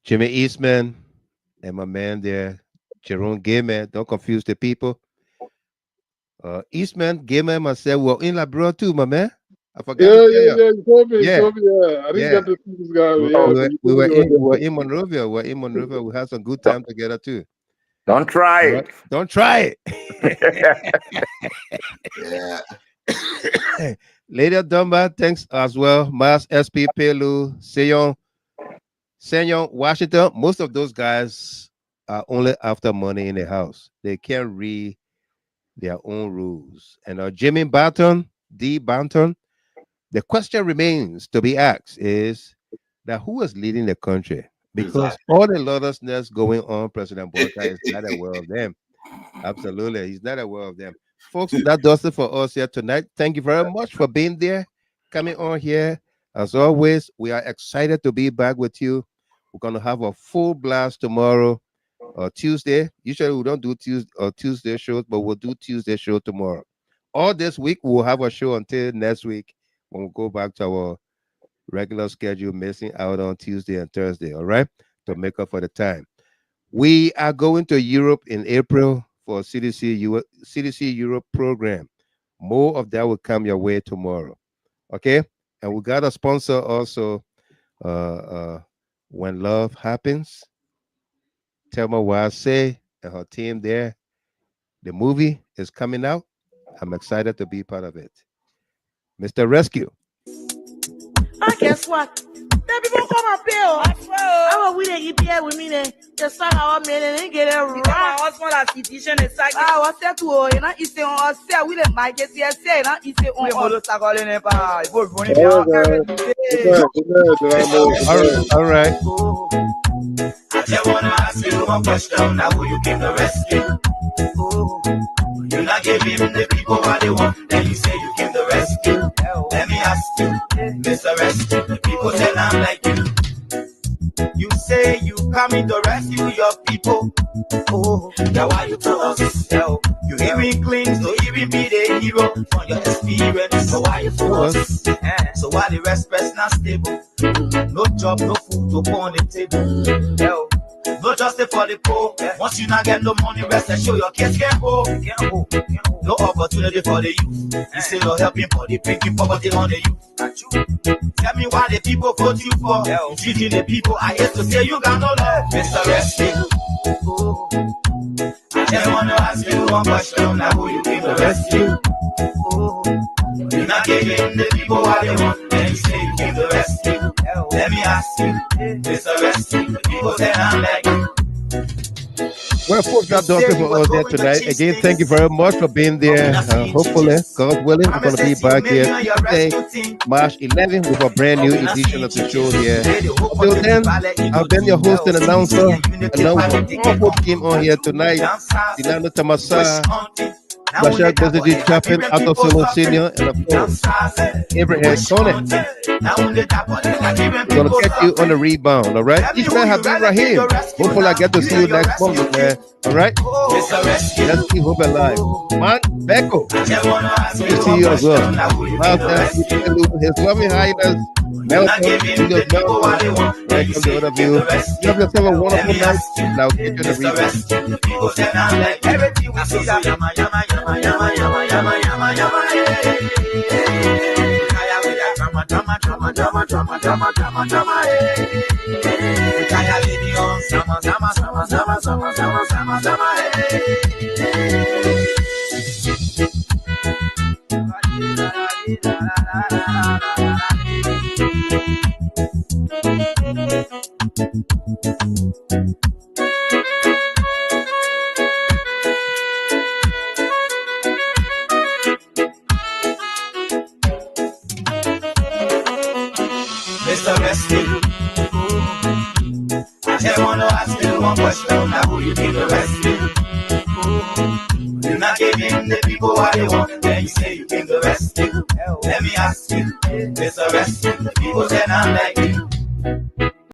Jimmy Eastman and my man there, Jerome Gayman. Don't confuse the people. Eastman, Gayman, myself, we're in Liberia too, my man. I forgot. You told me. I didn't get to see this guy. We were in Monrovia. We had some good time together too. Don't try it. Don't try it. Yeah. Lady Dunbar, thanks as well. Mas SP Pelu, Senyon, Washington. Most of those guys are only after money in the house. They can't read their own rules. And Jimmy Barton, D. Barton, the question remains to be asked is that who is leading the country? Because all the lawlessness going on, President Boakai is not aware of them. Absolutely, he's not aware of them. Folks, that does it for us here tonight. Thank you very much for being there, coming on here. As always, we are excited to be back with you. We're going to have a full blast tomorrow, Tuesday. Usually we don't do Tuesday shows, but we'll do Tuesday show tomorrow. All this week, we'll have a show until next week when we go back to our regular schedule, missing out on Tuesday and Thursday, all right, to make up for the time. We are going to Europe in April for CDC Europe program. More of that will come your way tomorrow, okay? And we got a sponsor also, When Love Happens. Thelma Wase and her team there. The movie is coming out. I'm excited to be part of it. Mr. Rescue. Guess what? The people come and pay. I will win a EPA with me. The son of our men and get a run. I was not a citizen. I was said to her, you know, it's on sale with a mic. It's a say, not it's on all right. I just want to ask you one question. Now, who you came to rescue? You not give him the people what they want. Then you say you came to rescue. Let me ask you, Mr. Rescue. The people say I'm like you. You say you coming to rescue your people. Oh, yeah, why you to us? Yo, you even claim to even be the hero from your experience. So why you to us? So why the rest person not stable? No job, no food to put on the table. Yo, no justice for the poor. Once you not get no money, rest and show your kids can't go. No opportunity for the youth. Instead of helping for the bringing poverty on the youth. Tell me why the people vote you for. Treating the people, I hate to say you got no love. Mr. Rescue. I just want to ask you one question. Now who you came to rescue? You're not giving the people what they want. Then you say you came to rescue. Let me ask you, Mr. Rescue. The people say I'm like you. Well, folks, that's done for us there tonight. Again, thank you very much for being there. Hopefully, God willing, we're going to be back here today, March 11th, with a brand new edition of the show here. Until then, I've been your host and announcer. And now our team on here tonight, Dinano Tamasa, Bashar Bezadi Chapin, Ato Solo Senior, and of course, Abraham Koon. We're going to catch you on the rebound, all right? Each man have been Rahim. Hopefully, I get to see you next month, man. All right? Let's keep hope alive. Man, Becco. Good to see you as well. His loving highness, Melton, Julius Melton, welcome to all of you. You have yourself a wonderful night, and I'll get you in the rebound. Mr. Rescue. I just want to ask you one question. Now who you need to rescue? You're not giving the people what they want. Then you say you came to rescue. Let me ask you, Mr. Rescue. The people say I'm like you.